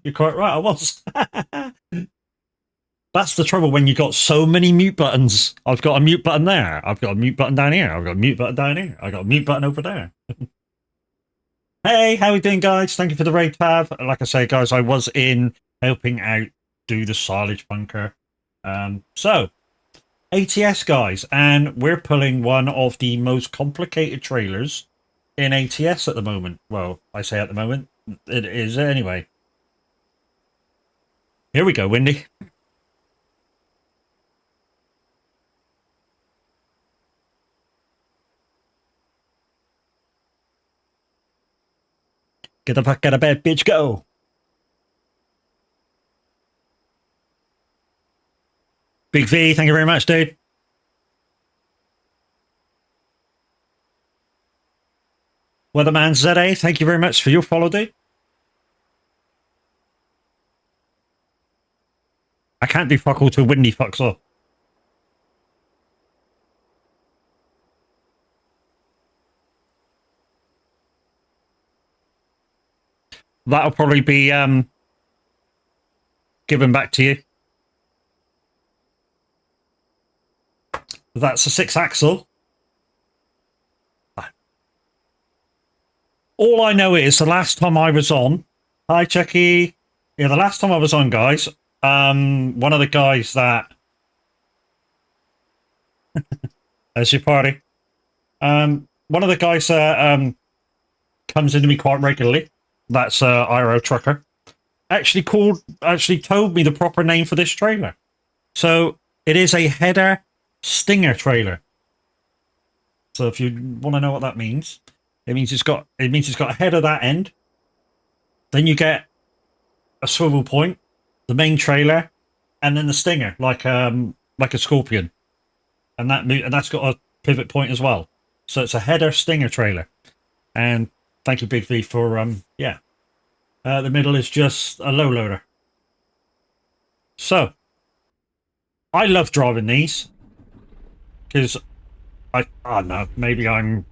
You're quite right, I was. That's the trouble when you got so many mute buttons. I've got a mute button there. I've got a mute button down here. I've got a mute button down here. I've got a mute button over there. Hey, how we doing, guys? Thank you for the raid tab. Like I say, guys, I was in helping out do the silage bunker. So, ATS, guys, and we're pulling one of the most complicated trailers in ATS at the moment. Well, I say at the moment. It is anyway. Here we go, Windy. Get the fuck out of bed, bitch, go! Big V, thank you very much, dude. Weatherman ZA, thank you very much for your follow, dude. I can't do fuck all till Windy fucks off. That'll probably be given back to you. That's a 6-axle. All I know is the last time I was on, hi Chucky. Yeah, the last time I was on, guys, one of the guys that as your party, one of the guys that comes into me quite regularly, that's IRO Trucker, actually told me the proper name for this trailer. So it is a header stinger trailer. So if you want to know what that means, it means it's got a header that end. Then you get a swivel point, the main trailer, and then the stinger, like a scorpion, and that's got a pivot point as well. So it's a header stinger trailer. And thank you, Big V, for the middle is just a low loader. So I love driving these because I don't know, maybe I'm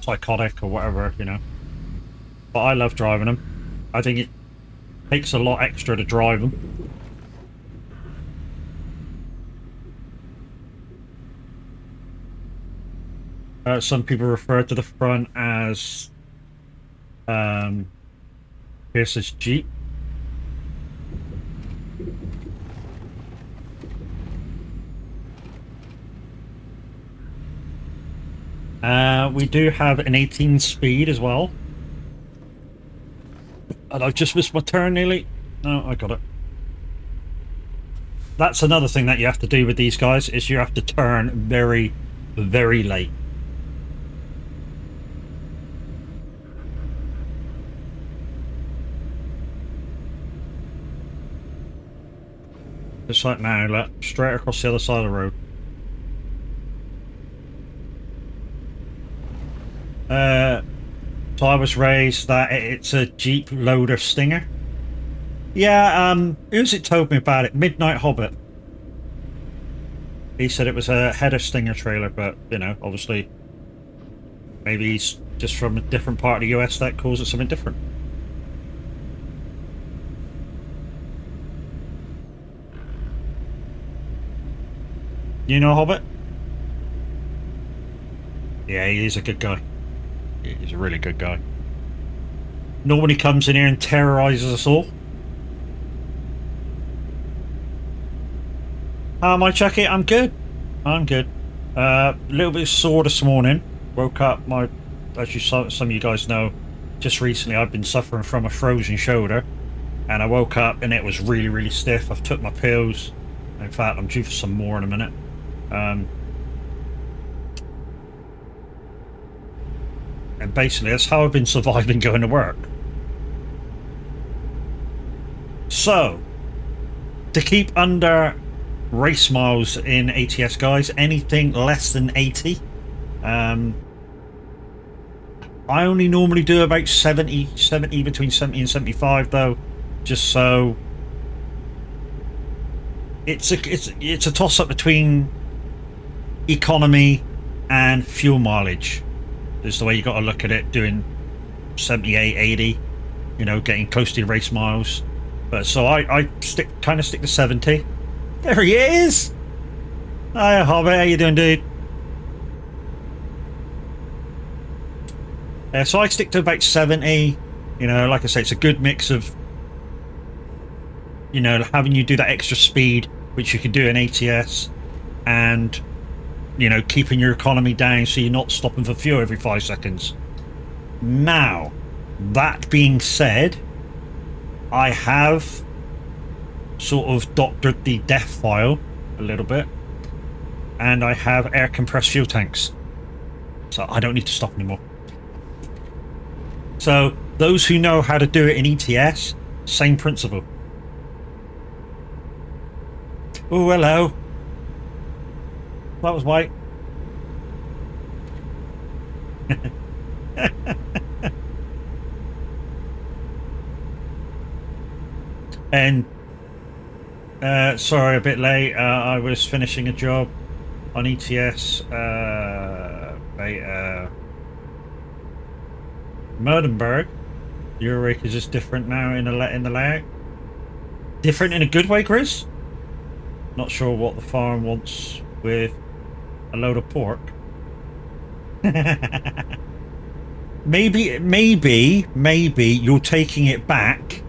psychotic or whatever, you know. But I love driving them. I think it takes a lot extra to drive them. Some people refer to the front as Pierce's Jeep. We do have an 18 speed as well. And I've just missed my turn nearly. No, I got it. That's another thing that you have to do with these guys, is you have to turn very, very late. Just like now, look, straight across the other side of the road. So I was raised that it's a Jeep loader stinger. Yeah, who's it told me about it? Midnight Hobbit. He said it was a header stinger trailer, but, you know, obviously maybe he's just from a different part of the US that calls it something different. You know Hobbit? Yeah, he's a good guy. He's a really good guy. Normally comes in here and terrorizes us all. How am I, Chucky? I'm good. I'm good. A little bit sore this morning. Woke up, as some of you guys know, just recently I've been suffering from a frozen shoulder. And I woke up and it was really, really stiff. I've took my pills. In fact, I'm due for some more in a minute. And basically that's how I've been surviving going to work. So, to keep under race miles in ATS, guys, anything less than 80, I only normally do about 70, between 70 and 75 though, just so it's a toss-up between economy and fuel mileage is the way you got to look at it. Doing 78, 80, you know, getting close to your race miles. But so I kind of stick to 70. There he is. Hi, Hobbit. How you doing, dude? So I stick to about 70. You know, like I say, it's a good mix of, you know, having you do that extra speed, which you can do in ATS, and, you know, keeping your economy down so you're not stopping for fuel every 5 seconds. Now, that being said, I have sort of doctored the death file a little bit, and I have air compressed fuel tanks, so I don't need to stop anymore. So those who know how to do it in ETS, same principle. Oh, hello. That was white. And sorry, a bit late. I was finishing a job on ETS. Merdenberg. Your rig is just different now in the layout. Different in a good way, Grizz? Not sure what the farm wants with a load of pork. maybe you're taking it back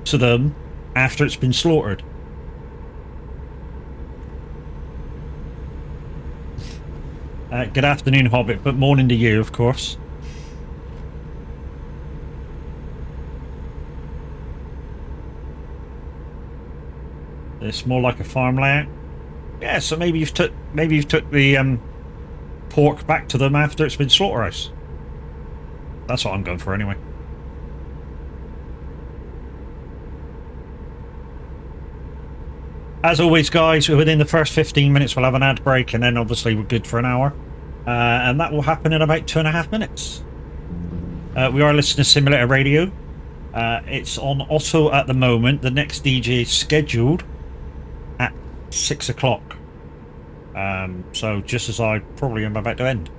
to them after it's been slaughtered. Good afternoon, Hobbit, but morning to you, of course. It's more like a farm layout. Yeah, so maybe you've took the pork back to them after it's been slaughterhouse. That's what I'm going for anyway. As always, guys, within the first 15 minutes we'll have an ad break, and then obviously we're good for an hour. And that will happen in about 2.5 minutes. We are listening to Simulator Radio. It's on Otto at the moment. The next DJ is scheduled at 6 o'clock. So just as I probably am about to end.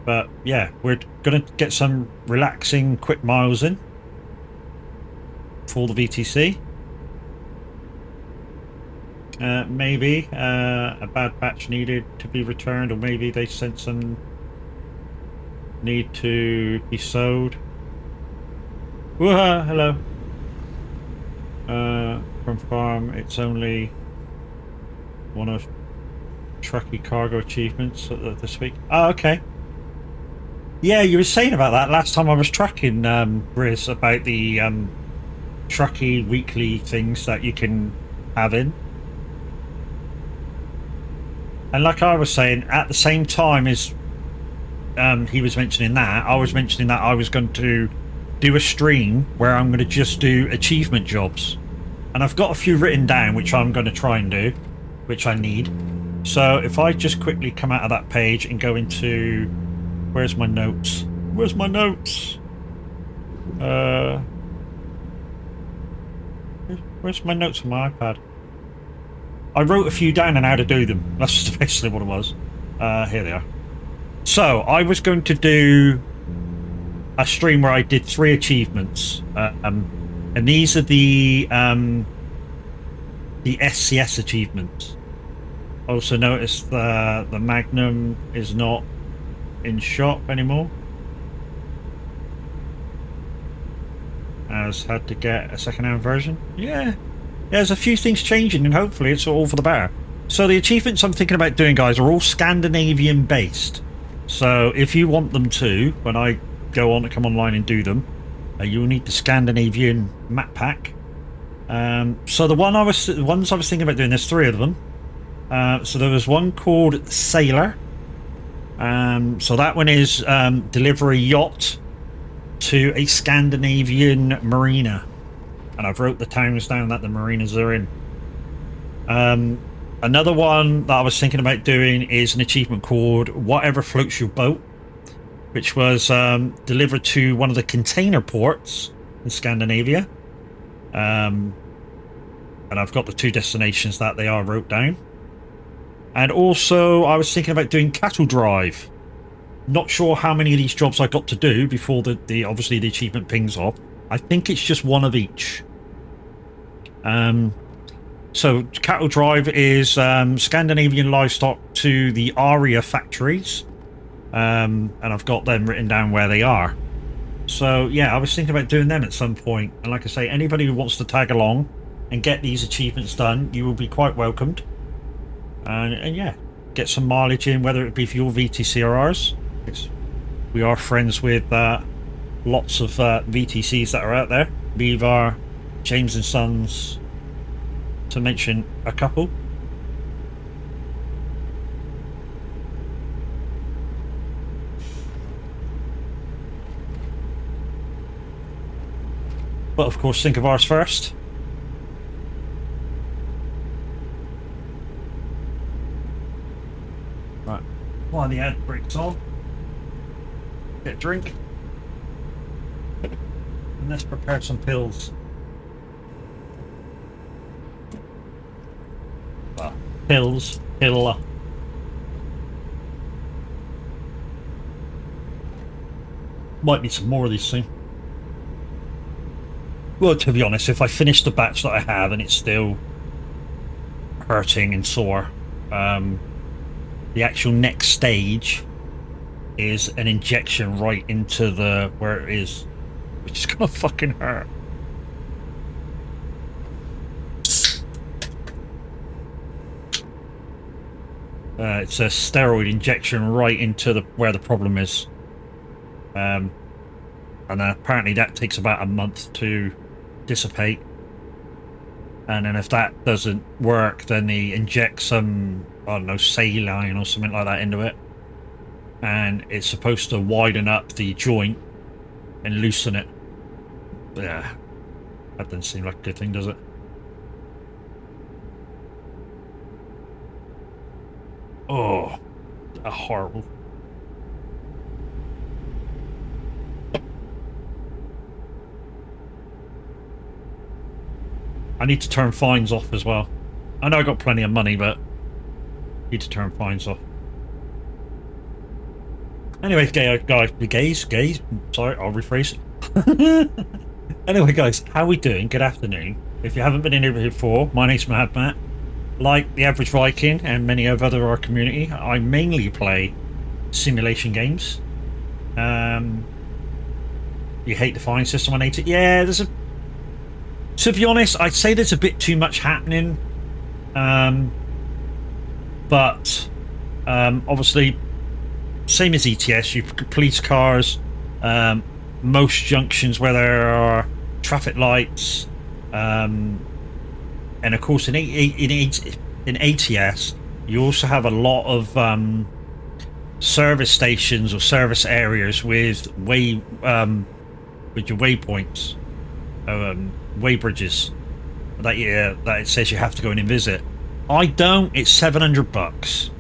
But yeah, we're going to get some relaxing quick miles in for the VTC. Maybe a bad batch needed to be returned, or maybe they sent some need to be sowed. Wooha, hello. From farm, it's only one of trucky cargo achievements this week. Oh, okay. Yeah, you were saying about that last time I was trucking, Briz, about the trucky weekly things that you can have in. And like I was saying, at the same time as he was mentioning that, I was mentioning that I was going to do a stream where I'm going to just do achievement jobs. And I've got a few written down which I'm going to try and do, which I need. So if I just quickly come out of that page and go into... Where's my notes? Where's my notes? Where's my notes on my iPad? I wrote a few down on how to do them. That's just basically what it was. Here they are. So I was going to do a stream where I did 3 achievements, and these are the SCS achievements. Also notice the Magnum is not in shop anymore, as had to get a second-hand version. Yeah, there's a few things changing, and hopefully it's all for the better. So the achievements I'm thinking about doing, guys, are all Scandinavian based. So if you want them to, when I go on to come online and do them, you'll need the Scandinavian map pack. So the ones I was thinking about doing, there's 3 of them. So there was one called Sailor. So that one is deliver a yacht to a Scandinavian marina, and I've wrote the towns down that the marinas are in. Another one that I was thinking about doing is an achievement called Whatever Floats Your Boat, which was delivered to one of the container ports in Scandinavia. And I've got the 2 destinations that they are wrote down. And also I was thinking about doing cattle drive. Not sure how many of these jobs I got to do before the obviously the achievement pings off. I think it's just one of each. So cattle drive is Scandinavian livestock to the Aria factories, and I've got them written down where they are. So yeah, I was thinking about doing them at some point, and like I say, anybody who wants to tag along and get these achievements done, you will be quite welcomed. And yeah, get some mileage in, whether it be for your VTC or ours. We are friends with lots of VTCs that are out there. Beaver, James and Sons, to mention a couple. But of course, think of ours first. Right, while the ad breaks on, get a drink, and let's prepare some pills. Pill. Might need some more of these soon. Well, to be honest, if I finish the batch that I have and it's still hurting and sore, the actual next stage is an injection right into the where it is, which is gonna fucking hurt. It's a steroid injection right into where the problem is, and apparently that takes about a month to dissipate. And then if that doesn't work, then they inject some, I don't know, saline or something like that into it, and it's supposed to widen up the joint and loosen it. Yeah, that doesn't seem like a good thing, does it? Oh, horrible. I need to turn fines off as well. I know I got plenty of money, but I need to turn fines off. Anyway, gays. Sorry, I'll rephrase. Anyway, guys, how we doing? Good afternoon. If you haven't been in here before, my name's Matt. Like the average Viking and many of our community, I mainly play simulation games. You hate the fine system on 80? Yeah, there's a... To be honest, I'd say there's a bit too much happening. But obviously, same as ETS, you police cars, most junctions where there are traffic lights, and of course in ATS you also have a lot of service stations or service areas with your waypoints, way bridges that it says you have to go in and visit. I don't. It's $700,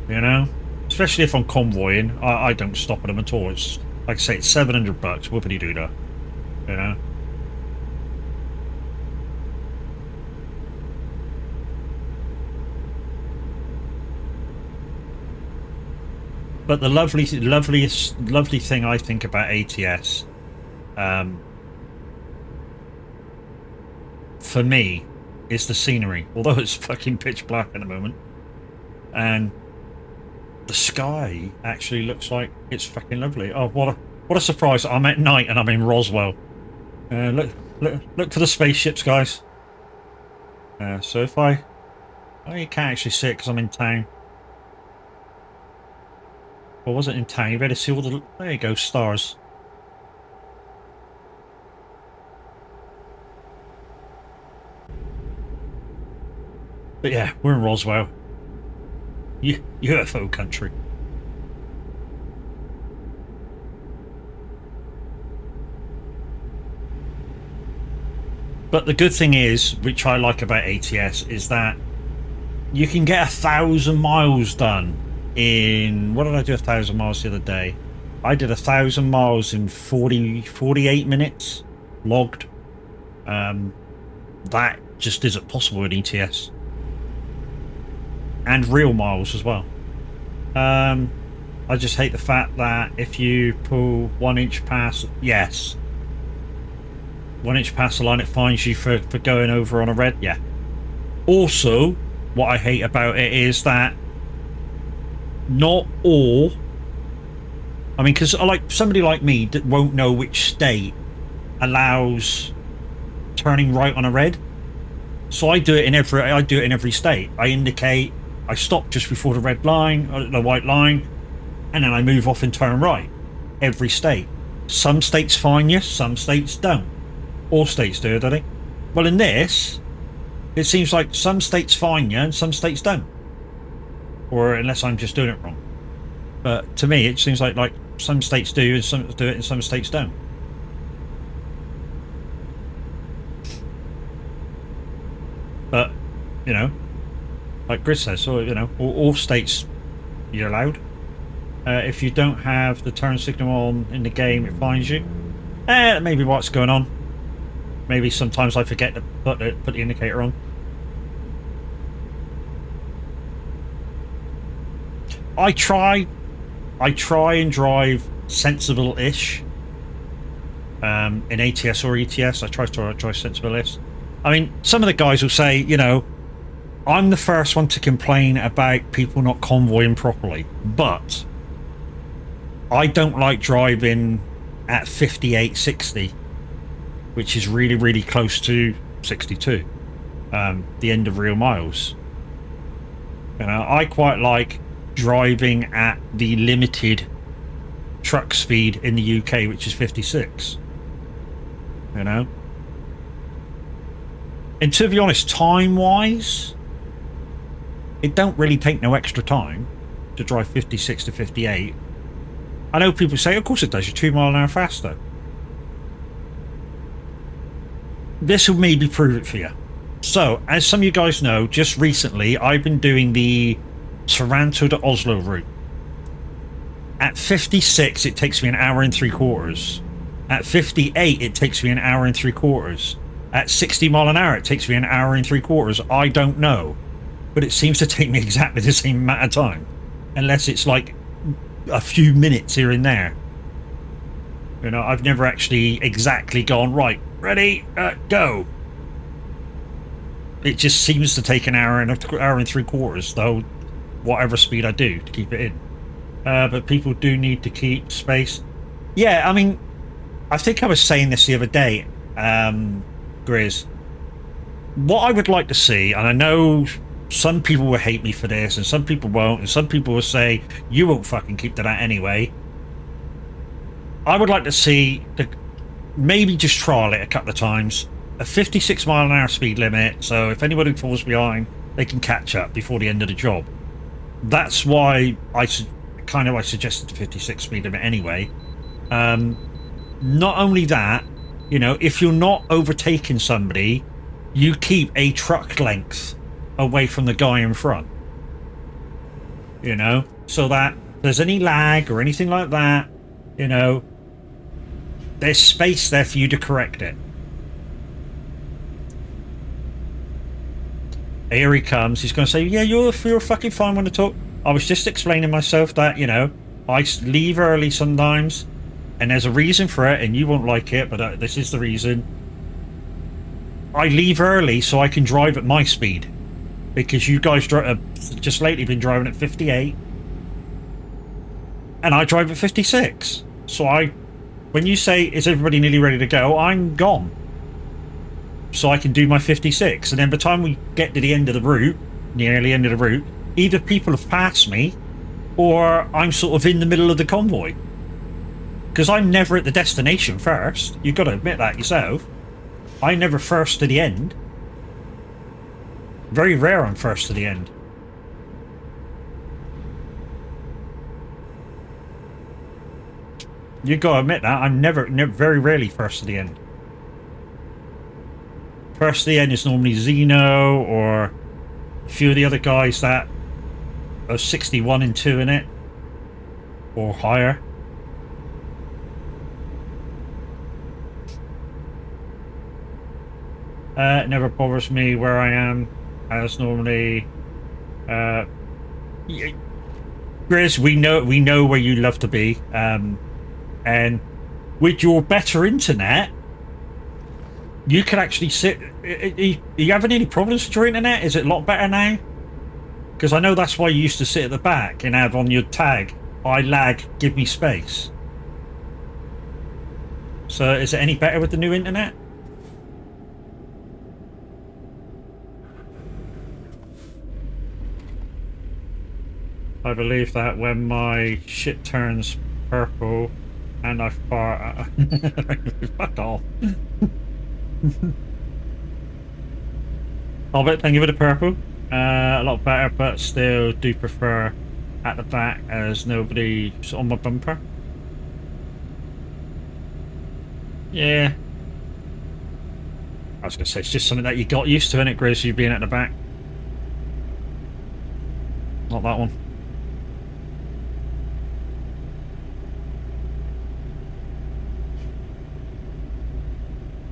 you know, especially if I'm convoying. I don't stop at them at all. It's like I say, it's $700. Whoopity doo dah, you know. But the lovely thing I think about ATS, for me, is the scenery. Although it's fucking pitch black at the moment, and the sky actually looks like it's fucking lovely. Oh, what a surprise! I'm at night and I'm in Roswell. Look for the spaceships, guys. So if you can't actually see it because I'm in town. Or was it in town? You better see all the... There you go, stars. But yeah, we're in Roswell. UFO country. But the good thing is, which I like about ATS, is that you can get 1,000 miles done in... What did I do 1,000 miles the other day? I did 1,000 miles in 48 minutes logged. That just isn't possible in ETS. And real miles as well. I just hate the fact that if you pull 1 inch past... Yes. 1 inch past the line, it fines you for going over on a red. Yeah. Also, what I hate about it is that not all... I mean, because like somebody like me that won't know which state allows turning right on a red. So I do it in every state. I indicate, I stop just before the red line, the white line, and then I move off and turn right. Every state. Some states fine you, some states don't. All states do, don't they? Well, in this, it seems like some states fine you and some states don't. Or unless I'm just doing it wrong. But to me, it seems like some states do and some do it and some states don't. But, you know, like Gris says, so, you know, all states you're allowed. If you don't have the turn signal on in the game, it finds you. Maybe what's going on. Maybe sometimes I forget to put the indicator on. I try and drive sensible-ish. In ATS or ETS, I try to drive sensible-ish. I mean, some of the guys will say, you know, I'm the first one to complain about people not convoying properly, but I don't like driving at 58, 60, which is really, really close to 62, the end of real miles. You know, I quite like driving at the limited truck speed in the UK, which is 56. You know? And to be honest, time-wise, it don't really take no extra time to drive 56 to 58. I know people say, of course it does, you're 2 miles an hour faster. This will maybe prove it for you. So, as some of you guys know, just recently, I've been doing the Toronto to Oslo route. At 56, it takes me an hour and 3/4. At 58, it takes me an hour and 3/4. At 60 mile an hour, it takes me an hour and 3/4. I don't know. But it seems to take me exactly the same amount of time. Unless it's like a few minutes here and there. You know, I've never actually exactly gone, right, ready, go. It just seems to take an hour and 3/4, though, whatever speed I do to keep it in. But people do need to keep space. Yeah, I mean, I think I was saying this the other day, Grizz. What I would like to see, and I know some people will hate me for this, and some people won't, and some people will say, you won't fucking keep to that anyway. I would like to see, maybe just trial it a couple of times, a 56 mile an hour speed limit, so if anybody falls behind, they can catch up before the end of the job. That's why I suggested the 56 speed limit anyway. Not only that, you know, if you're not overtaking somebody, you keep a truck length away from the guy in front. You know, so that if there's any lag or anything like that, you know, there's space there for you to correct it. Here he comes. He's going to say, yeah, you're fucking fine when I talk. I was just explaining myself that, you know, I leave early sometimes, and there's a reason for it, and you won't like it, but this is the reason. I leave early so I can drive at my speed, because you guys just lately been driving at 58, and I drive at 56. So when you say, is everybody nearly ready to go, I'm gone. So I can do my 56, and then by the time we get to the end of the route, nearly end of the route, either people have passed me, or I'm sort of in the middle of the convoy. Because I'm never at the destination first. You've got to admit that yourself. I'm never first to the end. Very rare I'm first to the end. You've got to admit that. I'm never very rarely first to the end. First to the end is normally Zeno or a few of the other guys that are 61 and 2 in it. Or higher. It never bothers me where I am, as normally. Grizz, we know where you love to be, and with your better internet, You can actually sit. Are you having any problems with your internet? Is it a lot better now? Because I know that's why you used to sit at the back and have on your tag, I lag, give me space. So is it any better with the new internet? I believe that when my shit turns purple and I fart... Fuck off. I'll bet, thank you for the purple. A lot better, but still do prefer at the back as nobody's on my bumper. Yeah. I was going to say, it's just something that you got used to, innit, Grizz, you being at the back. Not that one.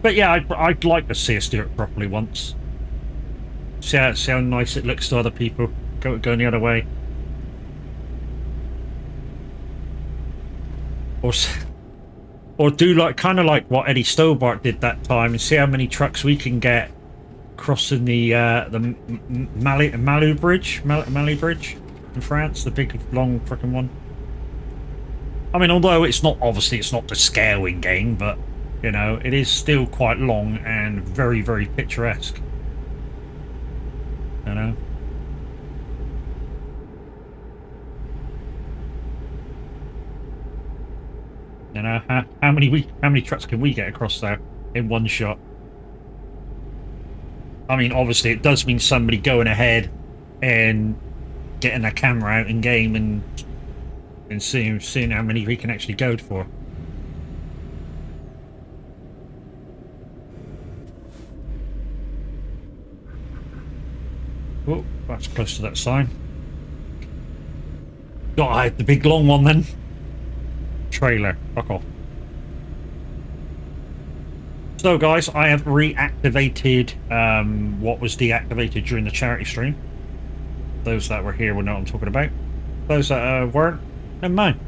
But yeah, I'd like to see us do it properly once. See how nice it looks to other people going the other way. Or do like kind of like what Eddie Stobart did that time, and see how many trucks we can get crossing the Malu Bridge in France, the big long freaking one. I mean, although it's not the scale in game, but you know, it is still quite long and very, very picturesque. You know. You know, how many trucks can we get across there in one shot? I mean, obviously, it does mean somebody going ahead and getting a camera out in game and seeing how many we can actually go for. Oh, that's close to that sign. Gotta hide the big long one then. Trailer. Fuck off. So guys, I have reactivated what was deactivated during the charity stream. Those that were here will know what I'm talking about. Those that weren't, never mind.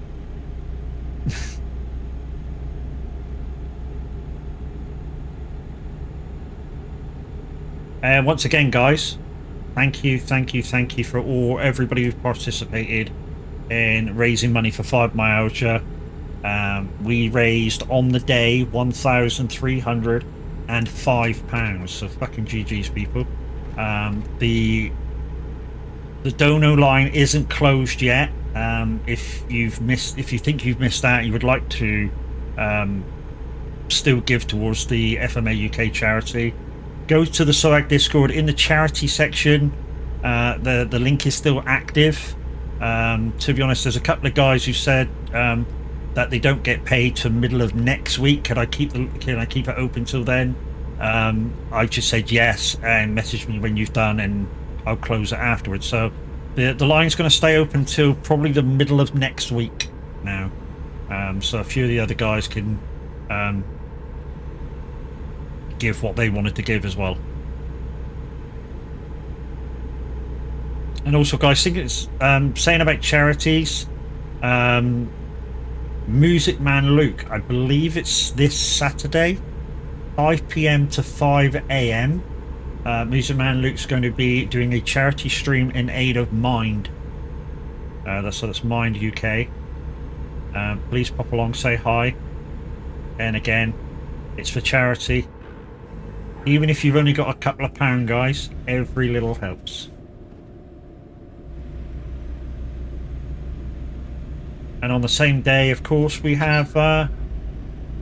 And once again, guys, thank you for everybody who participated in raising money for fibromyalgia. We raised on the day £1,305. So fucking GG's, people. The dono line isn't closed yet. If you think you've missed out, you would like to still give towards the FMA UK charity, go to the soag Discord in the charity section. The link is still active. To be honest, there's a couple of guys who said that they don't get paid till middle of next week. Can I keep it open till then? I just said yes, and message me when you've done, and I'll close it afterwards. So the line's going to stay open till probably the middle of next week now. So a few of the other guys can give what they wanted to give as well. And also, guys, I think it's saying about charities. Music Man Luke, I believe it's this Saturday, 5 PM to 5 AM. Music Man Luke's going to be doing a charity stream in aid of Mind. That's Mind UK. Please pop along, say hi. And again, it's for charity. Even if you've only got a couple of £, guys, every little helps. And on the same day, of course, we have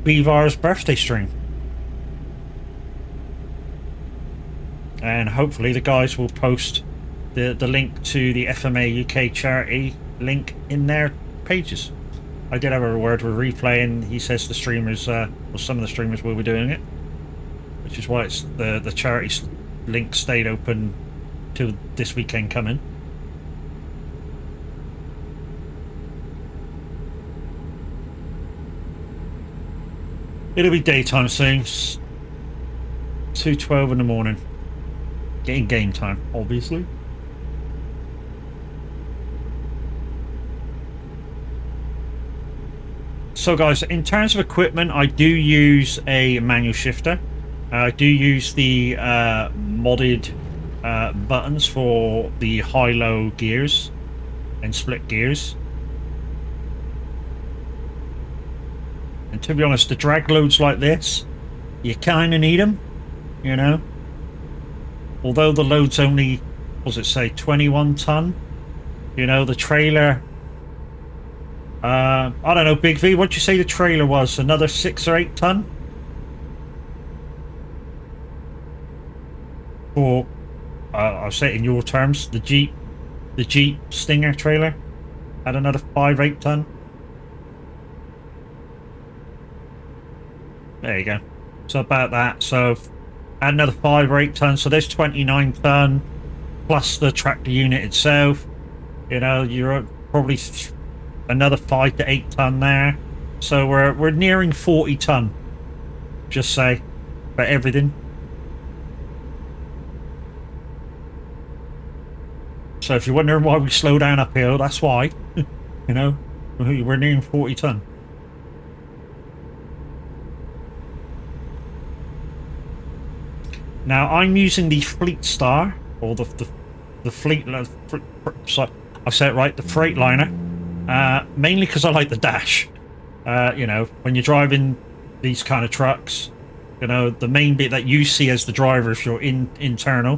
Beavar's birthday stream. And hopefully the guys will post the link to the FMA UK charity link in their pages. I did have a word with Replay, and he says the streamers, well, some of the streamers will be doing it, which is why it's the charity link stayed open till this weekend coming. It'll be daytime soon. 2:12 in the morning. Getting game time, obviously. So guys, in terms of equipment, I do use a manual shifter. I do use the modded buttons for the high-low gears and split gears. And to be honest, the drag loads like this, you kind of need them, you know. Although the load's only, what does it say, 21 ton? You know, the trailer... I don't know, Big V, what'd you say the trailer was? Another 6 or 8 ton? Or, I'll say it in your terms, the Jeep Stinger trailer had another 5-8 ton. There you go. So about that. So add another 5 or 8 tons. So there's 29 ton plus the tractor unit itself. You know, you're probably another 5 to 8 ton there. So we're nearing 40 ton. Just say for everything. So if you're wondering why we slow down uphill, that's why. You know, we're nearing 40 ton. Now I'm using the Fleet Star, or the Fleet. So I say it right, the Freightliner, mainly because I like the dash. You know, when you're driving these kind of trucks, you know, the main bit that you see as the driver if you're internal,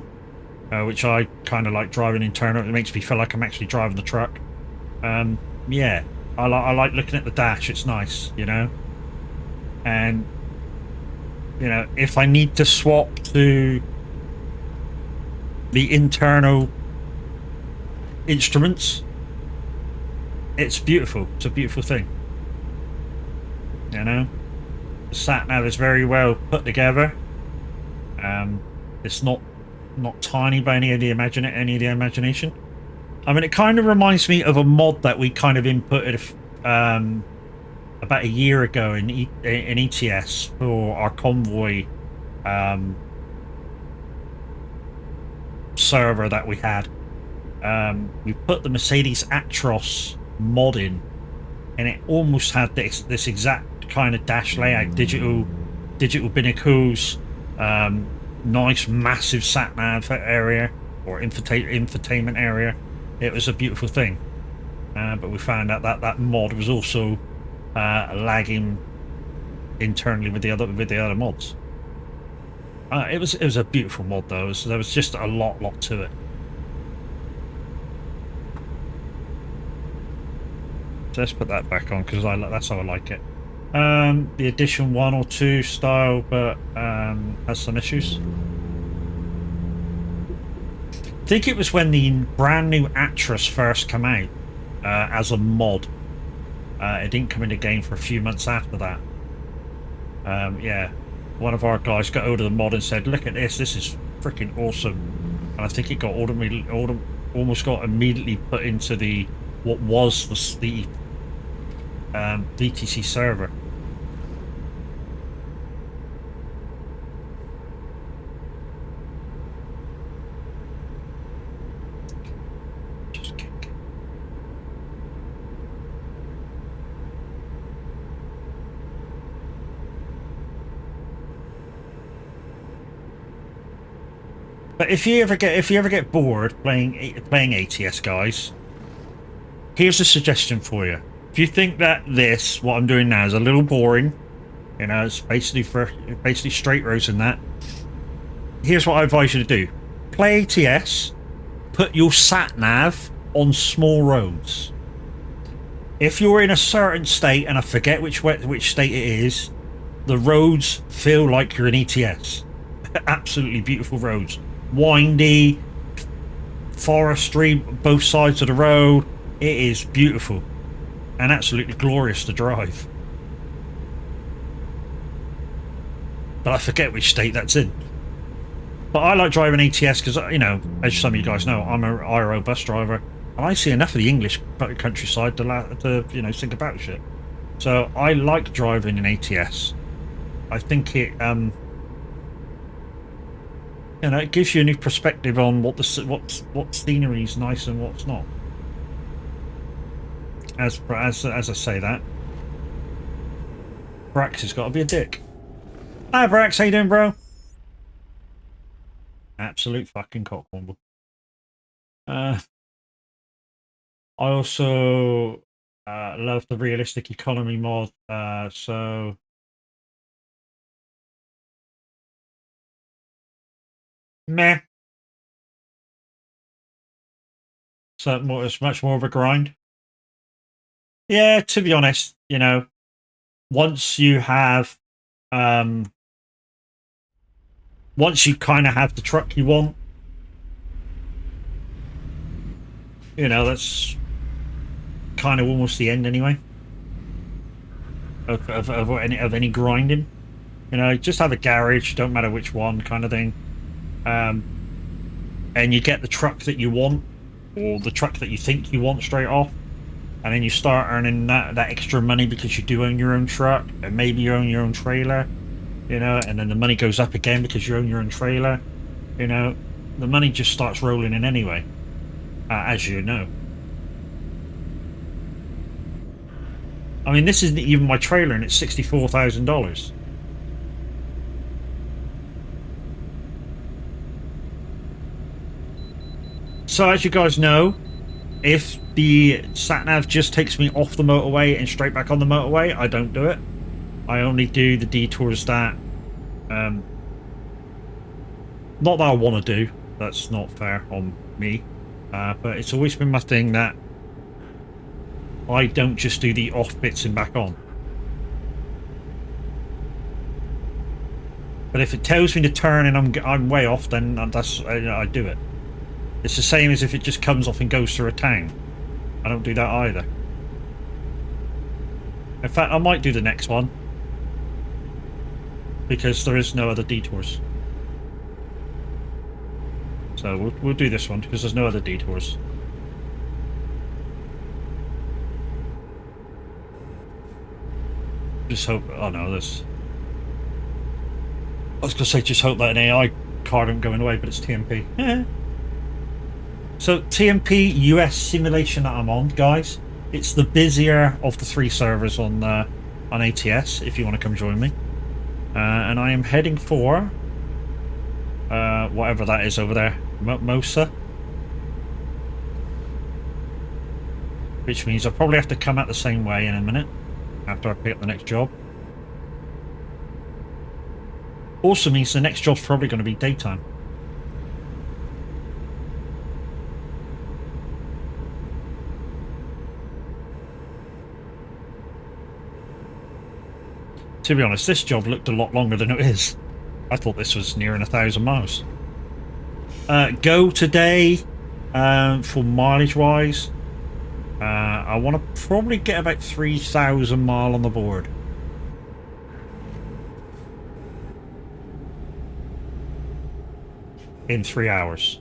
which I kind of like driving internal. It makes me feel like I'm actually driving the truck. Yeah, I like looking at the dash. It's nice, you know. And you know, if I need to swap to the internal instruments, it's beautiful. It's a beautiful thing. You know, the sat nav is very well put together. It's not tiny by any of the imagination. I mean, it kind of reminds me of a mod that we kind of inputted about a year ago in ETS for our convoy server that we had. We put the Mercedes Actros mod in, and it almost had this exact kind of dash layout, digital binnacles, nice massive sat nav area or infotainment area. It was a beautiful thing, but we found out that mod was also lagging internally with the other mods. It was a beautiful mod though. There was just a lot to it. So let's put that back on because that's how I like it. The edition 1 or 2 style, but has some issues. I think it was when the brand new Actros first came out as a mod. It didn't come into game for a few months after that. Yeah, one of our guys got hold of the mod and said, "Look at this! This is freaking awesome!" And I think it got almost got immediately put into the what was the VTC server. But if you ever get bored playing ATS, guys, here's a suggestion for you. If you think that what I'm doing now is a little boring, you know, it's basically straight roads and that, here's what I advise you to do. Play ATS, put your sat nav on small roads. If you're in a certain state, and I forget which state it is, the roads feel like you're in ETS. Absolutely beautiful roads. Windy, forestry, both sides of the road. It is beautiful and absolutely glorious to drive. But I forget which state that's in. But I like driving ATS because, you know, as some of you guys know, I'm an IRO bus driver, and I see enough of the English countryside to you know, think about shit. So I like driving in ATS. I think it you know, it gives you a new perspective on what scenery is nice and what's not. As I say that, Brax has got to be a dick. Hi Brax, how you doing, bro? absolute fucking cockwomble. I also love the realistic economy mod, so meh. So it's much more of a grind. Yeah, to be honest, you know, once you have, once you kind of have the truck you want, you know, that's kind of almost the end anyway of any grinding. You know, just have a garage, don't matter which one, kind of thing. And you get the truck that you want, or the truck that you think you want straight off, and then you start earning that extra money because you do own your own truck, and maybe you own your own trailer, you know, and then the money goes up again because you own your own trailer. You know, the money just starts rolling in anyway, as you know. I mean, this isn't even my trailer, and it's $64,000. So as you guys know, if the sat-nav just takes me off the motorway and straight back on the motorway, I don't do it. I only do the detours that, not that I want to do. That's not fair on me. But it's always been my thing that I don't just do the off bits and back on. But if it tells me to turn and I'm way off, then I do it. It's the same as if it just comes off and goes through a town. I don't do that either. In fact, I might do the next one, because there is no other detours. So we'll do this one because there's no other detours. Just hope. Oh no, this. I was gonna say just hope that an AI card isn't going away, but it's TMP. So TMP US simulation that I'm on, guys. It's the busier of the 3 servers on ATS. If you want to come join me, and I am heading for whatever that is over there, Mosa, which means I'll probably have to come out the same way in a minute after I pick up the next job. Also means the next job's probably going to be daytime. To be honest, this job looked a lot longer than it is. I thought this was nearing 1,000 miles. Go today, for mileage wise, I want to probably get about 3,000 mile on the board. In 3 hours.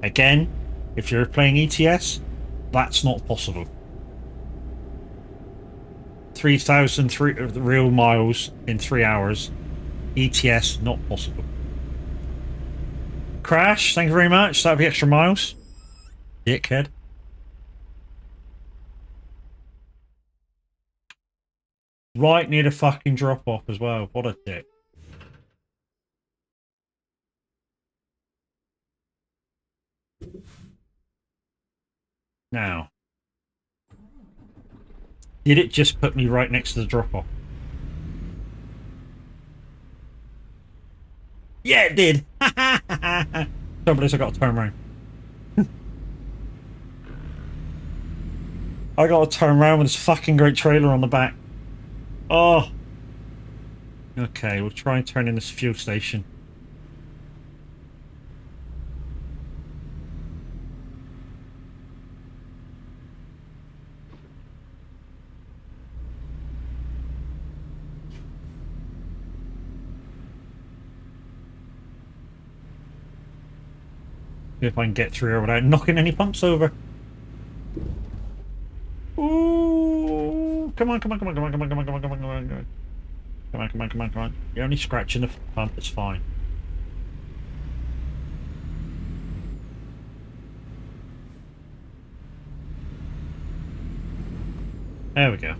Again, if you're playing ETS, that's not possible. 3,000 real miles in 3 hours. ETS, not possible. Crash, thank you very much. That'll be extra miles. Dickhead. Right near the fucking drop off as well. What a dick. Now, did it just put me right next to the drop off? Yeah, it did. Trouble is, I got to turn around. I got to turn around with this fucking great trailer on the back. Oh. Okay, we'll try and turn in this fuel station. See if I can get through here without knocking any pumps over. Ooh, come on, come on, come on, come on, come on, come on, come on, come on, come on, come on. Come on, come on, come on, come on. You're only scratching the pump, it's fine. There we go.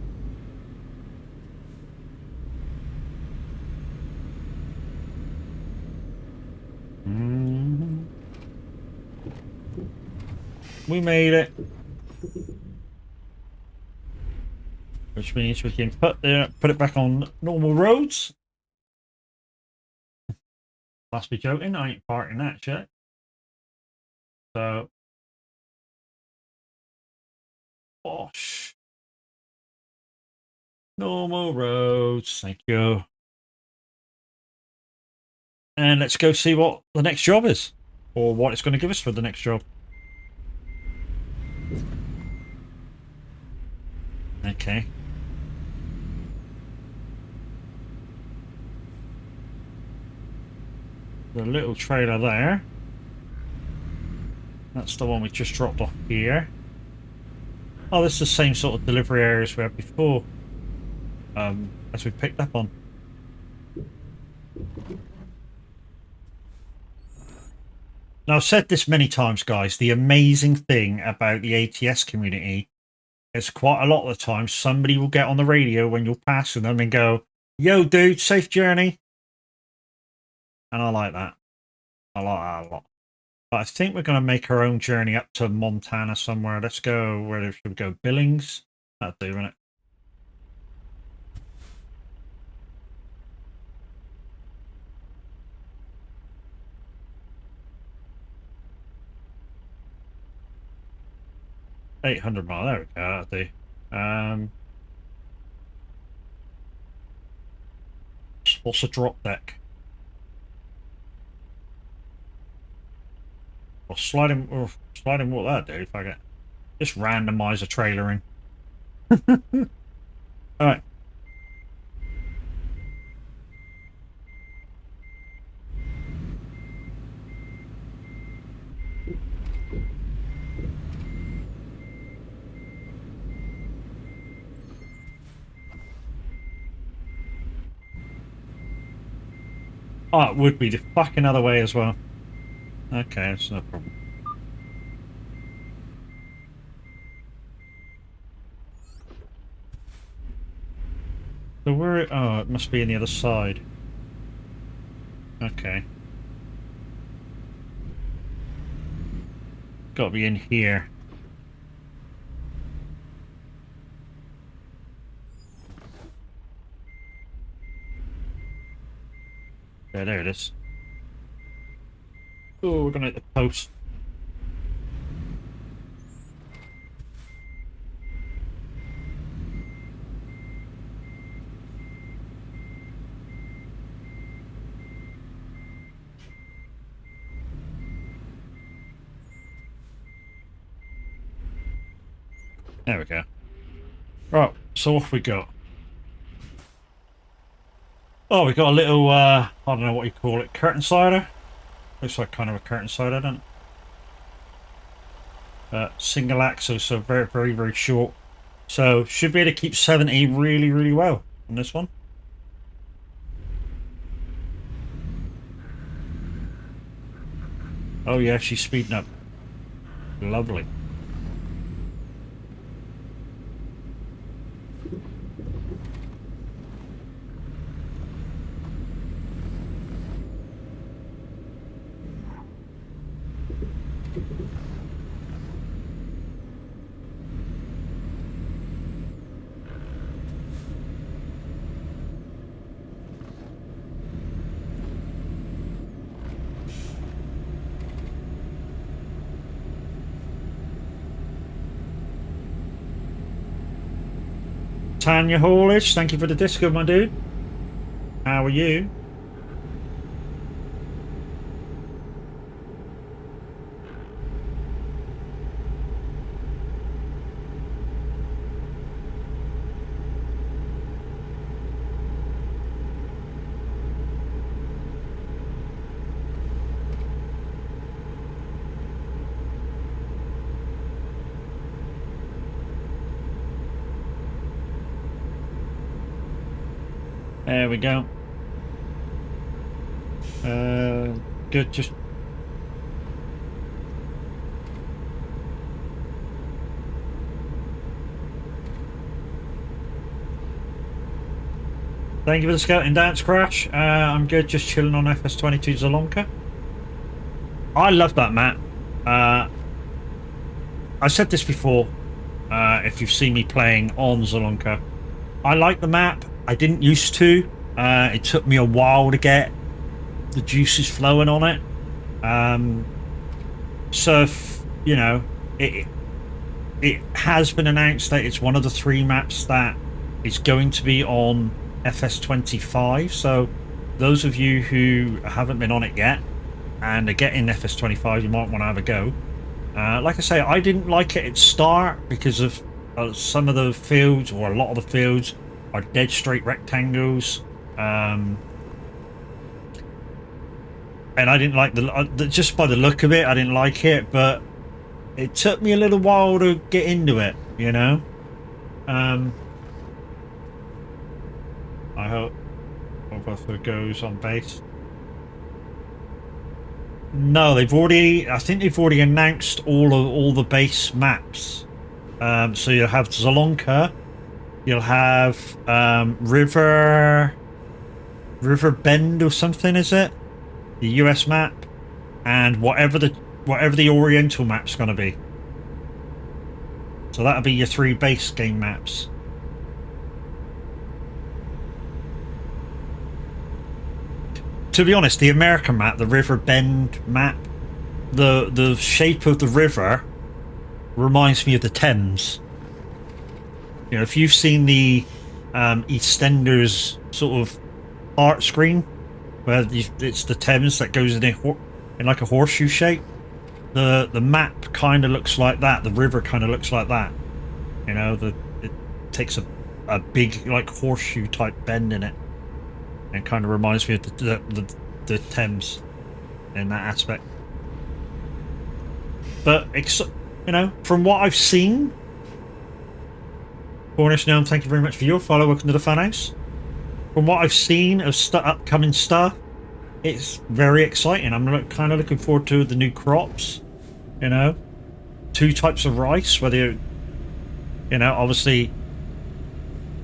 We made it. Which means we can put it back on normal roads. Must be joking, I ain't parking that shit. So, bosh. Normal roads, thank you. And let's go see what the next job is. Or what it's going to give us for the next job. Okay. The little trailer there. That's the one we just dropped off here. Oh, this is the same sort of delivery areas we had before. As we picked up on. Now, I've said this many times, guys. The amazing thing about the ATS community is quite a lot of the time somebody will get on the radio when you're passing them and go, "Yo, dude, safe journey." And I like that. I like that a lot. But I think we're going to make our own journey up to Montana somewhere. Let's go, where should we go? Billings? That'll do, isn't it? $800 miles. There we go. That'll do. What's a drop deck? Well, sliding what that do if I get just randomize a trailer in. All right. Oh, it would be the fucking other way as well. Okay, that's no problem. So where? Oh, it must be on the other side. Okay. Got to be in here. Yeah, there it is. Oh, we're gonna hit the post. There we go. Right, so off we go. Oh, we got a little, I don't know what you call it, curtain sider? Looks like kind of a curtain sider, doesn't it? Single axle, so very, very, very short. So, should be able to keep 70 really, really well on this one. Oh yeah, she's speeding up. Lovely. Tanya Hallish, thank you for the disco, my dude. How are you? There we go. Good, just... Thank you for the scouting dance, Crash. I'm good, just chilling on FS22 Zalonka. I love that map. I said this before, if you've seen me playing on Zalonka, I like the map. I didn't used to. It took me a while to get the juices flowing on it. So, you know, it has been announced that it's one of the 3 maps that is going to be on FS25. So those of you who haven't been on it yet and are getting FS25, you might want to have a go. Like I say, I didn't like it at start because of some of the fields, or a lot of the fields, are dead straight rectangles. And I didn't like just by the look of it, I didn't like it, but it took me a little while to get into it, you know. I hope it goes on base. No, I think they've already announced all the base maps. So you'll have Zalonka, you'll have River Bend or something, is it? The US map, and whatever the Oriental map's going to be. So that'll be your 3 base game maps. To be honest, the American map, the River Bend map, the shape of the river reminds me of the Thames. You know, if you've seen the EastEnders sort of art screen, where it's the Thames that goes in like a horseshoe shape, the map kind of looks like that. The river kind of looks like that. You know, it takes a big like horseshoe type bend in it. It kind of reminds me of the Thames in that aspect. But, you know, from what I've seen, Cornish Gnome, thank you very much for your follow. Welcome to the Fun House. From what I've seen of upcoming stuff, it's very exciting. I'm kind of looking forward to the new crops, you know. 2 types of rice, whether, you know, obviously,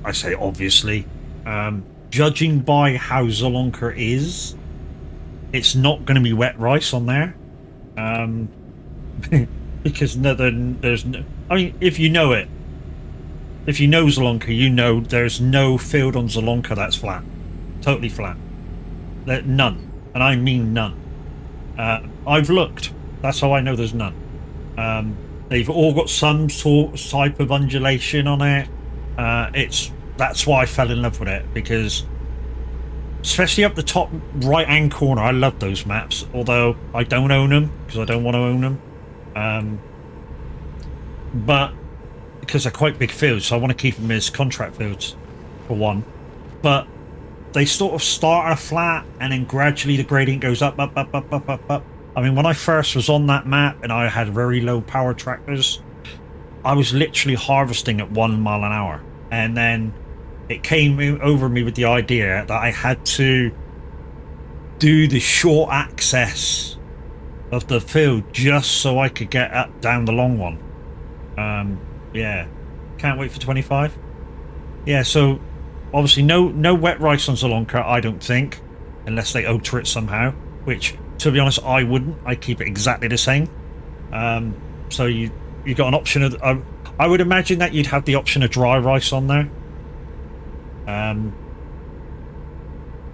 I say obviously, judging by how Zalonka is, it's not going to be wet rice on there. Because there's no... I mean, if you know it, if you know Zalonka, you know there's no field on Zalonka that's flat. Totally flat. None. And I mean none. I've looked. That's how I know there's none. They've all got some type of undulation on it. That's why I fell in love with it, because especially up the top right hand corner, I love those maps, although I don't own them because I don't want to own them. But because they're quite big fields, so I want to keep them as contract fields for one. But they sort of start at a flat and then gradually the gradient goes up. I mean, when I first was on that map and I had very low power tractors, I was literally harvesting at 1 mile an hour. And then it came over me with the idea that I had to do the short access of the field just so I could get up down the long one. Yeah, can't wait for 25. Yeah, so obviously no wet rice on Zalonka, I don't think, unless they alter it somehow, which, to be honest, I wouldn't. I keep it exactly the same. So you got an option of... I would imagine that you'd have the option of dry rice on there.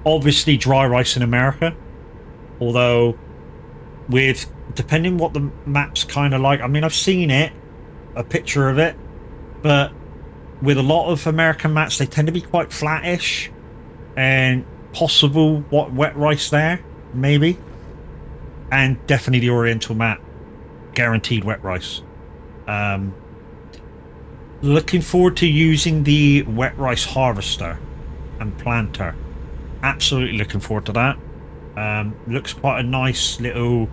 Obviously dry rice in America, although depending what the map's kind of like. I mean, I've seen it, a picture of it, but with a lot of American maps, they tend to be quite flattish, and possible wet rice there, maybe, and definitely the Oriental map, guaranteed wet rice. Looking forward to using the wet rice harvester and planter. Absolutely looking forward to that. Looks quite a nice little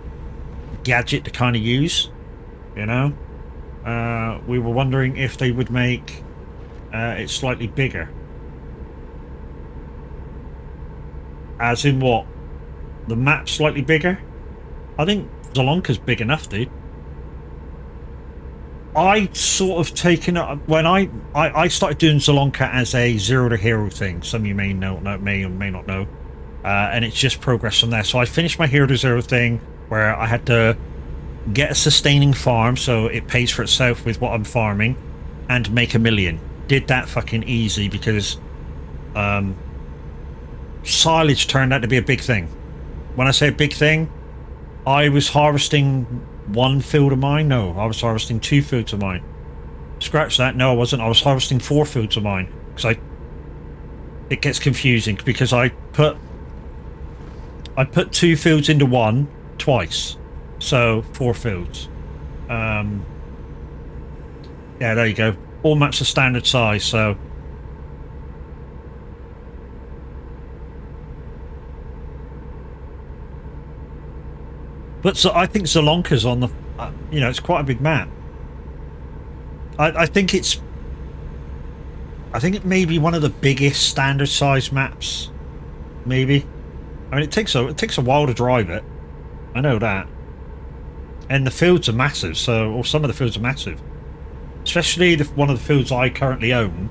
gadget to kind of use, you know. We were wondering if they would make it slightly bigger. As in what? The map slightly bigger? I think Zalonka's big enough, dude. I sort of taken it when I started doing Zalonka as a zero to hero thing. Some of you may or may not know, and it's just progress from there. So I finished my hero to zero thing where I had to get a sustaining farm so it pays for itself with what I'm farming, and make $1 million. Did that fucking easy because silage turned out to be a big thing. When I say a big thing, I was harvesting 1 field of mine. No, I was harvesting 2 fields of mine. Scratch that. No, I wasn't. I was harvesting 4 fields of mine because it gets confusing because I put 2 fields into one twice, so 4 fields. Yeah, there you go. All maps are standard size, so but so I think Zalonka's on the it's quite a big map. I think it may be one of the biggest standard size maps, maybe. I mean, it takes a while to drive it. I know that. And the fields are massive, or some of the fields are massive. Especially one of the fields I currently own,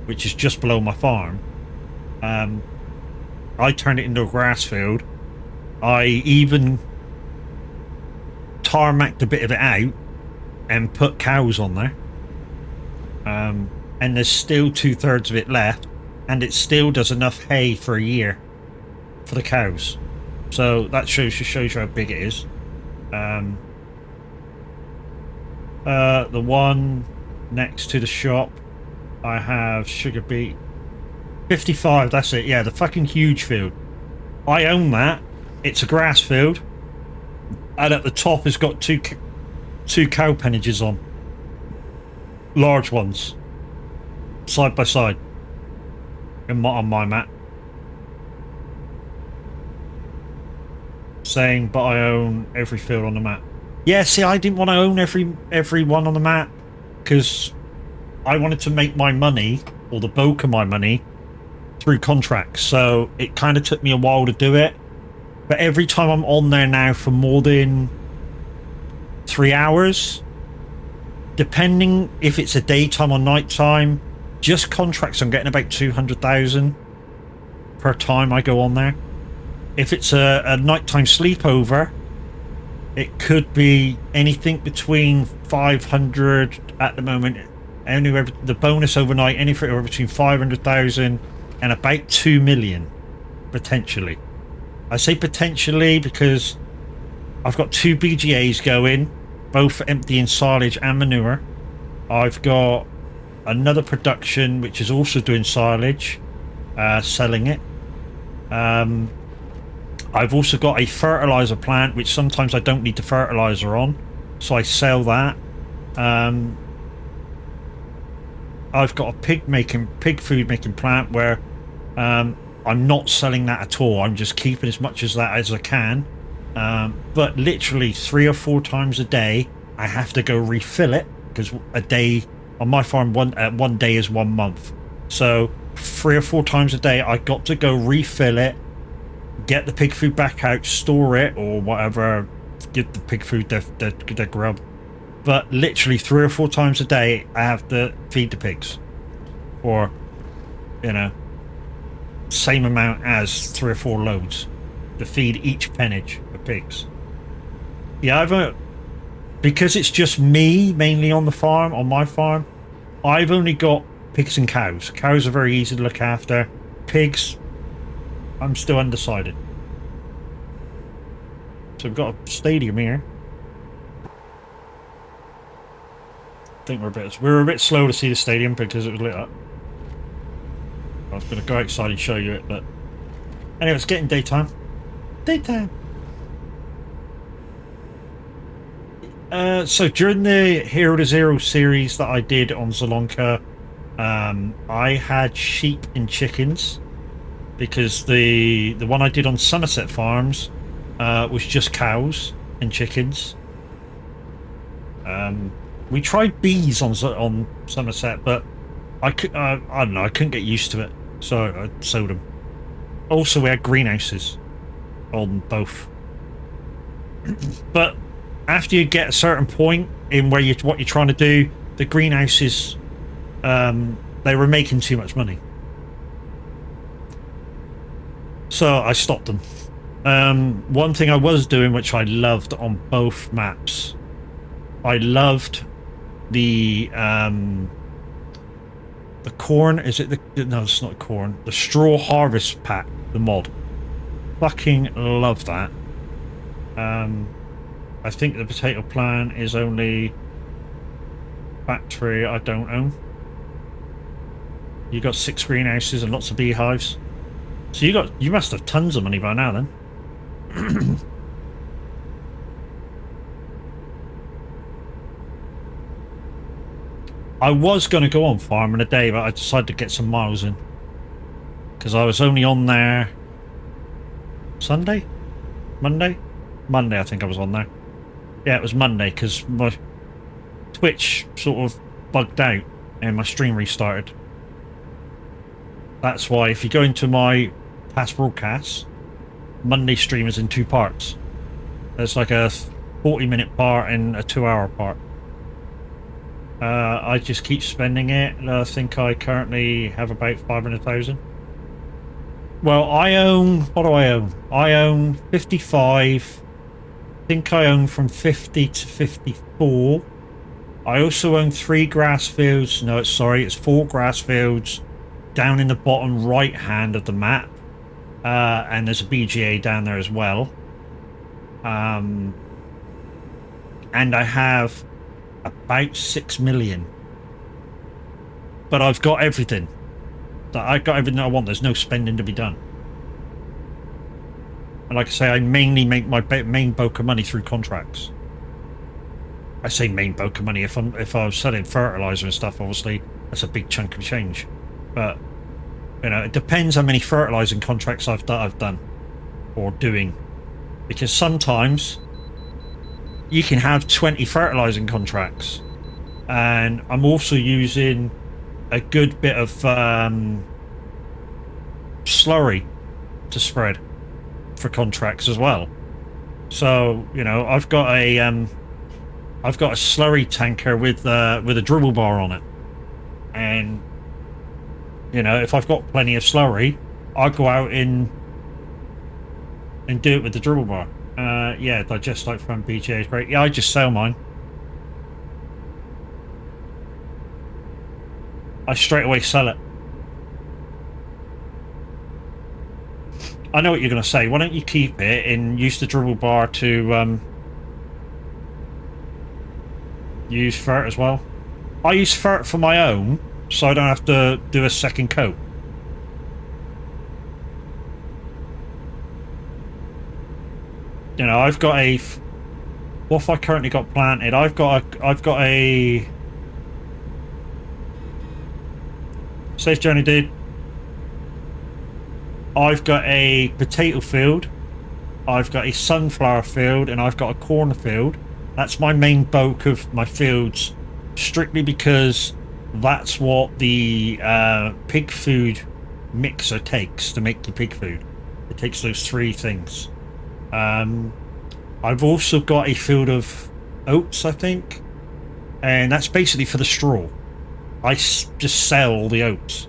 which is just below my farm. I turned it into a grass field. I even tarmacked a bit of it out and put cows on there. And there's still 2/3 of it left, and it still does enough hay for a year for the cows. So that shows you how big it is. The one next to the shop, I have sugar beet. 55, that's it. Yeah, the fucking huge field. I own that. It's a grass field, and at the top it's got two cow pennages on, large ones, side by side. On my map, saying, but I own every field on the map. Yeah, see, I didn't want to own every one on the map because I wanted to make my money, or the bulk of my money, through contracts. So it kind of took me a while to do it. But every time I'm on there now for more than 3 hours, depending if it's a daytime or nighttime, just contracts, I'm getting about 200,000 per time I go on there. If it's a nighttime sleepover, it could be anything between 500 at the moment. Anywhere the bonus overnight, anywhere between 500,000 and about 2 million, potentially. I say potentially because I've got 2 BGAs going, both emptying silage and manure. I've got another production which is also doing silage, selling it. I've also got a fertilizer plant which sometimes I don't need the fertilizer on, so I sell that. I've got a pig food making plant where I'm not selling that at all. I'm just keeping as much as that as I can. But literally 3 or 4 times a day I have to go refill it, because a day on my farm, one day is 1 month. So 3 or 4 times a day I got to go refill it, get the pig food back out, store it or whatever, give the pig food their grub. But literally 3 or 4 times a day I have to feed the pigs, or same amount as 3 or 4 loads to feed each pennage of pigs. Yeah, because it's just me mainly on my farm, I've only got pigs and cows. Cows are very easy to look after. Pigs, I'm still undecided. So we've got a stadium here. I think we're a bit slow to see the stadium because it was lit up. I was going to go outside and show you it, but anyway, it's getting daytime. So during the Hero to Zero series that I did on Zalonka, I had sheep and chickens, because the one I did on Somerset Farms was just cows and chickens. We tried bees on Somerset, but I don't know, I couldn't get used to it, so I sold them. Also, we had greenhouses on both. But after you get a certain point in what you're trying to do, the greenhouses, they were making too much money. So I stopped them. One thing I was doing, which I loved on both maps, I loved the corn. Is it the? No, it's not corn. The straw harvest pack, the mod. Fucking love that. I think the potato plant is only factory I don't own. You got 6 greenhouses and lots of beehives. So you must have tons of money by now then. I was going to go on farm in a day, but I decided to get some miles in. Because I was only on there Sunday? Monday? Monday I think I was on there. Yeah, it was Monday because my Twitch sort of bugged out and my stream restarted. That's why if you go into my past broadcasts, Monday stream is in 2 parts. There's like a 40-minute part and a 2-hour part. I just keep spending it. I think I currently have about 500,000. Well, I own... What do I own? I own 55. I think I own from 50 to 54. I also own 3 grass fields. No, it's 4 grass fields down in the bottom right hand of the map. And there's a BGA down there as well. And I have about 6 million. But I've got everything. I've got everything I want. There's no spending to be done. And like I say, I mainly make my main bulk of money through contracts. I say main bulk of money. If I was selling fertilizer and stuff, obviously that's a big chunk of change. But you know, it depends how many fertilizing contracts I've done or doing, because sometimes you can have 20 fertilizing contracts, and I'm also using a good bit of slurry to spread for contracts as well. So you know, I've got a slurry tanker with a dribble bar on it, and you know, if I've got plenty of slurry, I'll go out and do it with the dribble bar. Yeah, digest like from BGA is great. Yeah, I just sell mine. I straight away sell it. I know what you're going to say. Why don't you keep it and use the dribble bar to use fert as well? I use fert for my own, so I don't have to do a second coat. You know, I've got a... What have I currently got planted? I've got a... Safe journey, dude. I've got a potato field, I've got a sunflower field, and I've got a corn field. That's my main bulk of my fields, strictly because that's what the pig food mixer takes to make the pig food. It takes those 3 things. I've also got a field of oats, I think, and that's basically for the straw. I just sell all the oats.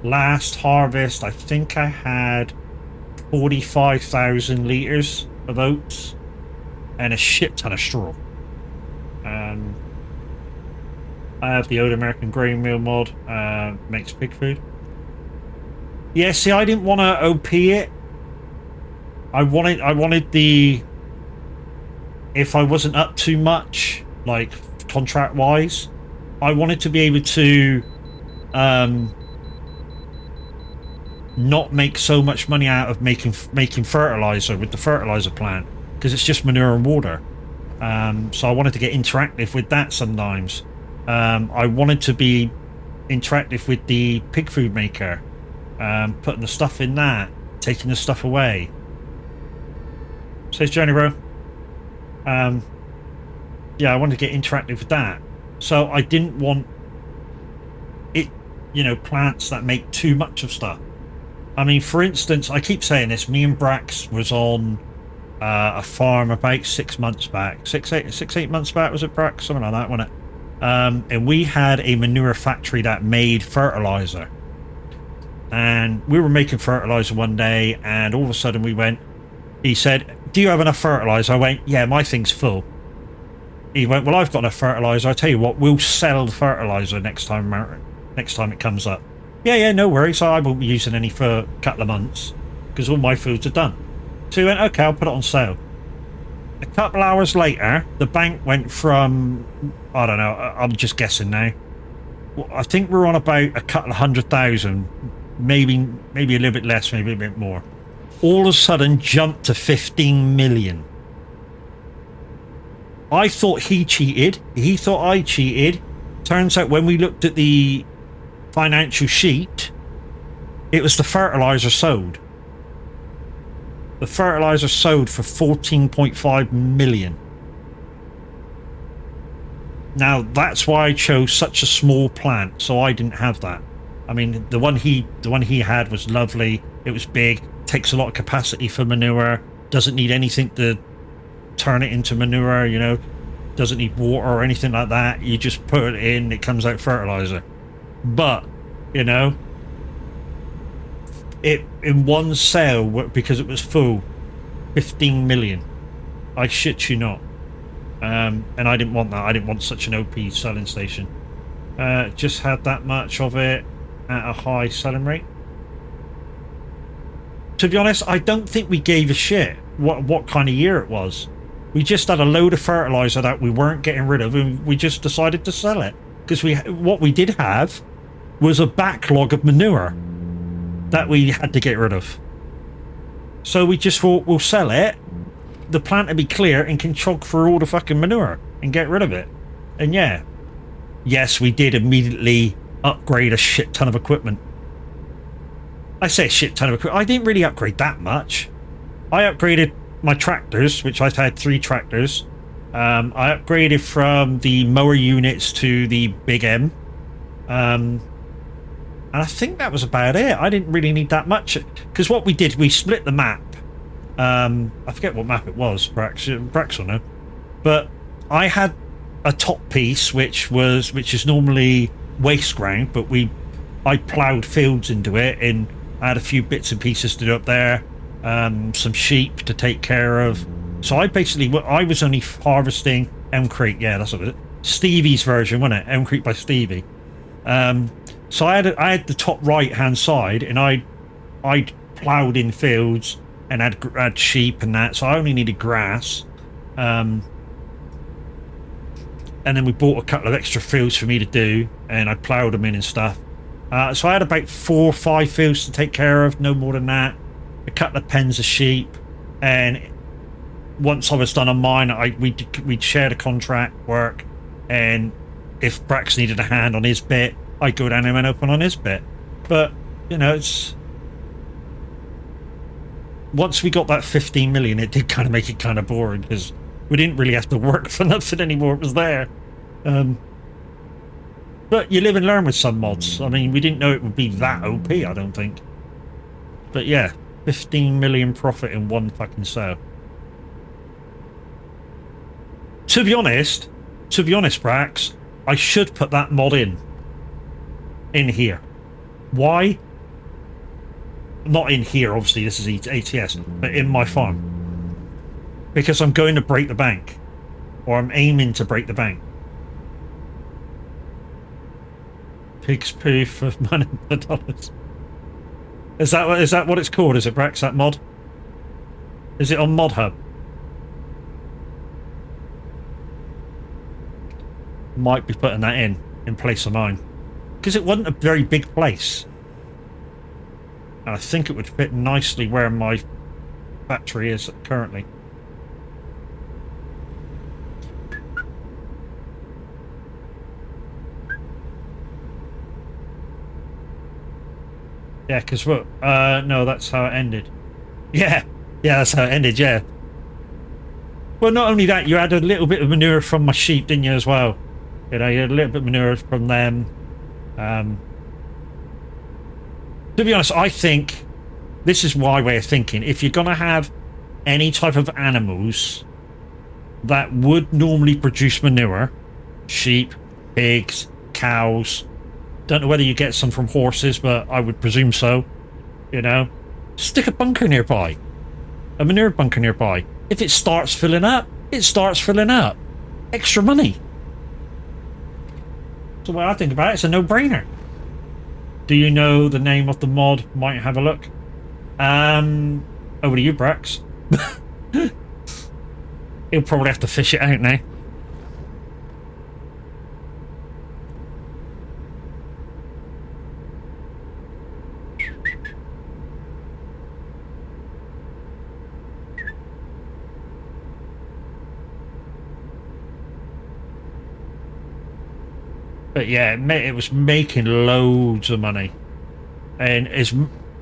Last harvest, I think I had 45,000 litres of oats and a shit ton of straw. I have the old American grain meal mod, makes pig food. Yeah, see, I didn't want to OP it. I wanted the... If I wasn't up too much, like, contract-wise, I wanted to be able to not make so much money out of making fertilizer with the fertilizer plant, because it's just manure and water. So I wanted to get interactive with that sometimes. I wanted to be interactive with the pig food maker, putting the stuff in that, taking the stuff away. Says Johnny bro. Yeah, I wanted to get interactive with that. So I didn't want it, you know, plants that make too much of stuff. I mean, for instance, I keep saying this, me and Brax was on a farm about 6 months back. 8 months back, was it, Brax? Something like that, wasn't it? And we had a manure factory that made fertilizer. and we were making fertilizer one day, and all of a sudden he said, do you have enough fertilizer? I went, yeah, my thing's full. He went, well, I've got enough fertilizer. I tell you what, we'll sell the fertilizer next time it comes up. Yeah, no worries. I won't be using any for a couple of months because all my foods are done. So he went, okay, I'll put it on sale. A couple hours later, the bank went from, I don't know, I'm just guessing now. Well, I think we're on about a couple of 100,000, maybe a little bit less, maybe a bit more. All of a sudden jumped to 15 million. I thought he cheated. He thought I cheated. Turns out when we looked at the financial sheet, it was the fertilizer sold. The fertilizer sold for 14.5 million. Now that's why I chose such a small plant, so I didn't have that. I mean, the one he had was lovely. It was big, takes a lot of capacity for manure, doesn't need anything to turn it into manure, you know, doesn't need water or anything like that. You just put it in, it comes out fertilizer. But, you know, it in one sale, because it was full, 15 million. I shit you not. And I didn't want that. I didn't want such an OP selling station. Just had that much of it at a high selling rate. To be honest, I don't think we gave a shit what kind of year it was. We just had a load of fertilizer that we weren't getting rid of, and we just decided to sell it. Because what we did have was a backlog of manure that we had to get rid of. So we just thought, we'll sell it. The plant will be clear and can chug through all the fucking manure and get rid of it. And yeah, yes, we did immediately upgrade a shit ton of equipment. I say a shit ton of equipment. I didn't really upgrade that much. I upgraded my tractors, which I've had 3 tractors. I upgraded from the mower units to the Big M. And I think that was about it. I didn't really need that much. Because what we did, we split the map. I forget what map it was, Brax will know. But I had a top piece, which is normally waste ground, but I ploughed fields into it, and I had a few bits and pieces to do up there. Some sheep to take care of. So I was only harvesting Elmcrete. Yeah, that's what it is. Stevie's version, wasn't it? Elmcrete by Stevie. So I had the top right hand side, and I ploughed in fields and had sheep and that. So I only needed grass. And then we bought a couple of extra fields for me to do, and I ploughed them in and stuff. So I had about 4 or 5 fields to take care of, no more than that. A couple of pens of sheep, and once I was done on mine, we'd shared a contract work, and if Brax needed a hand on his bit, I'd go down and open on his bit. But, you know, it's... Once we got that 15 million, it did kind of make it kind of boring, because we didn't really have to work for nothing anymore. It was there. But you live and learn with some mods. I mean, we didn't know it would be that OP, I don't think. But yeah, 15 million profit in one fucking sale. To be honest, Brax, I should put that mod in here. Why? Not in here, obviously, this is ATS, but in my farm. Because I'm going to break the bank. Or I'm aiming to break the bank. Pig's poo for $100. Is that what it's called? Is it, Brax, that mod? Is it on Mod Hub? Might be putting that in place of mine. Because it wasn't a very big place. And I think it would fit nicely where my factory is currently. Yeah, because what? No, that's how it ended. Yeah, that's how it ended, yeah. Well, not only that, you had a little bit of manure from my sheep, didn't you, as well? You know, you had a little bit of manure from them. To be honest, I think this is my way of thinking. If you're going to have any type of animals that would normally produce manure, sheep, pigs, cows, Don't know whether you get some from horses, but I would presume so. You know, stick a bunker nearby, a manure bunker nearby. If it starts filling up, it starts filling up. Extra money. So what I think about it, it's a no-brainer. Do you know the name of the mod? Might have a look. Over to you, Brax. He'll probably have to fish it out now. But yeah, it was making loads of money, and it's,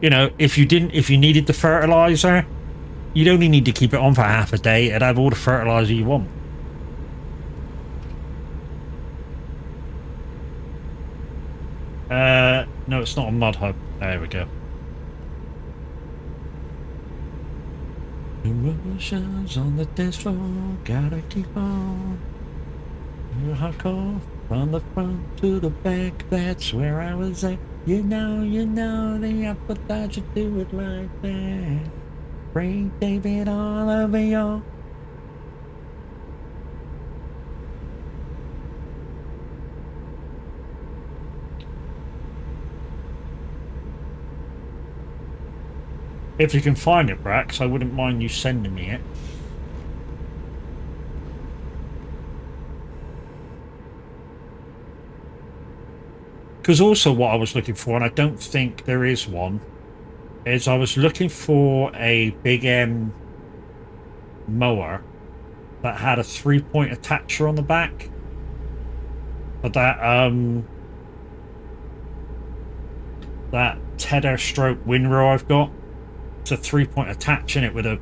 you know, if you needed the fertilizer, you'd only need to keep it on for half a day. It'd have all the fertilizer you want. No, it's not a mod hub. There we go. Emotions on the dance floor, gotta keep on. You're hardcore. From the front to the back, that's where I was at. You know, the upper thought you do it like that. Bring David all over y'all. If you can find it, Brax, I wouldn't mind you sending me it. Because also what I was looking for, and I don't think there is one, is I was looking for a big M mower that had a 3-point attacher on the back. But that tether stroke windrow I've got, it's a 3-point attach in it with a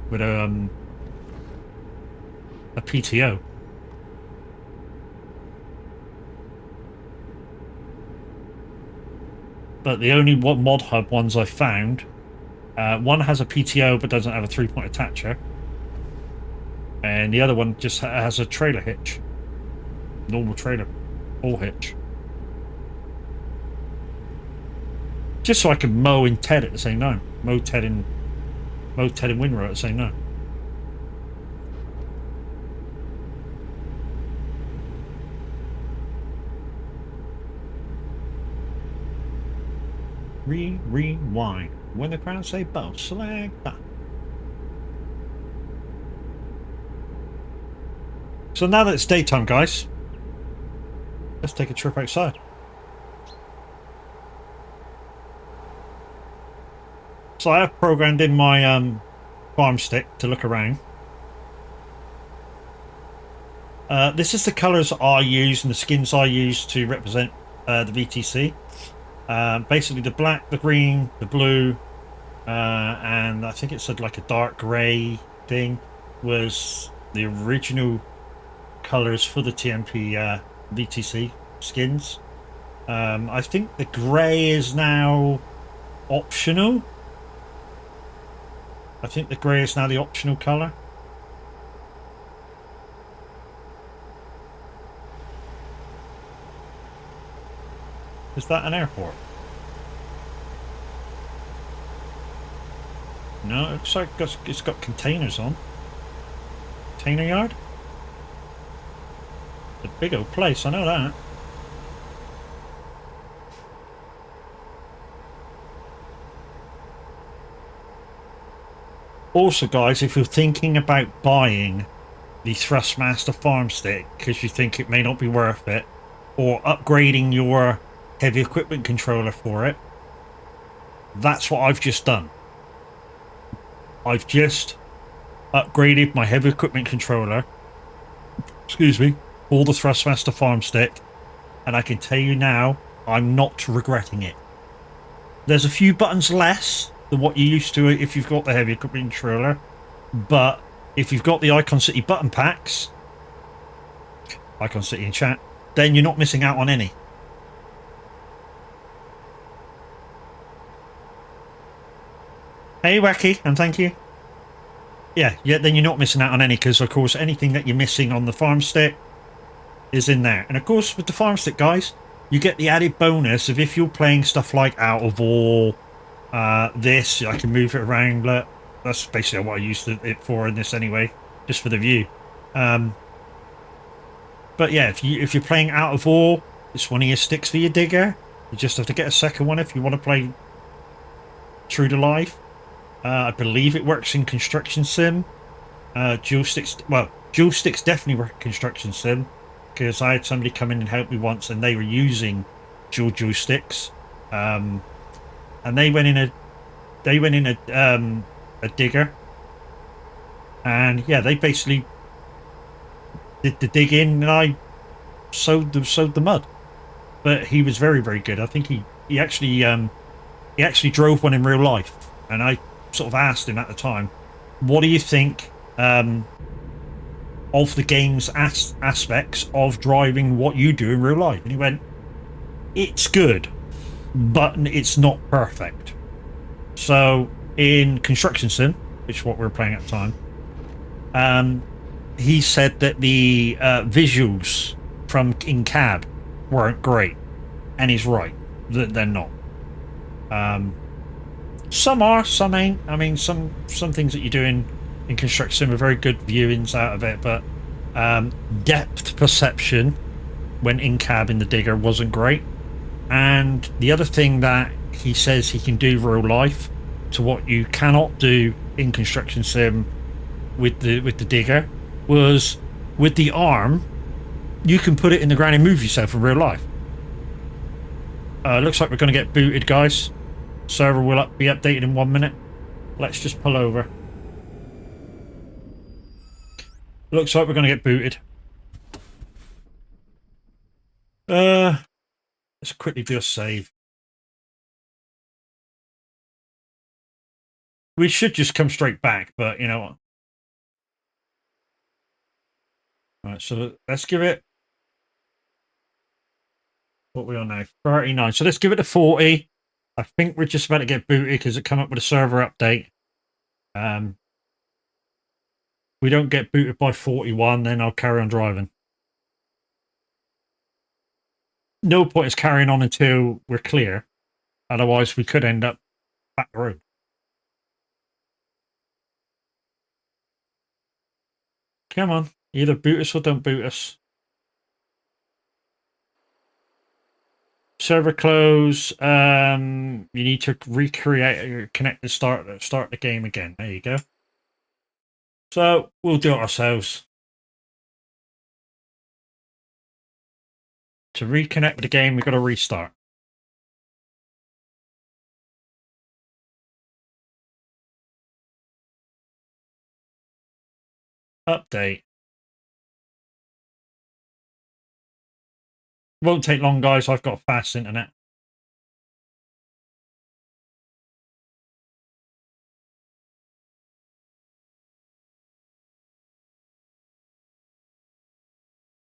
PTO. But the only mod hub ones I found, one has a PTO but doesn't have a 3-point attacher, and the other one just has a trailer hitch, normal trailer, all hitch. Just so I can mow in Ted at the same time, mow Ted in windrow at the same time. Rewind. When the crowd say bow, select that. So now that it's daytime, guys, let's take a trip outside. So I have programmed in my farm stick to look around. This is the colours I use and the skins I use to represent the VTC. Basically the black, the green, the blue, and I think it said like a dark grey thing was the original colours for the TMP VTC skins. I think the grey is now optional. I think the grey is now the optional colour. Is that an airport? No, it looks like it's got containers on. Container yard? It's a big old place, I know that. Also, guys, if you're thinking about buying the Thrustmaster farm stick because you think it may not be worth it, or upgrading your heavy equipment controller for it, that's what I've just done. I've just upgraded my heavy equipment controller, excuse me, for the Thrustmaster farm stick, and I can tell you now, I'm not regretting it. There's a few buttons less than what you used to if you've got the heavy equipment controller, but if you've got the Icon City button packs, Icon City in chat, then you're not missing out on any. Hey Wacky, and thank you. Yeah, then you're not missing out on any, because of course anything that you're missing on the farm stick is in there. And of course with the farm stick, guys, you get the added bonus of if you're playing stuff like Out of War, this, I can move it around. Look, that's basically what I used it for in this anyway, just for the view. But yeah, if you're playing Out of War, it's one of your sticks for your digger. You just have to get a second one if you want to play True to Life. I believe it works in Construction Sim. Dual sticks definitely work in Construction Sim, because I had somebody come in and help me once, and they were using dual sticks, and they went in a digger, and yeah, they basically did the dig in, and I sowed the mud. But he was very, very good. I think he actually drove one in real life, and I sort of asked him at the time, "What do you think of the game's aspects of driving what you do in real life?" And he went, "It's good, but it's not perfect." So in Construction Sim, which is what we were playing at the time, he said that the visuals from in cab weren't great, and he's right, that they're not. Some are, some ain't. I mean, some things that you do in Construction Sim are very good viewings out of it, but depth perception when in cab in the digger wasn't great. And the other thing that he says he can do real life to what you cannot do in Construction Sim with the digger was with the arm, you can put it in the ground and move yourself in real life. Looks like we're going to get booted, guys. Server will be updated in 1 minute. Let's just pull over. Looks like we're going to get booted. Let's quickly do a save. We should just come straight back, but you know what? Alright, so let's give it... What are we on now? 39. So let's give it a 40. I think we're just about to get booted because it come up with a server update. We don't get booted by 41, then I'll carry on driving. No point is carrying on until we're clear. Otherwise, we could end up back the road. Come on. Either boot us or don't boot us. Server close. You need to recreate or connect the start the game again. There you go. So we'll do it ourselves. To reconnect with the game, we've got to restart. Update. Won't take long, guys. I've got fast internet.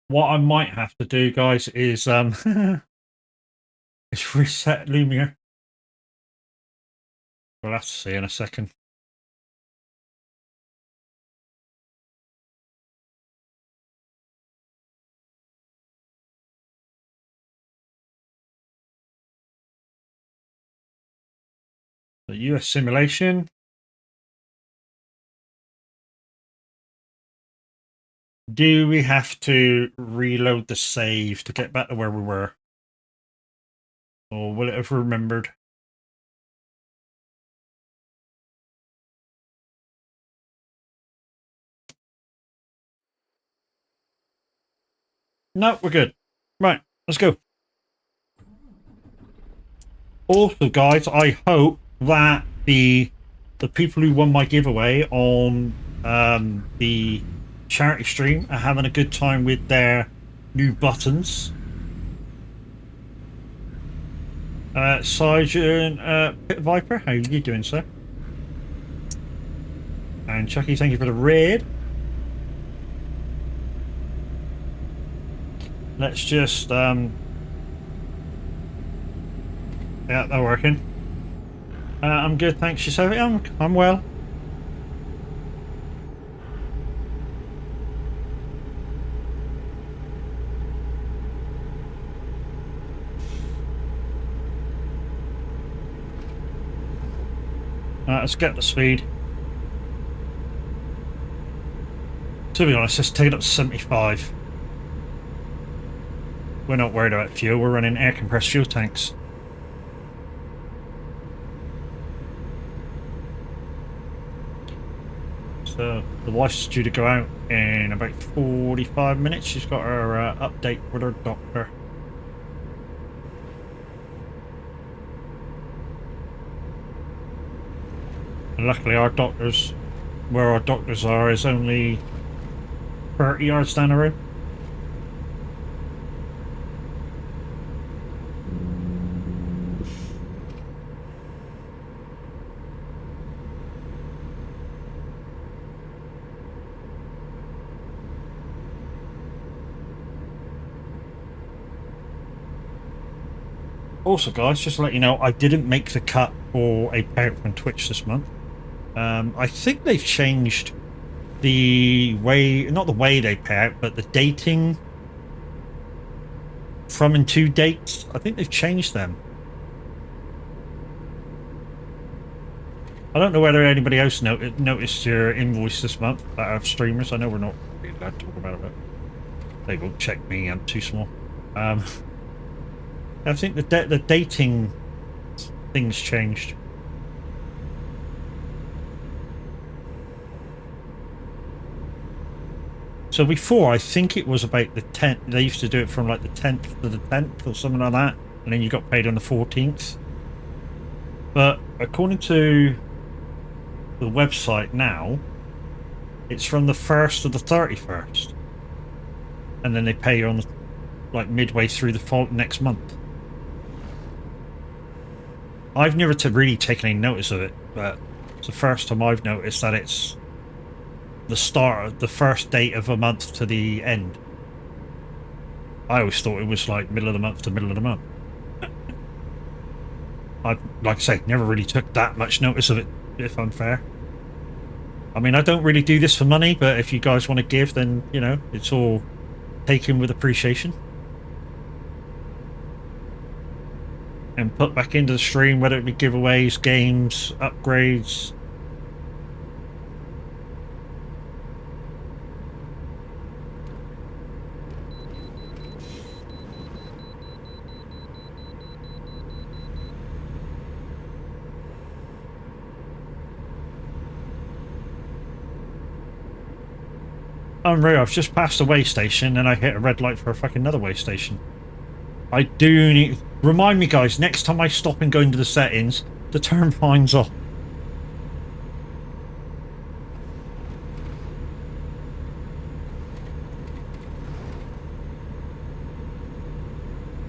What I might have to do, guys, is is reset Lumia. We'll have to see in a second. The US simulation. Do we have to reload the save to get back to where we were? Or will it have remembered? No, we're good. Right, let's go. Also, guys, I hope that the people who won my giveaway on the charity stream are having a good time with their new buttons. Sergeant Pit Viper, how are you doing, sir? And Chucky, thank you for the raid. Let's just yeah, they're working. I'm good, thanks yourself. I'm well. Let's get the speed. To be honest, let's take it up to 75. We're not worried about fuel, we're running air compressed fuel tanks. So the wife's due to go out in about 45 minutes. She's got her update with her doctor. And luckily our doctors, where our doctors are, is only 30 yards down the road. Also, guys, just to let you know, I didn't make the cut for a payout from Twitch this month. I think they've changed the way, not the way they pay out, but the dating from and to dates. I think they've changed them. I don't know whether anybody else noticed your invoice this month that have streamers. I know we're not really allowed to talk about it. They won't check me, I'm too small. I think the dating things changed. So before, I think it was about the 10th. They used to do it from like the 10th to the 10th or something like that, and then you got paid on the 14th. But according to the website now, it's from the 1st to the 31st, and then they pay you on like midway through the next month. I've never really taken any notice of it, but it's the first time I've noticed that it's the start, the first date of a month to the end. I always thought it was like middle of the month to middle of the month. I, like I say, never really took that much notice of it, if I'm fair. I mean, I don't really do this for money, but if you guys want to give, then, you know, it's all taken with appreciation. And put back into the stream, whether it be giveaways, games, upgrades. Unreal, I've just passed a way station and I hit a red light for a fucking another way station. I do need... Remind me, guys, next time I stop and go into the settings, to turn fines off.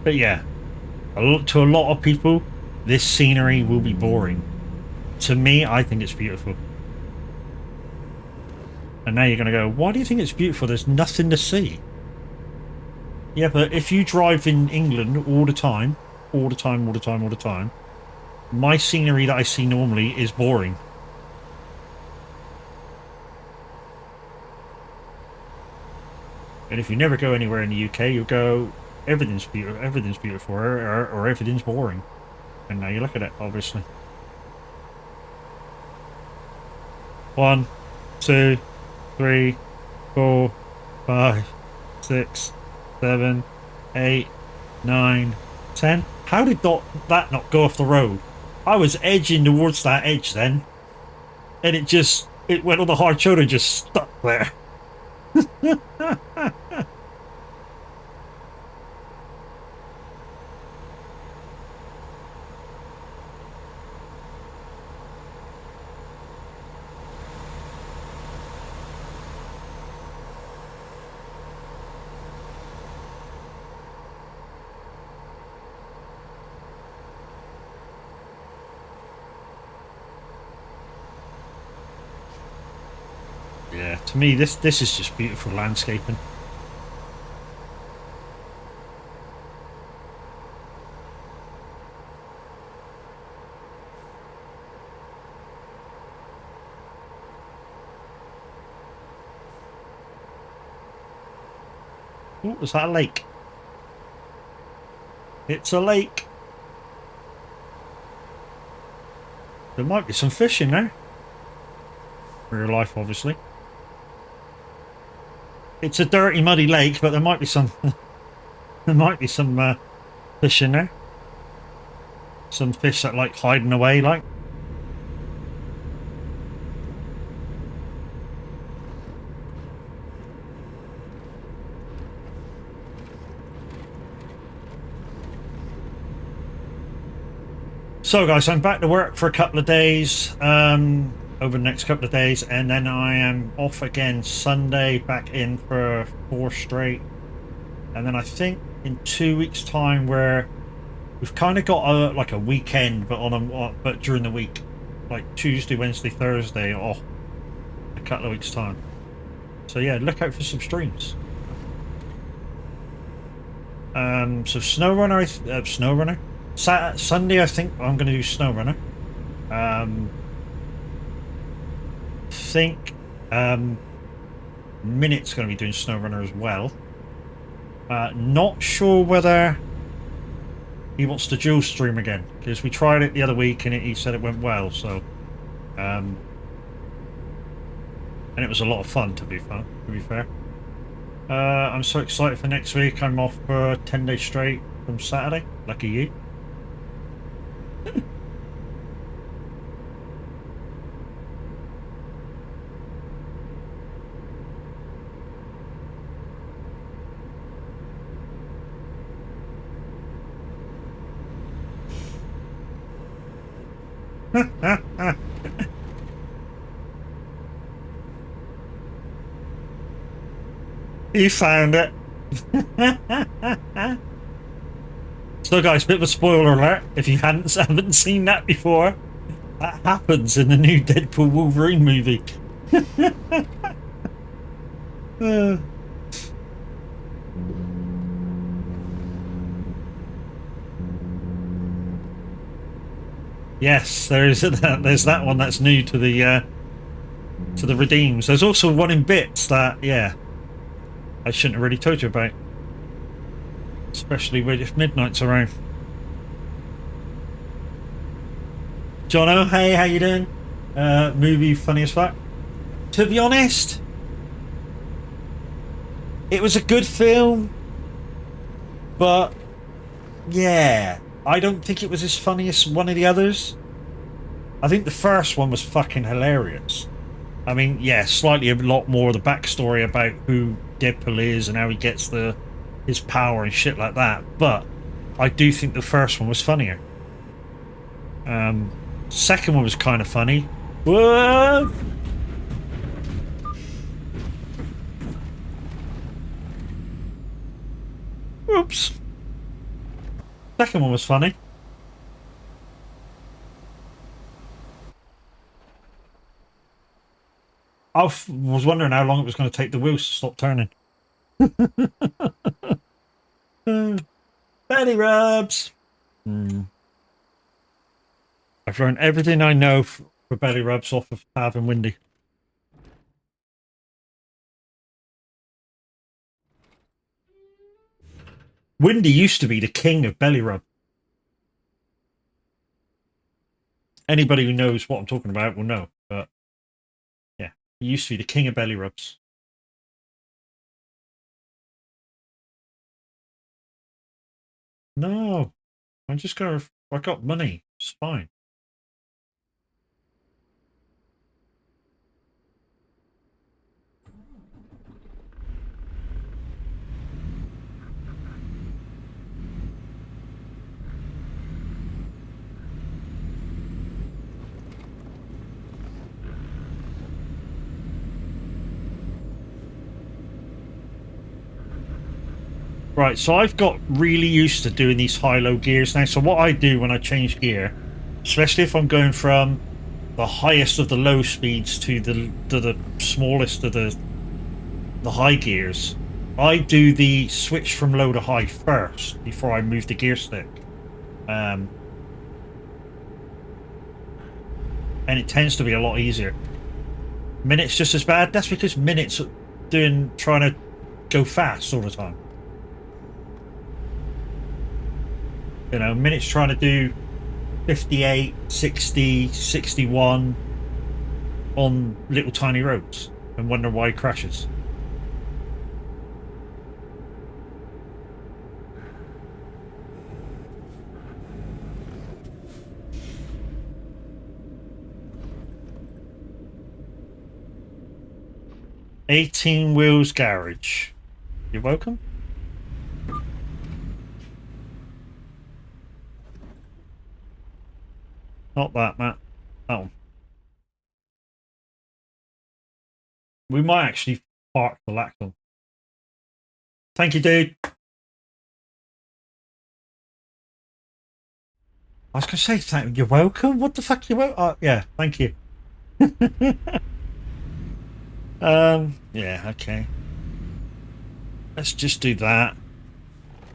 But yeah, to a lot of people, this scenery will be boring. To me, I think it's beautiful. And now you're going to go, why do you think it's beautiful? There's nothing to see. Yeah, but if you drive in England all the time, my scenery that I see normally is boring. And if you never go anywhere in the UK, you'll go, everything's beautiful, or everything's boring. And now you look at it, obviously. 1, 2, 3, 4, 5, 6, 7, 8, 9, 10. How did that not go off the road? I was edging towards that edge then, and it went on the hard shoulder and just stuck there. Yeah, to me, this is just beautiful landscaping. Ooh, is that a lake? It's a lake. There might be some fish in there. Real life, obviously. It's a dirty, muddy lake, but there might be some. There might be some fish in there. Some fish that like hiding away, like. So guys, I'm back to work for a couple of days, over the next couple of days, and then I am off again Sunday, back in for 4 straight. And then I think in 2 weeks time we've kind of got like a weekend, but during the week, like Tuesday, Wednesday, Thursday off a couple of weeks time. So yeah, look out for some streams. So SnowRunner, Sunday, I think I'm going to do SnowRunner. Think Minute's going to be doing SnowRunner as well. Not sure whether he wants to dual stream again, because we tried it the other week and he said it went well. So, and it was a lot of fun. To be fair, I'm so excited for next week. I'm off for 10 days straight from Saturday. Lucky you. You found it. So guys, bit of a spoiler alert if you haven't seen that before. That happens in the new Deadpool Wolverine movie. Yes, there's that one that's new to the Redeems. There's also one in Bits that, yeah, I shouldn't have really told you about, especially if Midnight's around. Jono, hey, how you doing? Movie funny as fuck. To be honest, it was a good film, but yeah, I don't think it was as funny as one of the others. I think the first one was fucking hilarious. I mean, yeah, slightly a lot more of the backstory about who Deadpool is and how he gets his power and shit like that. But I do think the first one was funnier. Second one was kind of funny. Whoa! Oops. Second one was funny. I was wondering how long it was going to take the wheels to stop turning. Belly rubs. I've learned everything I know for belly rubs off of Tav and Windy. Windy used to be the king of belly rub. Anybody who knows what I'm talking about will know, but yeah, he used to be the king of belly rubs. No, I got money. It's fine. Right, so I've got really used to doing these high-low gears now. So what I do when I change gear, especially if I'm going from the highest of the low speeds to the smallest of the high gears, I do the switch from low to high first before I move the gear stick. And it tends to be a lot easier. Minute's just as bad. That's because Minute's trying to go fast all the time. You know, Minute's trying to do 58, 60, 61 on little tiny roads and wonder why he crashes. "18 Wheels Garage." You're welcome. Not that, Matt. That one. We might actually park the Lacton. Thank you, dude. I was going to say, you're welcome? What the fuck you welcome? Oh, yeah, thank you. Yeah, okay. Let's just do that.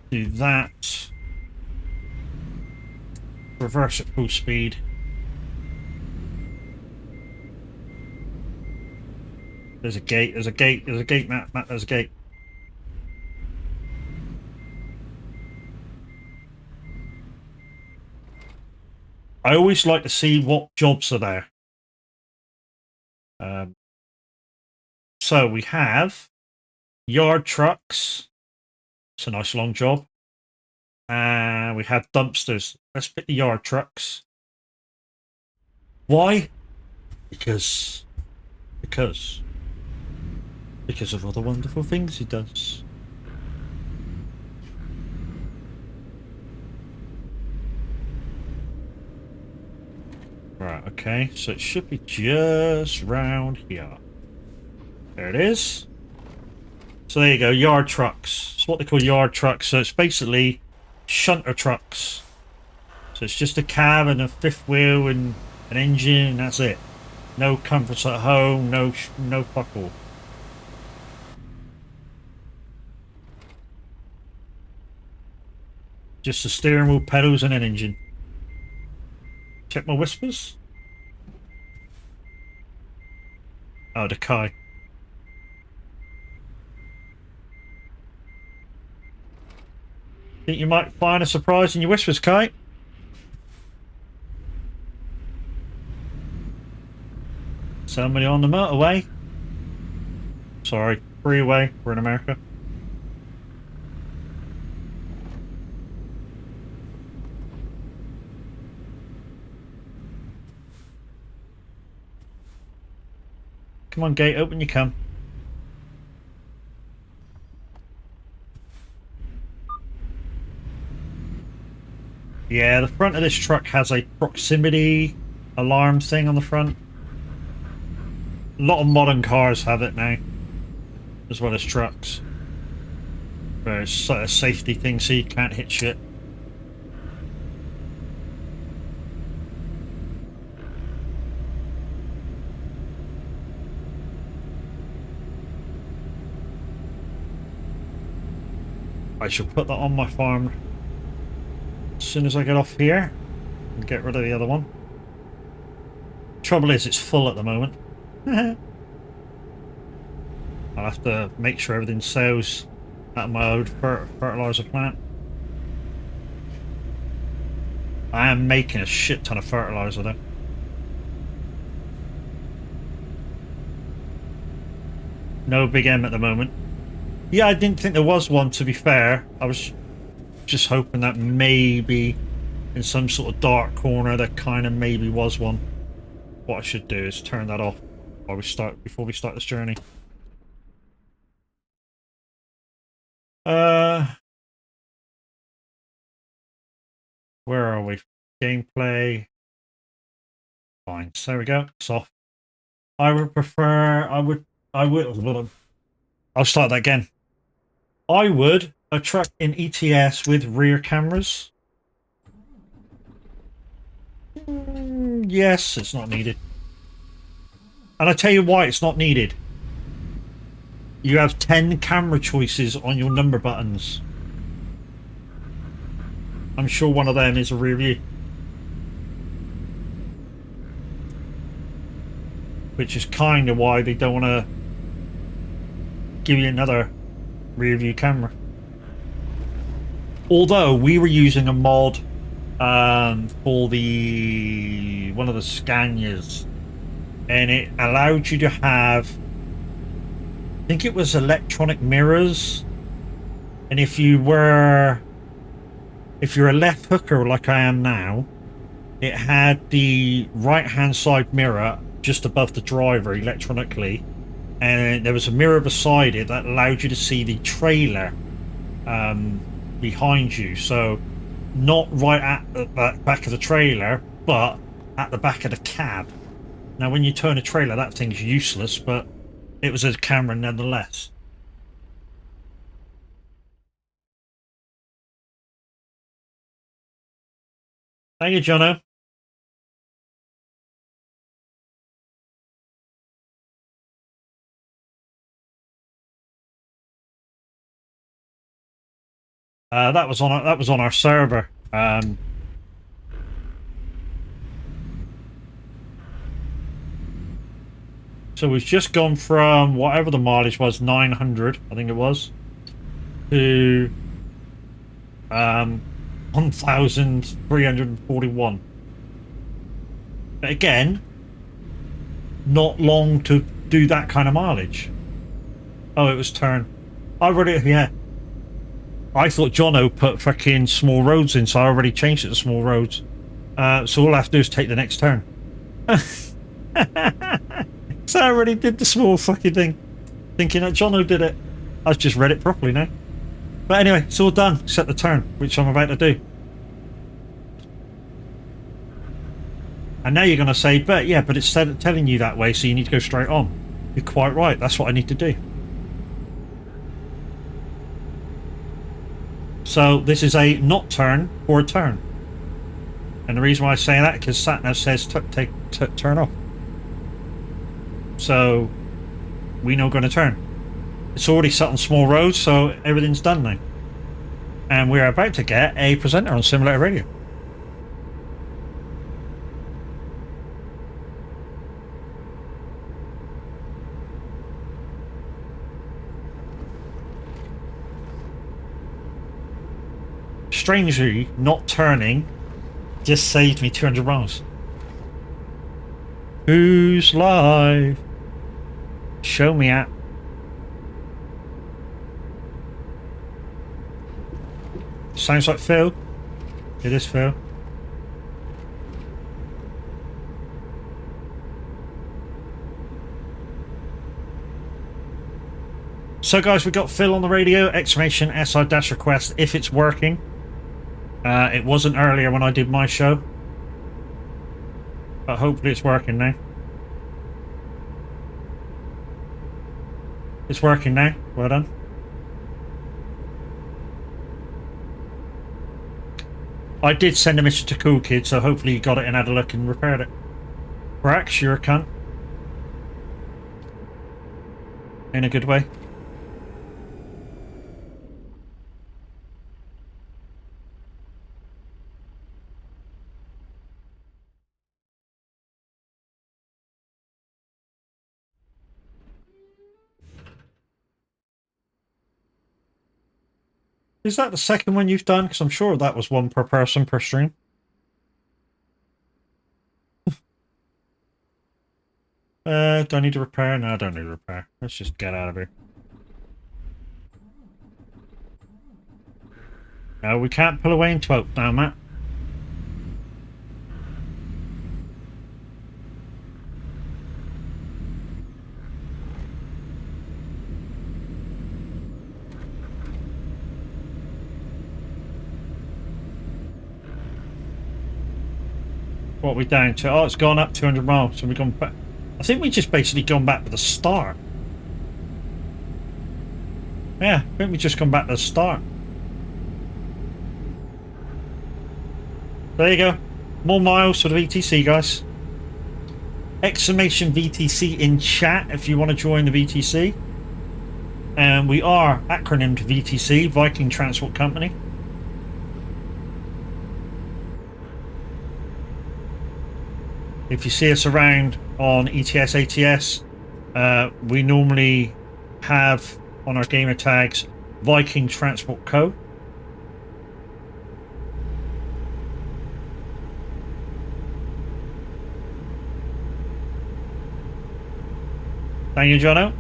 Do that. Reverse at full speed. There's a gate, there's a gate, there's a gate, Matt, there's a gate. I always like to see what jobs are there. So we have yard trucks. It's a nice long job. And we have dumpsters. Let's pick the yard trucks. Why? Because of all the wonderful things he does. Right, okay, so it should be just round here. There it is. So there you go, yard trucks. It's what they call yard trucks. So it's basically shunter trucks. So it's just a cab and a fifth wheel and an engine, and that's it. No comforts at home, no fuck all. Just the steering wheel, pedals, and an engine. Check my whispers. Oh, the Kai. Think you might find a surprise in your whispers, Kai? Somebody on the motorway. Sorry, freeway. We're in America. Come on, gate, open you come. Yeah, the front of this truck has a proximity alarm thing on the front. A lot of modern cars have it now, as well as trucks. But it's sort of a safety thing so you can't hit shit. I shall put that on my farm as soon as I get off here and get rid of the other one. Trouble is, it's full at the moment. I'll have to make sure everything sells at my old fertilizer plant. I am making a shit ton of fertilizer though. No big M at the moment. Yeah, I didn't think there was one, to be fair. I was just hoping that maybe in some sort of dark corner there kind of maybe was one. What I should do is turn that off before we start this journey. Where are we? Gameplay. Fine. So there we go. It's off. I would prefer. I'll start that again. I would a truck in ETS with rear cameras. Yes, it's not needed. And I tell you why it's not needed. You have 10 camera choices on your number buttons. I'm sure one of them is a rear view. Which is kind of why they don't want to give you another rear view camera. Although we were using a mod for the one of the Scanias, and it allowed you to have, I think it was electronic mirrors, and if you're a left hooker like I am now, it had the right hand side mirror just above the driver electronically, and there was a mirror beside it that allowed you to see the trailer behind you. So not right at the back of the trailer, but at the back of the cab. Now when you turn a trailer, that thing's useless, but it was a camera nonetheless. Thank you, Jono. That was on our server. So we've just gone from whatever the mileage was, 900, I think it was, to 1,341. But again, not long to do that kind of mileage. Oh, it was turn. I already, yeah. I thought Jono put fucking small roads in, so I already changed it to small roads. So all I have to do is take the next turn. So I already did the small fucking thing, thinking that Jono did it. I've just read it properly now. But anyway, it's all done except the turn, which I'm about to do. And now you're going to say, but it's telling you that way, so you need to go straight on. You're quite right. That's what I need to do. So this is a not turn or a turn. And the reason why I say that, because SatNav says turn off. So we know going to turn. It's already set on small roads, so everything's done now. And we're about to get a presenter on Simulator Radio. Strangely, not turning just saved me 200 miles. Who's live? Show me app. Sounds like Phil. It is Phil. So guys, we got Phil on the radio, exclamation SI-request if it's working. It wasn't earlier when I did my show, but hopefully it's working now. It's working now. Well done. I did send a mission to Cool Kid, so hopefully you got it and had a look and repaired it. Brax, you're a cunt. In a good way. Is that the second one you've done? Because I'm sure that was one per person per stream. Do I need to repair? No, I don't need to repair. Let's just get out of here. No, we can't pull away into Oak now, Matt. What are we down to? Oh, it's gone up 200 miles. So we've gone back. I think we just basically gone back to the start. Yeah, I think we just gone back to the start. There you go. More miles for the VTC, guys. Exclamation VTC in chat if you want to join the VTC. And we are acronymed VTC, Viking Transport Company. If you see us around on ETS, ATS, we normally have on our gamer tags Viking Transport Co. Thank you, Jono.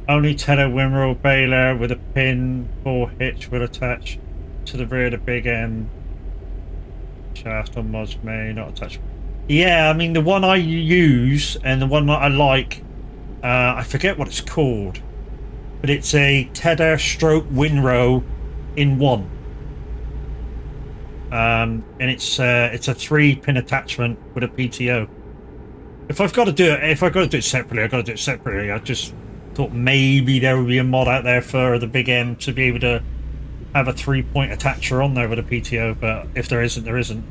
Only tether windrow baler with a pin or hitch will attach to the rear of the big M shaft on mods may not attach. Yeah, I mean the one I use and the one that I like, I forget what it's called, but it's a tether stroke windrow in one. And it's a 3-pin attachment with a PTO. If I've got to do it separately, I've got to do it separately. I just thought maybe there would be a mod out there for the big M to be able to have a 3-point attacher on there with a PTO, but if there isn't, there isn't.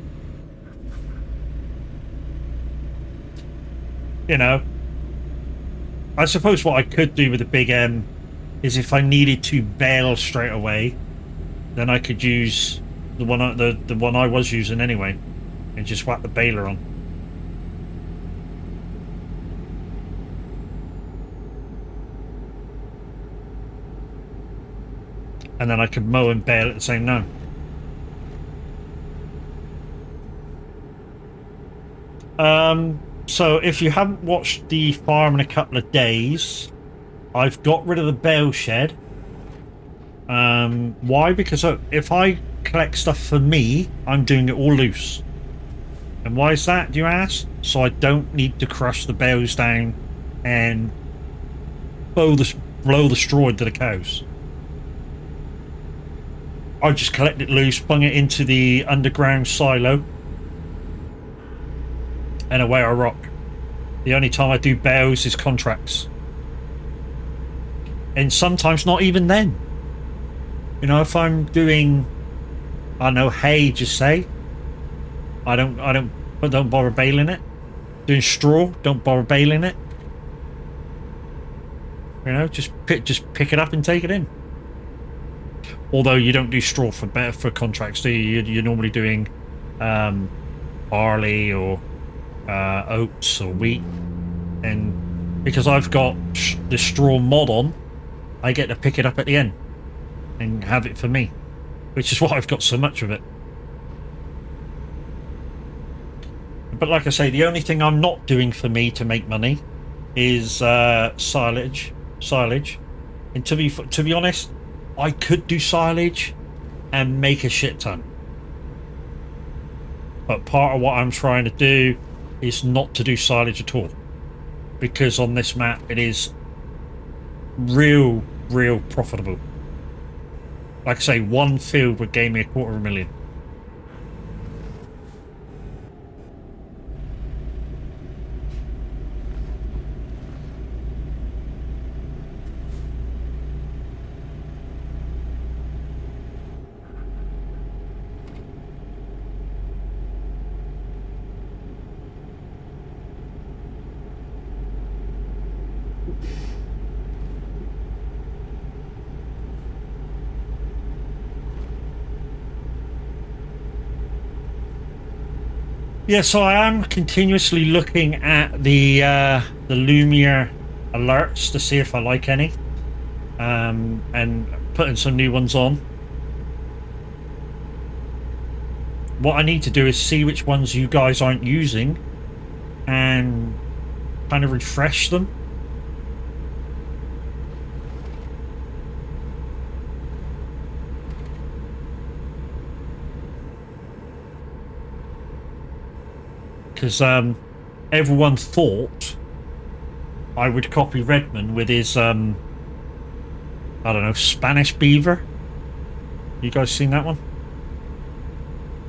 You know, I suppose what I could do with the big M is if I needed to bail straight away, then I could use the one I was using anyway, and just whack the bailer on. And then I could mow and bail at the same time. So if you haven't watched the farm in a couple of days, I've got rid of the bale shed. Why? Because if I collect stuff for me, I'm doing it all loose. And why is that, do you ask? So I don't need to crush the bales down and blow the straw into the cows. I just collect it loose, bung it into the underground silo, and away I rock. The only time I do bales is contracts, and sometimes not even then. You know, if I'm doing, I don't know, hay, just say, I don't bother baling it. Doing straw, don't bother baling it. You know, just pick it up and take it in. Although you don't do straw for contracts, do you? You're normally doing barley or oats or wheat, and because I've got the straw mod on, I get to pick it up at the end and have it for me, which is why I've got so much of it. But like I say, the only thing I'm not doing for me to make money is silage, and to be honest, I could do silage and make a shit ton. But part of what I'm trying to do is not to do silage at all, because on this map it is real profitable. Like I say, one field would gain me $250,000. Yeah, so I am continuously looking at the Lumiere alerts to see if I like any, and putting some new ones on. What I need to do is see which ones you guys aren't using and kind of refresh them. Because everyone thought I would copy Redmond with his, I don't know, Spanish beaver. You guys seen that one?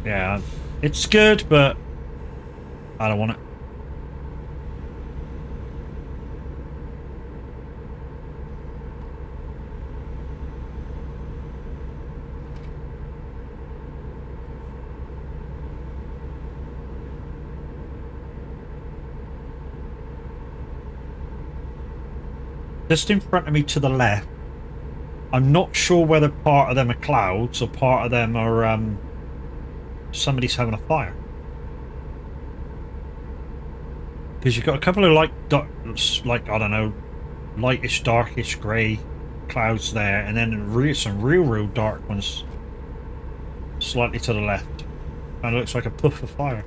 Yeah, it's good, but I don't want it. Just in front of me to the left, I'm not sure whether part of them are clouds or part of them are somebody's having a fire. Because you've got a couple of like I don't know, lightish, darkish grey clouds there, and then some real dark ones slightly to the left. And it looks like a puff of fire.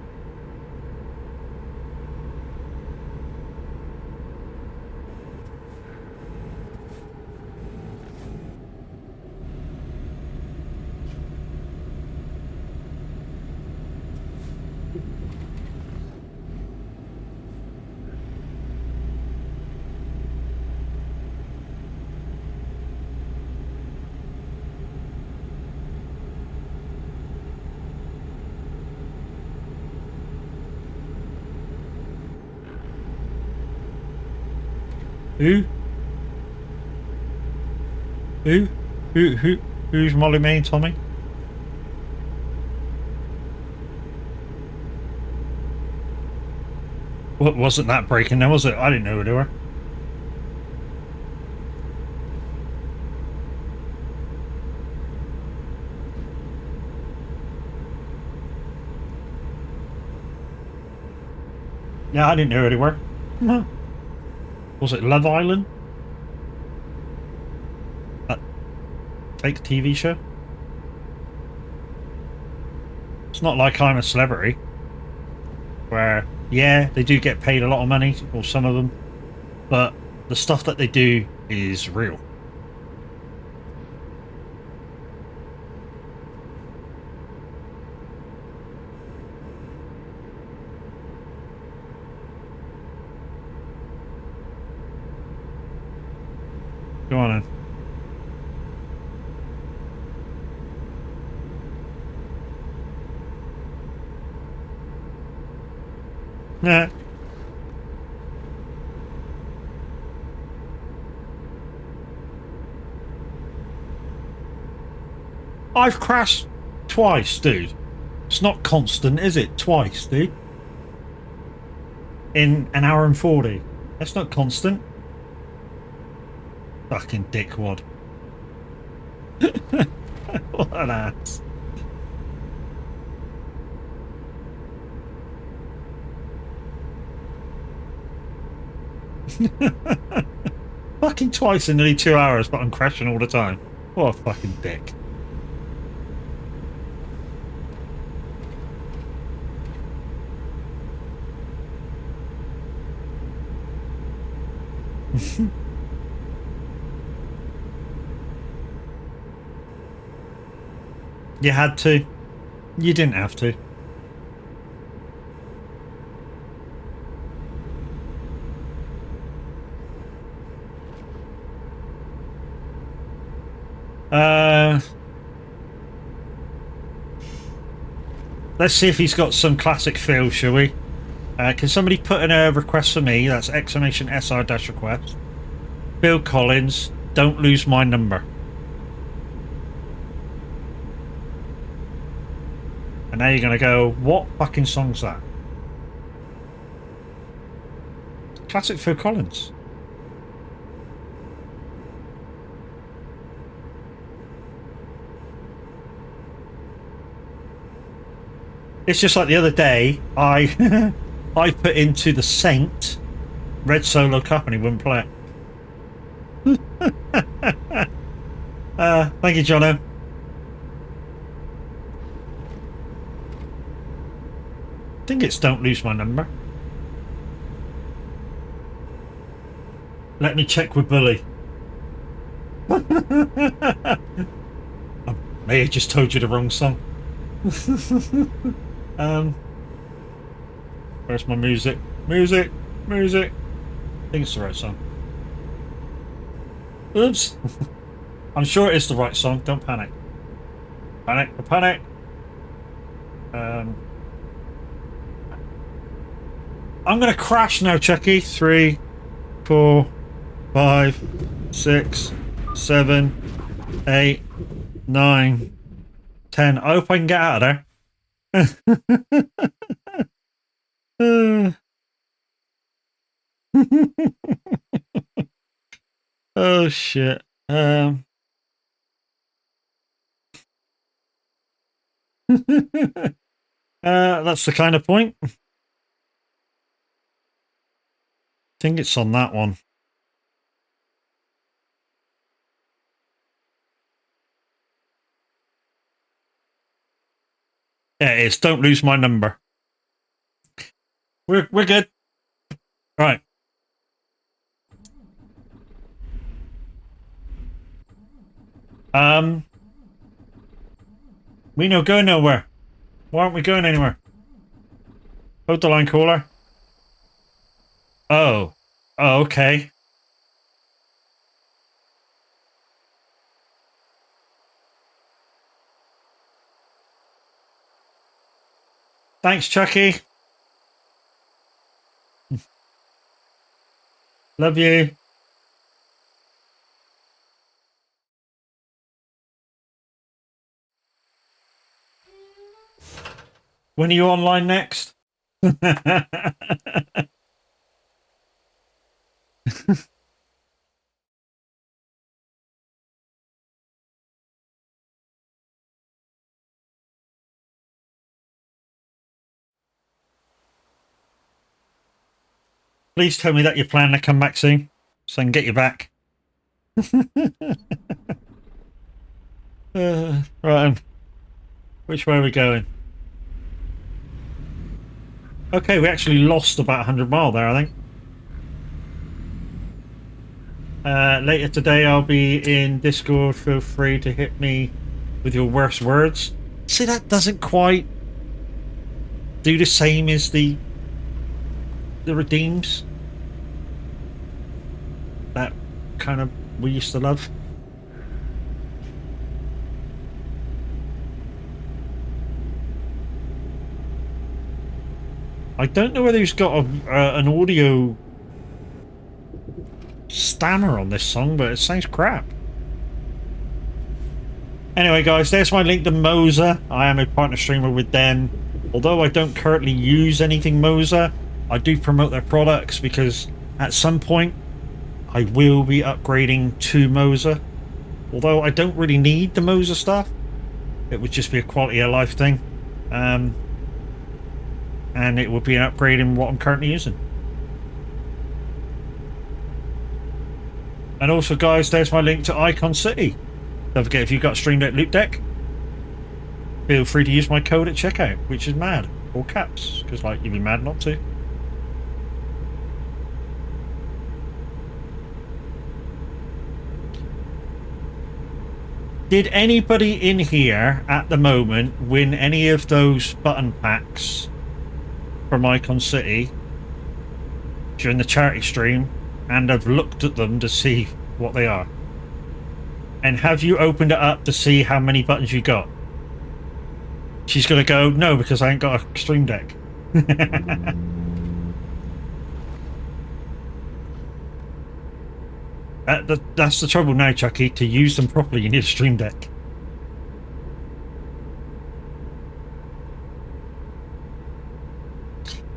Who? Who? Who's Molly May, Tommy? What, wasn't that breaking then, was it? I didn't know who they were. Yeah, I didn't know who they were. No. Was it Love Island? That fake TV show? It's not like I'm a celebrity. Where, yeah, they do get paid a lot of money, or some of them. But the stuff that they do is real. Go on then. Yeah. I've crashed twice, dude. It's not constant, is it? Twice, dude. In an hour and 40. That's not constant. Fucking dickwad. What an ass. Fucking twice in nearly 2 hours, but I'm crashing all the time. What a fucking dick. You had to. You didn't have to. Let's see if he's got some classic feel, shall we? Can somebody put in a request for me? That's exclamation SR-request. Bill Collins, don't lose my number. And now you're going to go, what fucking song's that? Classic Phil Collins. It's just like the other day, I I put into the Saint Red Solo Cup and he wouldn't play it. Thank you, Jono. I think it's Don't Lose My Number. Let me check with Billy. I may have just told you the wrong song. Where's my music? Music! I think it's the right song. Oops! I'm sure it is the right song, don't panic. Panic! I'm gonna crash now, Chucky. 3, 4, 5, 6, 7, 8, 9, 10. I hope I can get out of there. Oh shit. That's the kind of point. I think it's on that one. Yeah, it's don't lose my number. We're good. Right. We no go nowhere. Why aren't we going anywhere? Hold the line, caller. Oh. Oh, okay. Thanks, Chucky. Love you. When are you online next? Please tell me that you plan to come back soon so I can get you back. Right. Which way are we going? Okay, we actually lost about 100 mile there, I think. Later today, I'll be in Discord. Feel free to hit me with your worst words. See, that doesn't quite do the same as the redeems that kind of we used to love. I don't know whether he's got an audio stammer on this song, but it sounds crap. Anyway, guys, there's my link to Moser. I am a partner streamer with them. Although I don't currently use anything Moser, I do promote their products because at some point I will be upgrading to Moser. Although I don't really need the Moser stuff. It would just be a quality of life thing. And it would be an upgrade in what I'm currently using. And also, guys, there's my link to Icon City. Don't forget, if you've got Stream Deck Loot Deck, feel free to use my code at checkout, which is MAD, all caps, because like you'd be mad not to. Did anybody in here at the moment win any of those button packs from Icon City during the charity stream and have looked at them to see what they are? And have you opened it up to see how many buttons you got? She's gonna go, no, because I ain't got a Stream Deck. That's the trouble now, Chucky. To use them properly, you need a Stream Deck.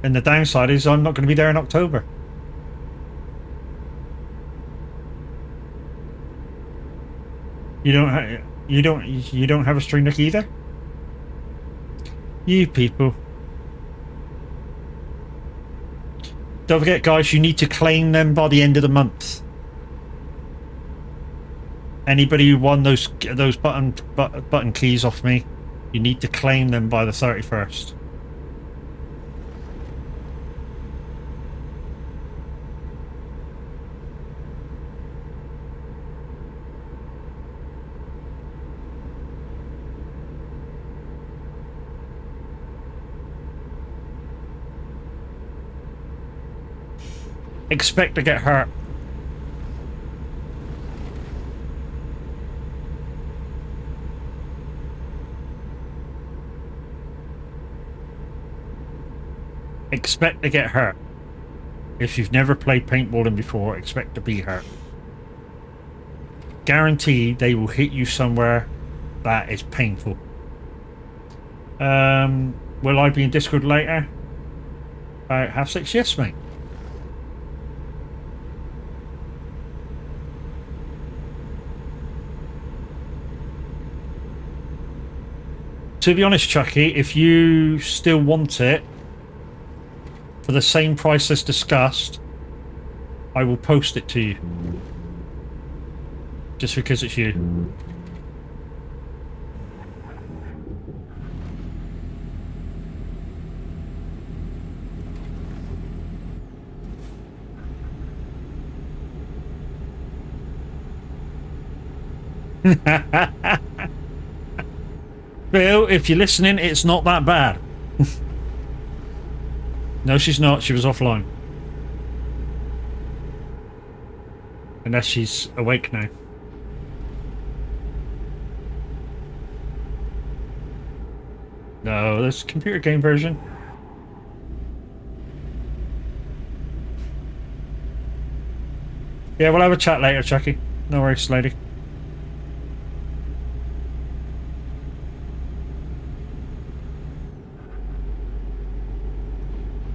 And the downside is I'm not going to be there in October. You don't have a Stream Deck either? You people. Don't forget, guys, you need to claim them by the end of the month. Anybody who won those button keys off me, you need to claim them by the 31st. Expect to get hurt. Expect to get hurt. If you've never played paintballing before, expect to be hurt. Guaranteed they will hit you somewhere that is painful. Will I be in Discord later? About 6:30? Yes, mate. To be honest, Chucky, if you still want it for the same price as discussed, I will post it to you. Just because it's you. Bill, if you're listening, it's not that bad. No, she's not. She was offline. Unless she's awake now. No, there's a computer game version. Yeah, we'll have a chat later, Chucky. No worries, lady.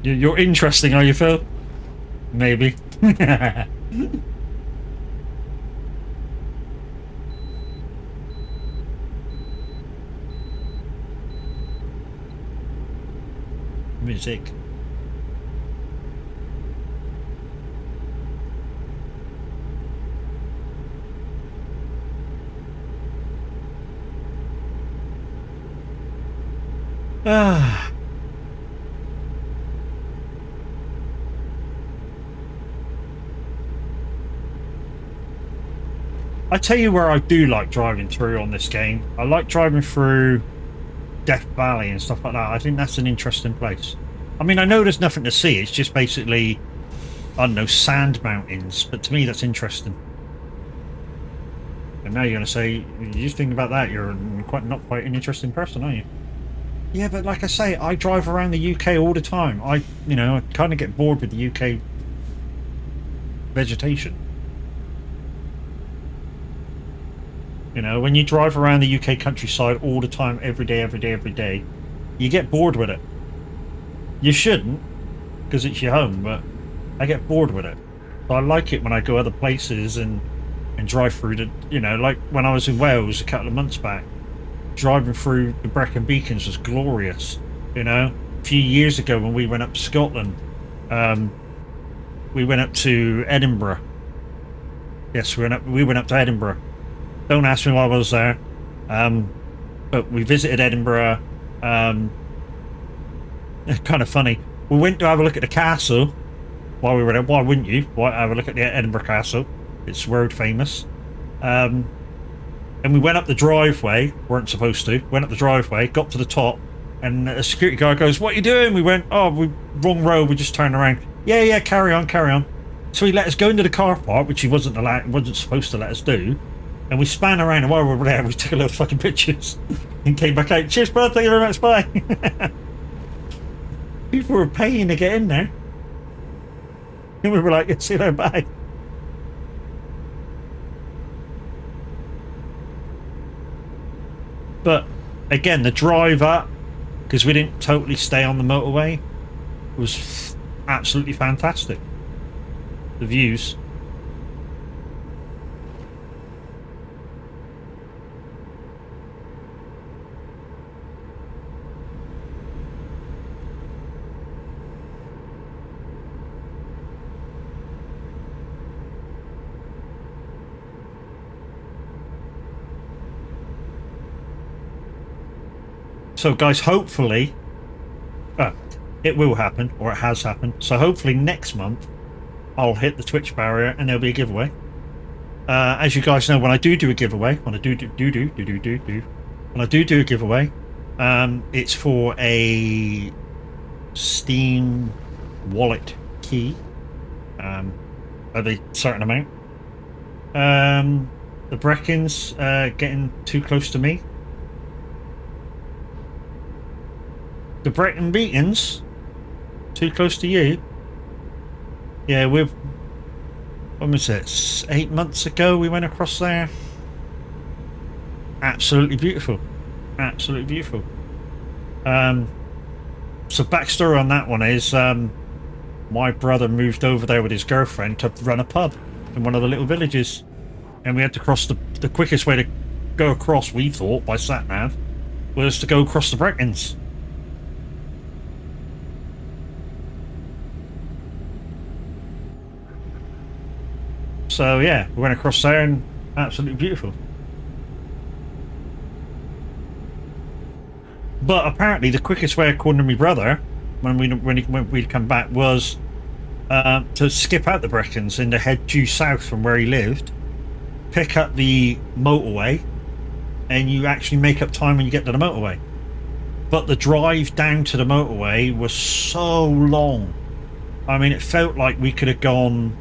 You're interesting, are you, Phil? Maybe. Music. Ah. I tell you where I do like driving through on this game. I like driving through Death Valley and stuff like that. I think that's an interesting place. I mean, I know there's nothing to see. It's just basically, I don't know, sand mountains. But to me, that's interesting. And now you're going to say, you think about that, you're not quite an interesting person, are you? Yeah, but like I say, I drive around the UK all the time. I kind of get bored with the UK vegetation. You know, when you drive around the UK countryside all the time, every day, you get bored with it. You shouldn't, because it's your home, but I get bored with it. So I like it when I go other places and drive through the, like when I was in Wales a couple of months back, driving through the Brecon Beacons was glorious. A few years ago when we went up to Scotland, we went up to Edinburgh. Yes, we went up to Edinburgh. Don't ask me why I was there. But we visited Edinburgh. Kind of funny. We went to have a look at the castle while we were there. Why wouldn't you? Why have a look at the Edinburgh Castle? It's world famous. And we went up the driveway. Weren't supposed to. Went up the driveway, got to the top, and a security guard goes, "What are you doing?" We went, "Oh, wrong road. We just turned around." Yeah, carry on. So he let us go into the car park, which he wasn't supposed to let us do. And we span around, and while we were there, we took a lot of fucking pictures and came back out. Cheers, bro. Thank you very much. Bye. People were paying to get in there. And we were like, yeah, see you later, bye. But again, the drive up, because we didn't totally stay on the motorway, was absolutely fantastic. The views. So guys, hopefully it will happen, or it has happened. So hopefully next month I'll hit the Twitch barrier and there'll be a giveaway. As you guys know, when I do a giveaway, when I do a giveaway, it's for a Steam wallet key of a certain amount. The Brecons getting too close to me. The Brecon Beacons too close to you. Yeah, when was it? 8 months ago we went across there. Absolutely beautiful. Absolutely beautiful. So backstory on that one is my brother moved over there with his girlfriend to run a pub in one of the little villages, and we had to cross the quickest way to go across, we thought, by sat nav, was to go across the Brecons. So yeah, we went across there and absolutely beautiful. But apparently the quickest way, according to my brother, when we'd come back, was to skip out the Brecons and to head due south from where he lived, pick up the motorway, and you actually make up time when you get to the motorway. But the drive down to the motorway was so long. I mean, it felt like we could have gone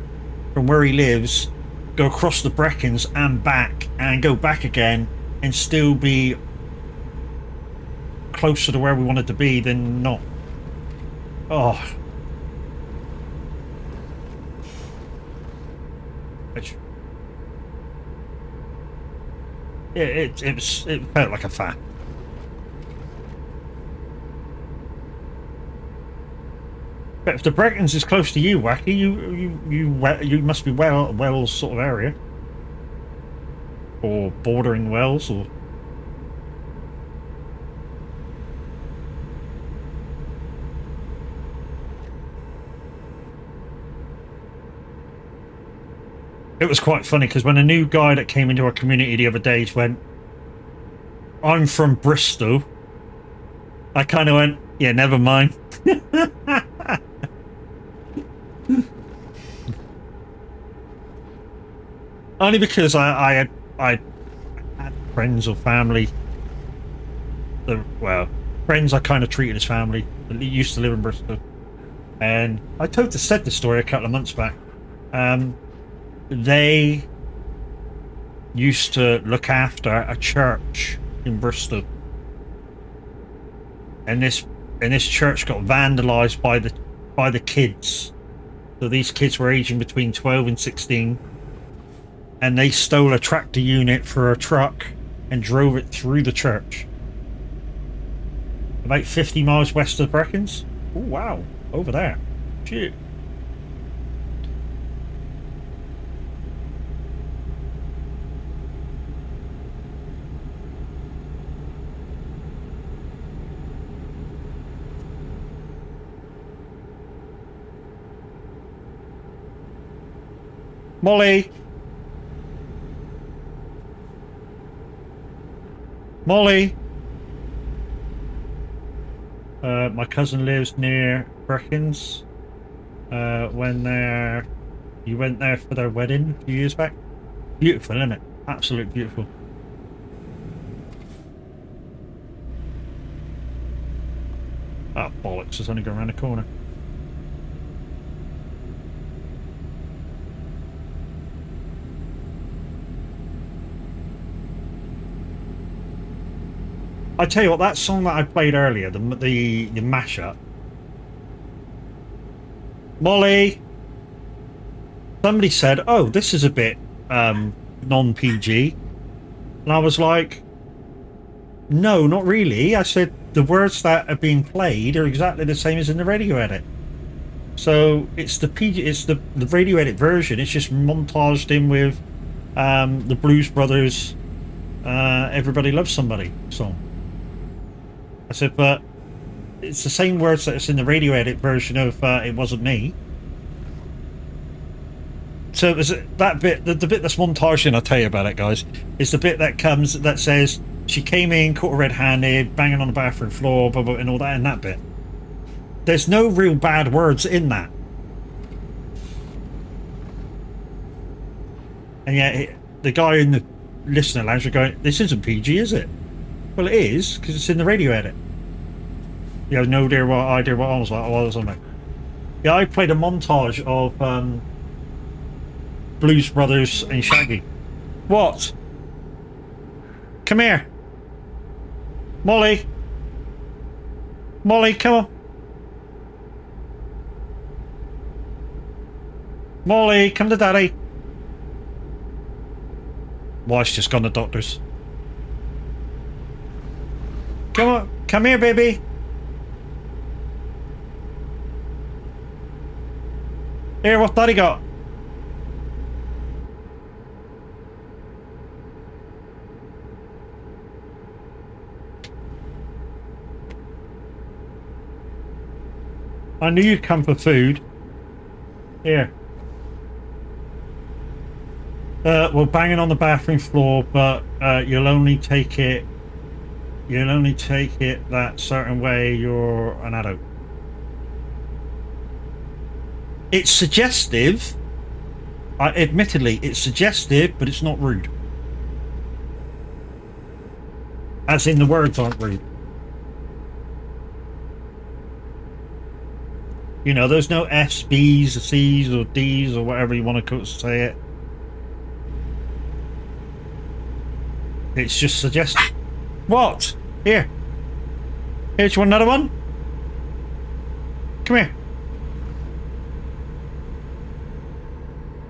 from where he lives, go across the Brecons and back, and go back again, and still be closer to where we wanted to be than not. Oh. It felt like a faff. But if the Brecons is close to you, Wacky, you must be Wells sort of area, or bordering Wells, or. It was quite funny because when a new guy that came into our community the other day went, "I'm from Bristol," I kind of went, "Yeah, never mind." Only because I had friends or family. Well, friends I kind of treated as family that used to live in Bristol, and I said this story a couple of months back. They used to look after a church in Bristol, and this church got vandalized by the kids. So these kids were aging between 12 and 16, and they stole a tractor unit for a truck and drove it through the church. About 50 miles west of Brecons. Oh wow, over there. Shit. Molly! Molly! My cousin lives near Brecons. You went there for their wedding a few years back. Beautiful, isn't it? Absolutely beautiful. Ah, bollocks, it's only going around the corner. I tell you what, that song that I played earlier, the mashup. Molly, somebody said, "Oh, this is a bit non-PG," and I was like, "No, not really." I said the words that are being played are exactly the same as in the radio edit. So it's the PG, it's the radio edit version. It's just montaged in with the Blues Brothers, "Everybody Loves Somebody" song. I said, but it's the same words that it's in the radio edit version of "It Wasn't Me." So it was that bit, the bit that's montaging, I'll tell you about it, guys, is the bit that comes that says she came in, caught her red-handed, banging on the bathroom floor, blah, blah, and all that in that bit. There's no real bad words in that. And yet the guy in the listener lounge are going, "This isn't PG, is it?" Well, it is, because it's in the radio edit. You have no idea what I was like. Oh, I was on it. Yeah, I played a montage of Blues Brothers and Shaggy. What? Come here. Molly. Molly, come on. Molly, come to Daddy. Wife's just gone to doctor's. Come on, come here, baby. Here, what Daddy got? I knew you'd come for food. Here. We're banging on the bathroom floor, but you'll only take it. You'll only take it that certain way. You're an adult. It's suggestive. Admittedly, it's suggestive, but it's not rude. As in, the words aren't rude. You know, there's no F's, B's, or C's, or D's, or whatever you want to say it. It's just suggestive. What? Here. Here, do you want another one? Come here.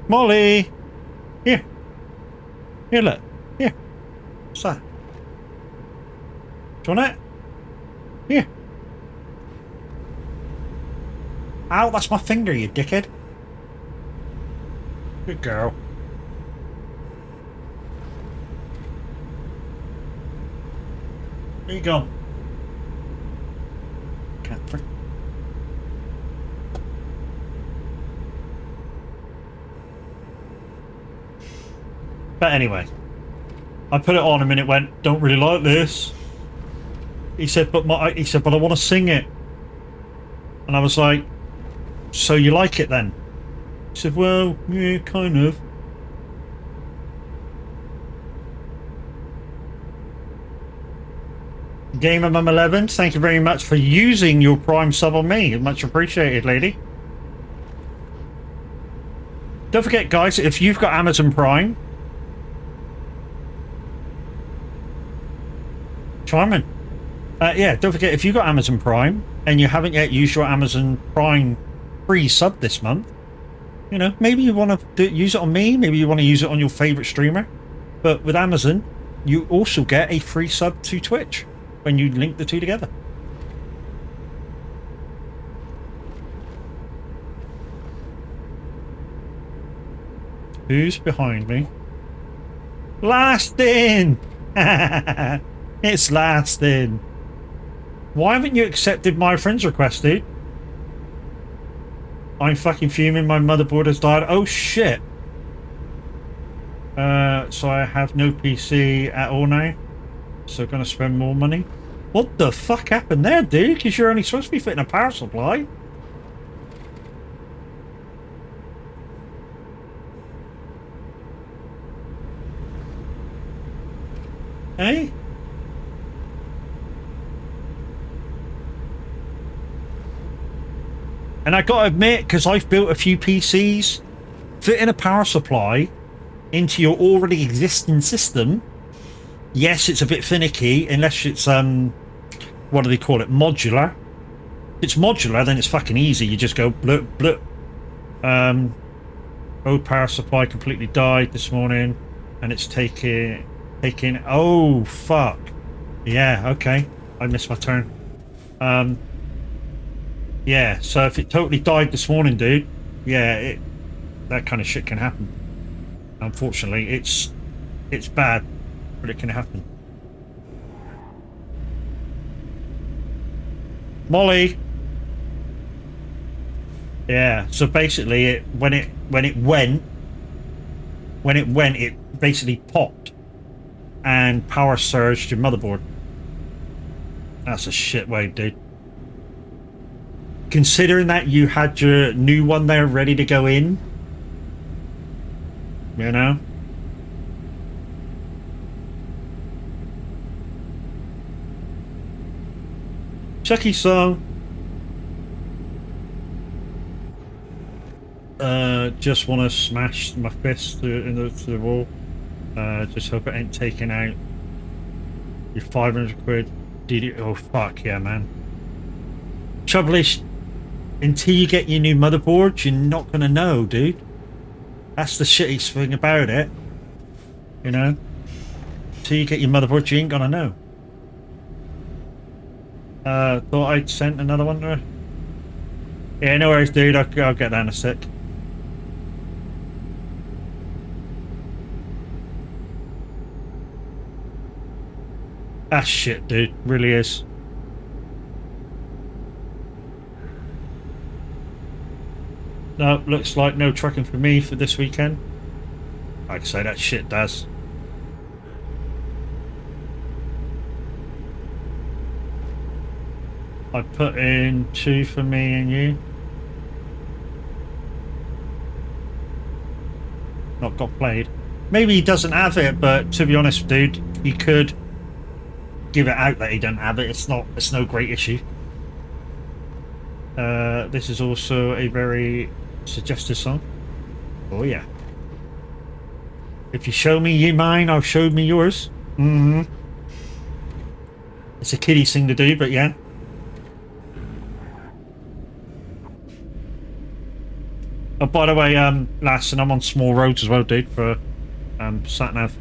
Molly! Here. Here, look. Here. What's that? Do you want it? Here. Ow, that's my finger, you dickhead. Good girl. Where you go? Can't frick. But anyway, I put it on him and it went, don't really like this. He said, but I want to sing it. And I was like, so you like it then? He said, well, yeah, kind of. Gamer Mum 11, thank you very much for using your Prime sub on me. Much appreciated, lady. Don't forget, guys, if you've got Amazon Prime, Charmin. Yeah, don't forget, if you've got Amazon Prime and you haven't yet used your Amazon Prime free sub this month, you know, maybe you want to use it on me, maybe you want to use it on your favorite streamer. But with Amazon, you also get a free sub to Twitch when you link the two together. Who's behind me? Lasting! It's lasting. Why haven't you accepted my friend's request, dude? I'm fucking fuming. My motherboard has died. Oh shit. So I have no PC at all now. So gonna spend more money. What the fuck happened there, dude? Because you're only supposed to be fitting a power supply. Hey? And I gotta admit, because I've built a few PCs, fitting a power supply into your already existing system, yes, it's a bit finicky, unless it's, what do they call it, modular. If it's modular, then it's fucking easy. You just go bloop, bloop. Old power supply completely died this morning, and it's taking, oh, fuck. Yeah, okay. I missed my turn. Yeah, so if it totally died this morning, dude, yeah, that kind of shit can happen. Unfortunately, it's bad, but it can happen. Molly. Yeah, so basically, when it went, it basically popped and power surged your motherboard. That's a shit way, dude. Considering that you had your new one there ready to go in, you know? Chucky song. Just want to smash my fist into the wall. Just hope it ain't taking out your 500 quid. Oh fuck yeah, man. Trouble is, until you get your new motherboard, you're not gonna know, dude. That's the shitty thing about it. You know? Until you get your motherboard, you ain't gonna know. Thought I'd sent another one to her. Yeah, no worries, dude. I'll get that in a sec. Ah, shit, dude. Really is. No, looks like no trucking for me for this weekend. I'd say that shit does. I put in 2 for me and you. Not got played. Maybe he doesn't have it, but to be honest, dude, he could give it out that he doesn't have it. It's no great issue. This is also a very suggestive song. Oh yeah. If you show me mine, I'll show me yours. Mm-hmm. It's a kiddie thing to do, but yeah. Oh, by the way, lass, and I'm on small roads as well, dude, for sat-nav.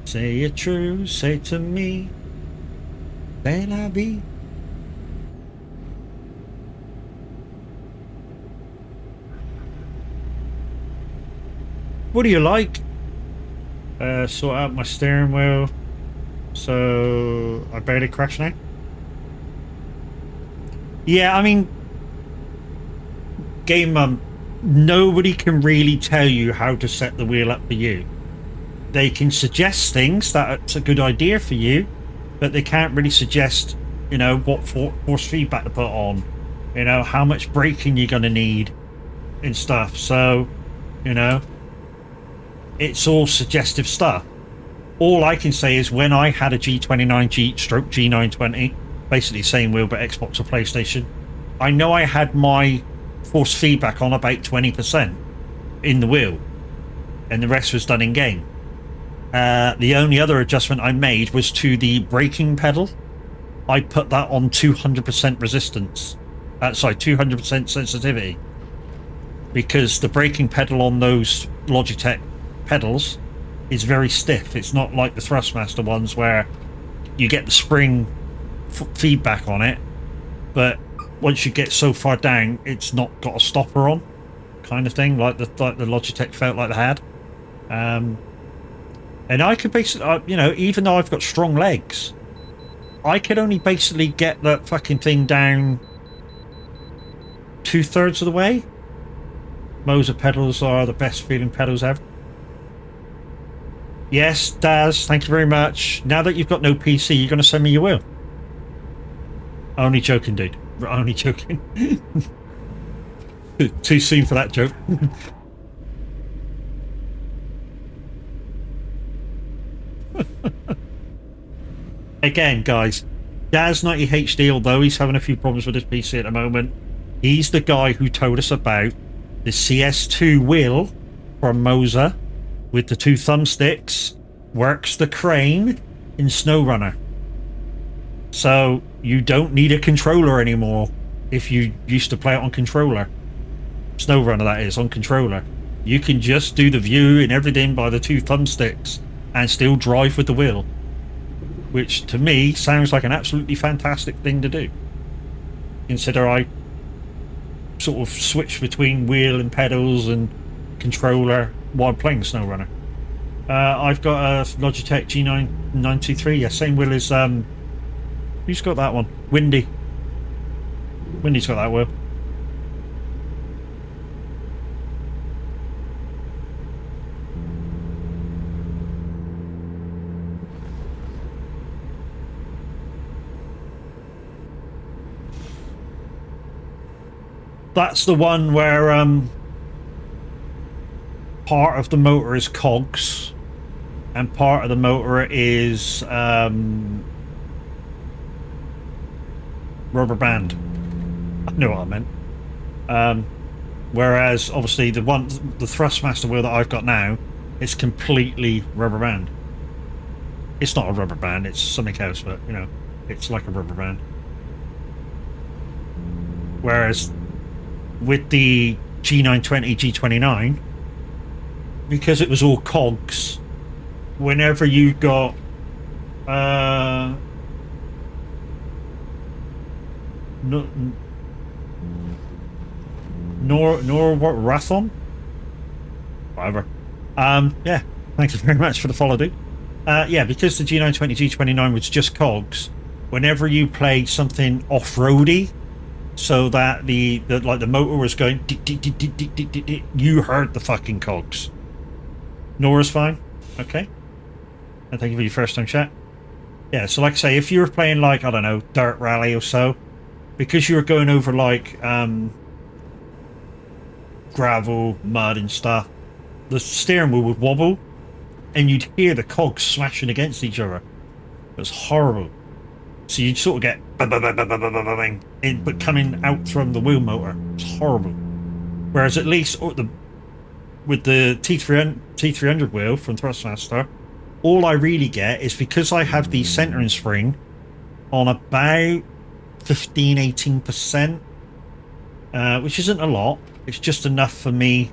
Say it true, say to me, c'est la vie. What do you like? Sort out my steering wheel, so I barely crash now. Yeah, I mean, Game Mum, nobody can really tell you how to set the wheel up for you. They can suggest things that's a good idea for you, but they can't really suggest, you know, what force feedback to put on, you know, how much braking you're going to need and stuff. So, you know, it's all suggestive stuff. All I can say is when I had a G29 stroke G920, basically same wheel but Xbox or PlayStation, I know I had my force feedback on about 20% in the wheel, and the rest was done in game. The only other adjustment I made was to the braking pedal. I put that on 200% resistance. 200% sensitivity, because the braking pedal on those Logitech pedals is very stiff. It's not like the Thrustmaster ones where you get the spring feedback on it, but once you get so far down, it's not got a stopper on, kind of thing, like the Logitech felt like they had. And I could basically, you know, even though I've got strong legs, I could only basically get that fucking thing down 2/3 of the way. Moser pedals are the best feeling pedals ever. Yes, Daz, thank you very much. Now that you've got no PC, you're going to send me your wheel. Only joking, dude. Only joking. Too soon for that joke. Again, guys, Daz90 HD, although he's having a few problems with his PC at the moment, he's the guy who told us about the CS2 wheel from Moser with the 2 thumbsticks, works the crane in SnowRunner. So you don't need a controller anymore if you used to play it on controller. SnowRunner, that is, on controller. You can just do the view and everything by the 2 thumbsticks and still drive with the wheel, which to me sounds like an absolutely fantastic thing to do. Consider I sort of switch between wheel and pedals and controller while playing SnowRunner. I've got a Logitech G993. Yeah, same wheel as who's got that one? Windy. Windy's got that wheel. That's the one where part of the motor is cogs and part of the motor is rubber band. I know what I meant. Whereas obviously the Thrustmaster wheel that I've got now is completely rubber band. It's not a rubber band, it's something else, but you know, it's like a rubber band. Whereas with the G920 G29, because it was all cogs, whenever you got what Rathon? Whatever. Yeah, thank you very much for the follow, dude. Yeah, because the G920 G29 was just cogs, whenever you played something off-roady, so that the like the motor was going dick, dick, dick, dick, dick, dick, dick, dick. You heard the fucking cogs. Nora's fine. Okay. And thank you for your first time chat. Yeah, so like I say, if you were playing like, I don't know, Dirt Rally or so, because you were going over like gravel, mud and stuff, the steering wheel would wobble and you'd hear the cogs smashing against each other. It was horrible. So you'd sort of get bang, but coming out from the wheel motor. It's horrible. Whereas at least with the T300 wheel from Thrustmaster, all I really get is, because I have the centering spring on about 15-18%, which isn't a lot. It's just enough for me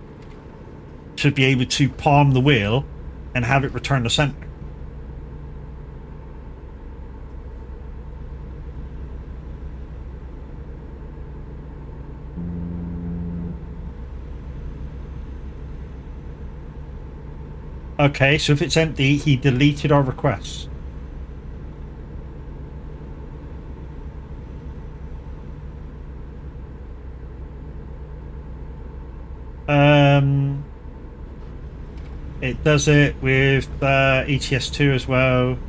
to be able to palm the wheel and have it return to center. Okay, so if it's empty, he deleted our requests. It does it with ETS2 as well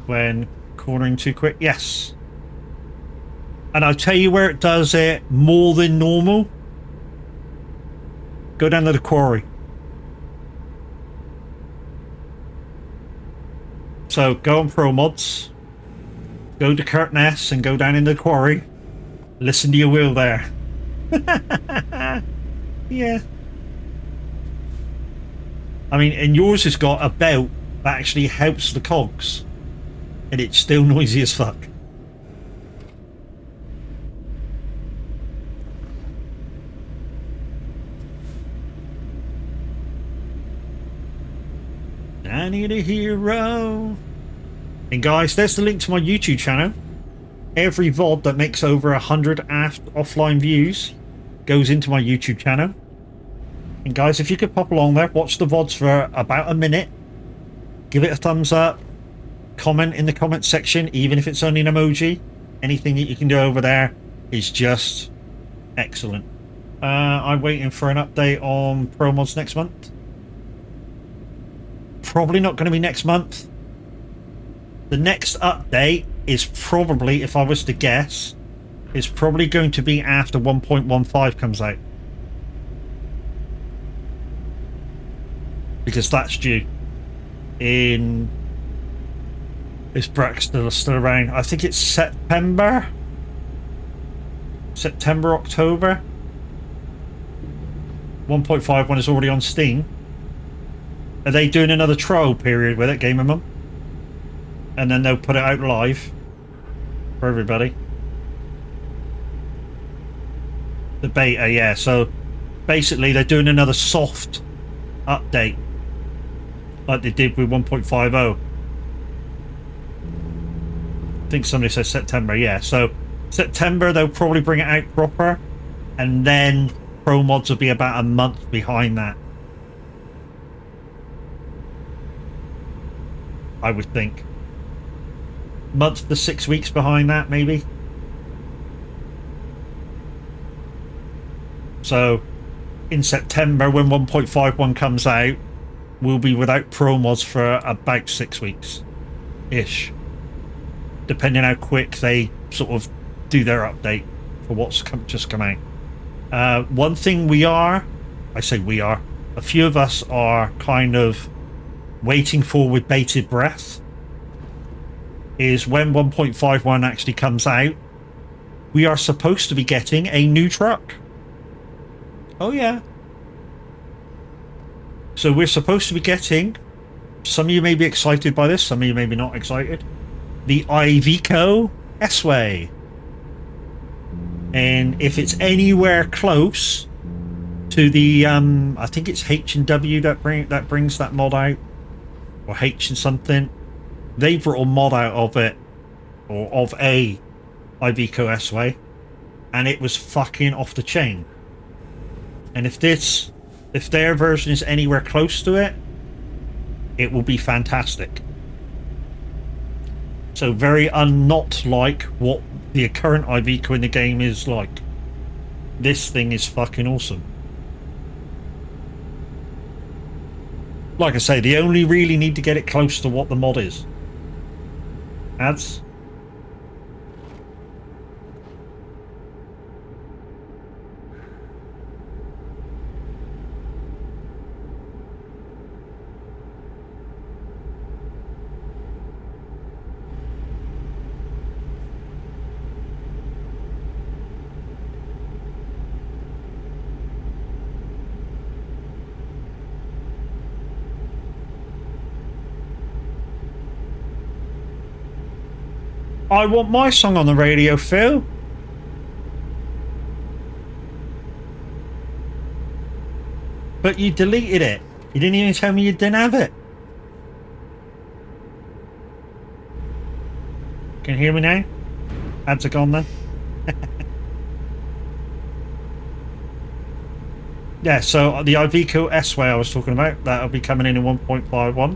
when cornering too quick. Yes. And I'll tell you where it does it more than normal. Go down to the quarry. So go on Pro Mods, go to Curtness and go down in the quarry. Listen to your wheel there. Yeah. I mean, and yours has got a belt that actually helps the cogs, and it's still noisy as fuck. I need a hero. And guys, there's the link to my YouTube channel. Every VOD that makes over 100 offline views goes into my YouTube channel. And guys, if you could pop along there, watch the VODs for about a minute, give it a thumbs up, comment in the comment section, even if it's only an emoji. Anything that you can do over there is just excellent. I'm waiting for an update on Pro Mods next month. Probably not going to be next month. The next update is probably, if I was to guess, is probably going to be after 1.15 comes out. Because that's due in... Is Breck still around? I think it's September, October. 1.51 is already on Steam. Are they doing another trial period with it, Gamer Mum? And then they'll put it out live for everybody. The beta, yeah. So basically they're doing another soft update like they did with 1.50. I think somebody said September, yeah. So September they'll probably bring it out proper, and then Pro Mods will be about a month behind that, I would think. Month to 6 weeks behind that, maybe. So in September, when 1.51 comes out, we'll be without Pro Mods for about 6 weeks ish, depending how quick they sort of do their update for what's just come out. One thing I say we are, a few of us are kind of waiting for with bated breath, is when 1.51 actually comes out, we are supposed to be getting a new truck. Oh yeah. So we're supposed to be getting, some of you may be excited by this, some of you may be not excited, the Iveco S-Way. And if it's anywhere close to the, I think it's H&W that brings that mod out, or H and something, they brought a mod out of it, or of a Iveco S-Way, and it was fucking off the chain. And if their version is anywhere close to it, it will be fantastic. So very not like what the current Iveco in the game is like. This thing is fucking awesome. Like I say, they only really need to get it close to what the mod is. Ads? I want my song on the radio, Phil. But you deleted it. You didn't even tell me you didn't have it. Can you hear me now? Ads are gone then. Yeah, so the Iveco S-Way I was talking about, that'll be coming in 1.51.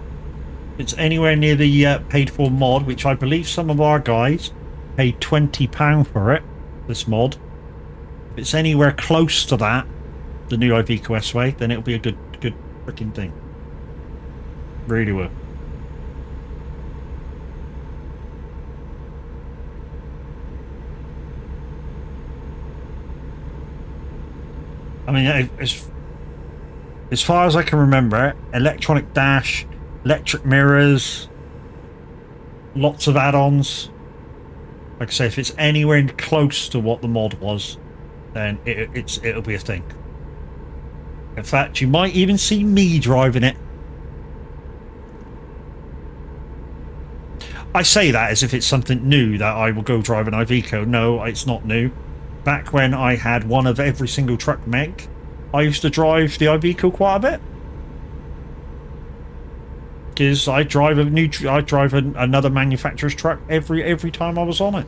It's anywhere near the paid for mod, which I believe some of our guys paid £20 for it, this mod. If it's anywhere close to that, the new Iveco S-Way, then it'll be a good freaking thing. Really will. I mean, as far as I can remember, electronic dash, electric mirrors, lots of add-ons. Like I say, if it's anywhere close to what the mod was, then it'll be a thing. In fact, you might even see me driving it. I say that as if it's something new that I will go drive an Iveco. No, it's not new. Back when I had one of every single truck make, I used to drive the Iveco quite a bit. Because I drive another manufacturer's truck every time I was on it.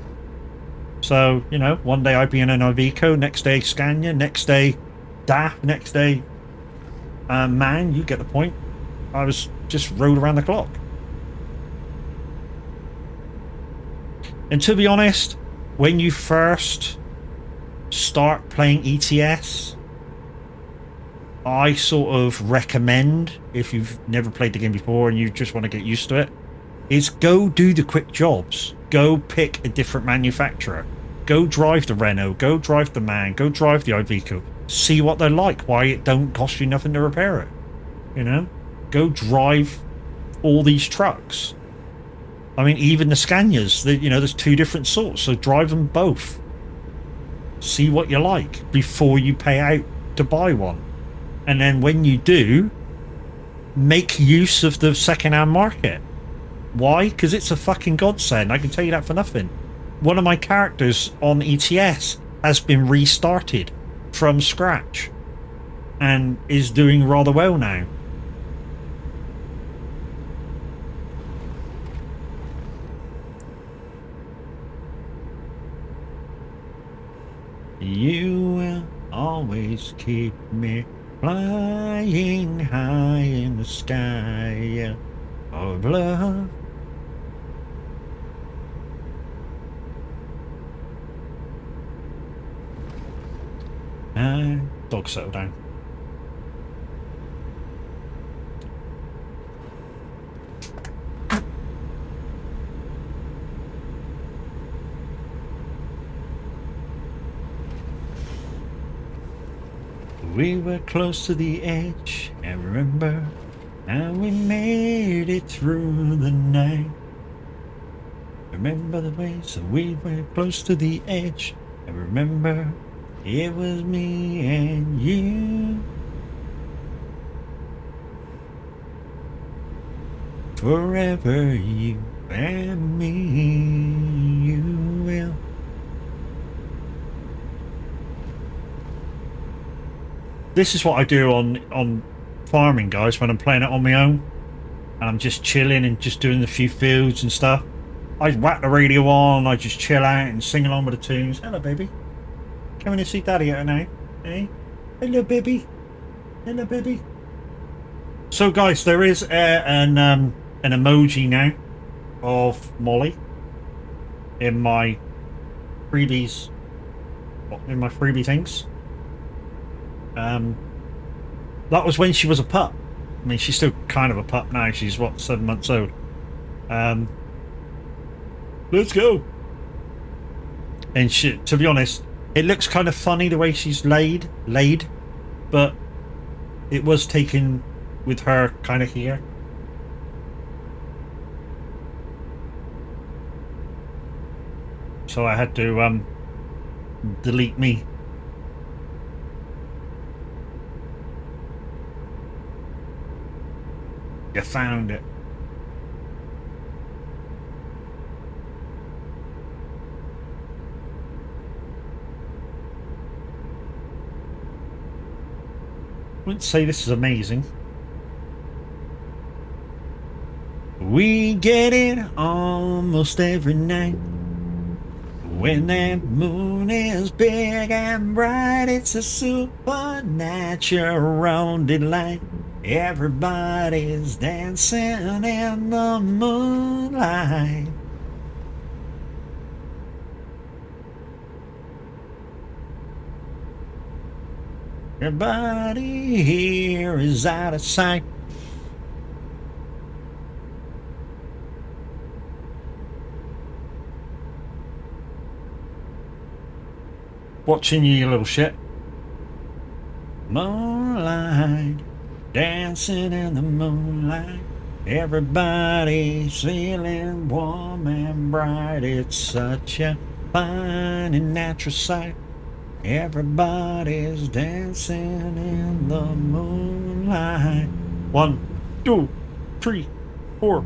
So, you know, one day I'd be in an Iveco, next day Scania, next day DAF, next day MAN, you get the point. I was just rode around the clock. And to be honest, when you first start playing ETS, I sort of recommend, if you've never played the game before and you just want to get used to it, is go do the quick jobs. Go pick a different manufacturer. Go drive the Renault, go drive the MAN, go drive the Iveco. See what they're like, why it don't cost you nothing to repair it. You know? Go drive all these trucks. I mean, even the Scanias, you know, there's two different sorts, so drive them both. See what you like before you pay out to buy one. And then when you do, make use of the second-hand market. Why? Because it's a fucking godsend. I can tell you that for nothing. One of my characters on ETS has been restarted from scratch and is doing rather well now. You will always keep me flying high in the sky of love. Dog, settle down. We were close to the edge, and remember how we made it through the night. Remember the ways that we were close to the edge, and remember it was me and you. Forever you and me, you will. This is what I do on farming, guys, when I'm playing it on my own. And I'm just chilling and just doing a few fields and stuff. I whack the radio on, I just chill out and sing along with the tunes. Hello, baby. Come in and see Daddy out now. Hey? Hello, baby. Hello, baby. So, guys, there is an emoji now of Molly in my freebies, in my freebie things. That was when she was a pup. I mean, she's still kind of a pup now. She's what, 7 months old. Let's go. And she, to be honest, it looks kind of funny the way she's laid, but it was taken with her kind of here. So I had to delete me. You found it. I wouldn't say this is amazing. We get it almost every night. When that moon is big and bright, it's a supernatural delight. Everybody's dancing in the moonlight. Everybody here is out of sight. Watching you, you little shit. Moonlight, dancing in the moonlight. Everybody's feeling warm and bright. It's such a fine and natural sight. Everybody's dancing in the moonlight. 1, 2, 3, 4,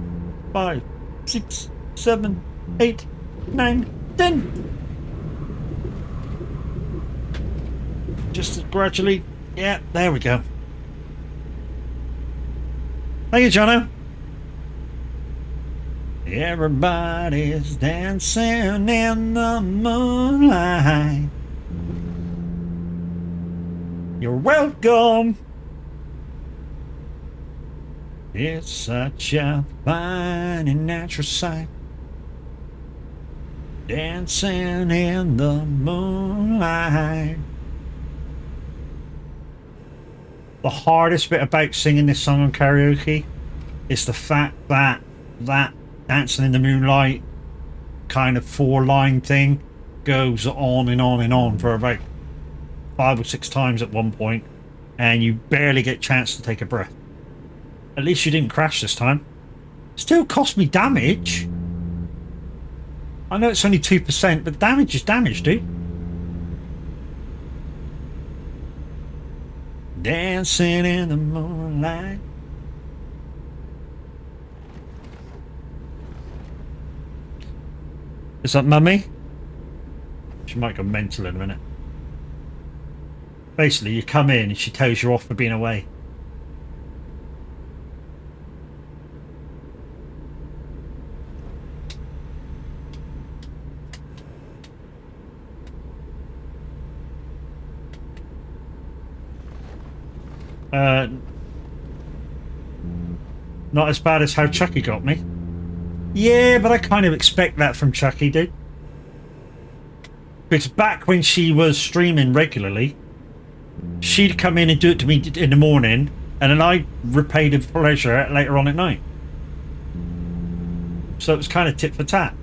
5, 6, 7, 8, 9, 10. Just gradually. Yeah, there we go. Thank you, Jono. Everybody's dancing in the moonlight. You're welcome. It's such a fine and natural sight. Dancing in the moonlight. The hardest bit about singing this song on karaoke is the fact that that dancing in the moonlight kind of 4-line thing goes on and on and on for about 5 or 6 times at one point, and you barely get a chance to take a breath. At least you didn't crash this time. Still cost me damage. I know it's only 2%, but damage is damage, dude. Dancing in the moonlight. Is that Mummy? She might go mental in a minute. Basically, you come in and she tells you off for being away. Not as bad as how Chucky got me. Yeah, but I kind of expect that from Chucky, dude. Because back when she was streaming regularly, she'd come in and do it to me in the morning, and then I'd repay the pleasure later on at night. So it was kind of tit for tat.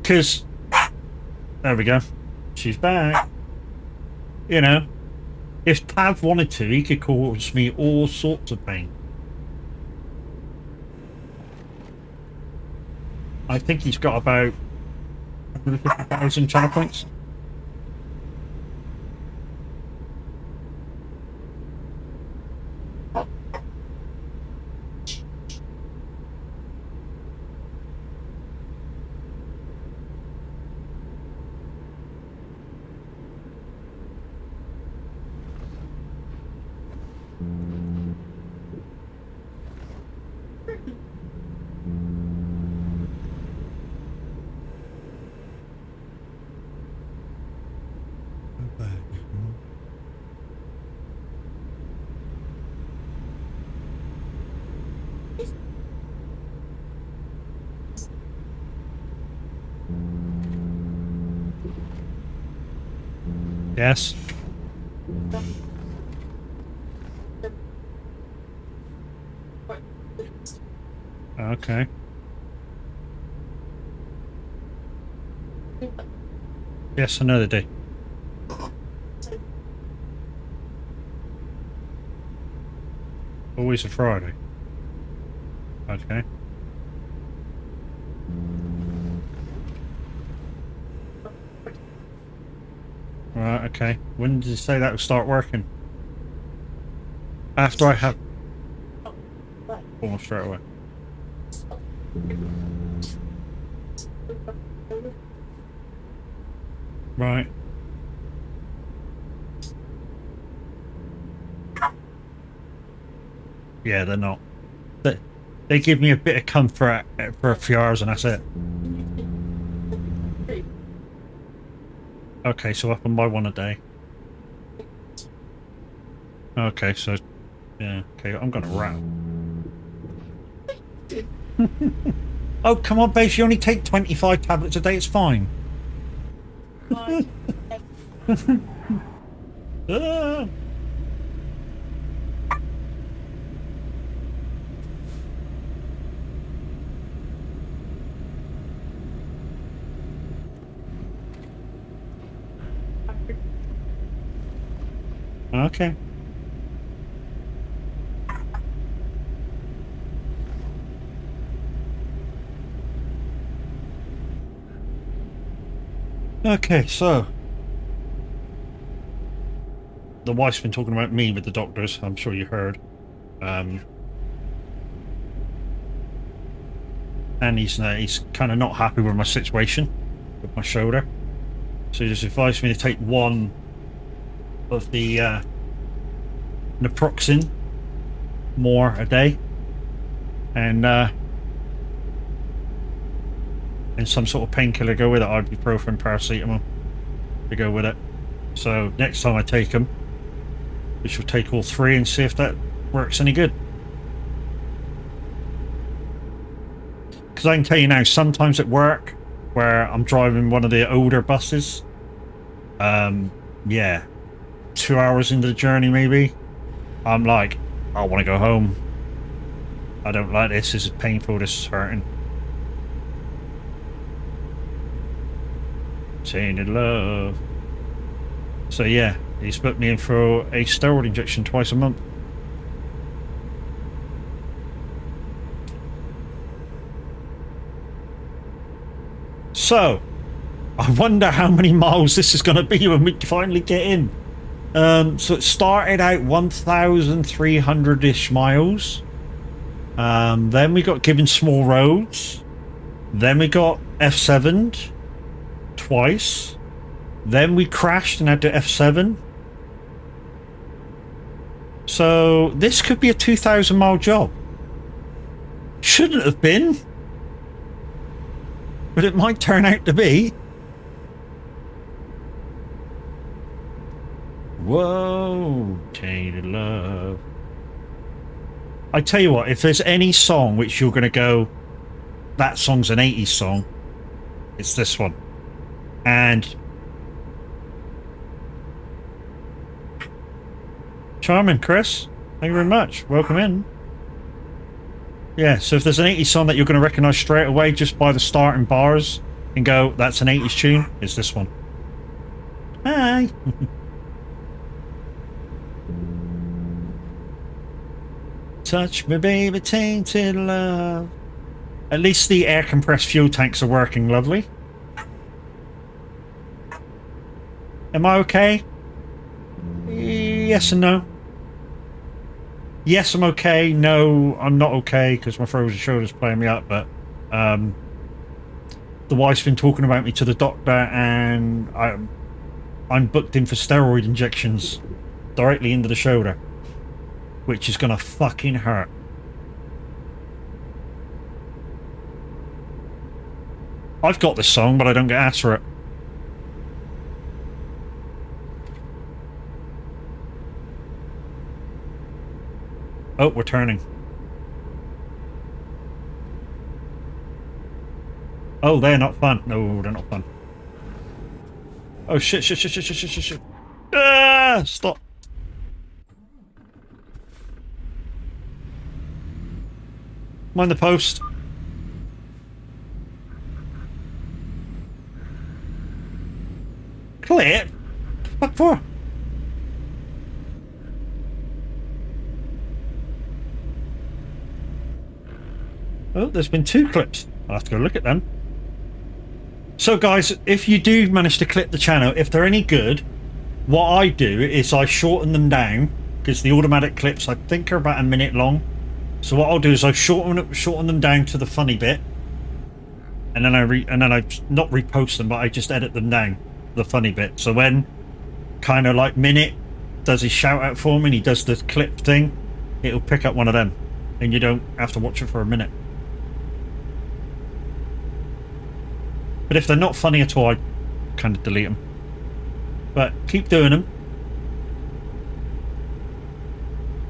Because, there we go, she's back. You know, if Pav wanted to, he could cause me all sorts of pain. I think he's got about 150,000 channel points. Yes. Okay. Yes, another day. Always a Friday. Okay. Right, okay. When did you say that will start working? After I have... Almost straight away. Right. Yeah, they're not. They give me a bit of comfort for a few hours and that's it. Okay, so up and by one a day. Okay, so... Yeah, okay, I'm gonna rattle. Oh, come on, babe, you only take 25 tablets a day, it's fine. Ah. Okay. Okay, so the wife's been talking about me with the doctors. I'm sure you heard. And he's kind of not happy with my situation with my shoulder. So he just advised me to take one of the naproxen more a day, and some sort of painkiller go with it, ibuprofen, paracetamol to go with it. So next time I take them, we shall take all three and see if that works any good. Because I can tell you now, sometimes at work, where I'm driving one of the older buses, yeah, 2 hours into the journey maybe, I'm like, I want to go home. I don't like this. This is painful. This is hurting. Tainted love. So yeah, he's put me in for a steroid injection twice a month. So, I wonder how many miles this is going to be when we finally get in. So it started out 1,300-ish miles. Then we got given small roads. Then we got F7'd twice. Then we crashed and had to F7. So this could be a 2,000 mile job. Shouldn't have been. But it might turn out to be. Whoa, tainted love. I tell you what, if there's any song which you're going to go, that song's an 80s song, it's this one. And charming, Chris. Thank you very much. Welcome in. Yeah, so if there's an 80s song that you're going to recognise straight away just by the starting bars and go, that's an 80s tune, it's this one. Hi. Touch me, baby, tainted love. At least the air compressed fuel tanks are working lovely. Am I okay? Yes and no. Yes, I'm okay. No, I'm not okay because my frozen shoulder's playing me up. But the wife's been talking about me to the doctor, and I'm booked in for steroid injections directly into the shoulder, which is gonna fucking hurt. I've got this song, but I don't get asked for it. Oh, we're turning. Oh, they're not fun. No, they're not fun. Oh, shit, shit, shit, shit, shit, shit, shit. Ah, stop. Mind the post. Clip? What for? Oh, there's been 2 clips. I'll have to go look at them. So guys, if you do manage to clip the channel, if they're any good, what I do is I shorten them down, because the automatic clips I think are about a minute long. So what I'll do is I shorten them down to the funny bit, and then I not repost them, but I just edit them down the funny bit. So when kind of like Minute does his shout out for me and he does the clip thing, it'll pick up one of them, and you don't have to watch it for a minute. But if they're not funny at all, I kind of delete them. But keep doing them.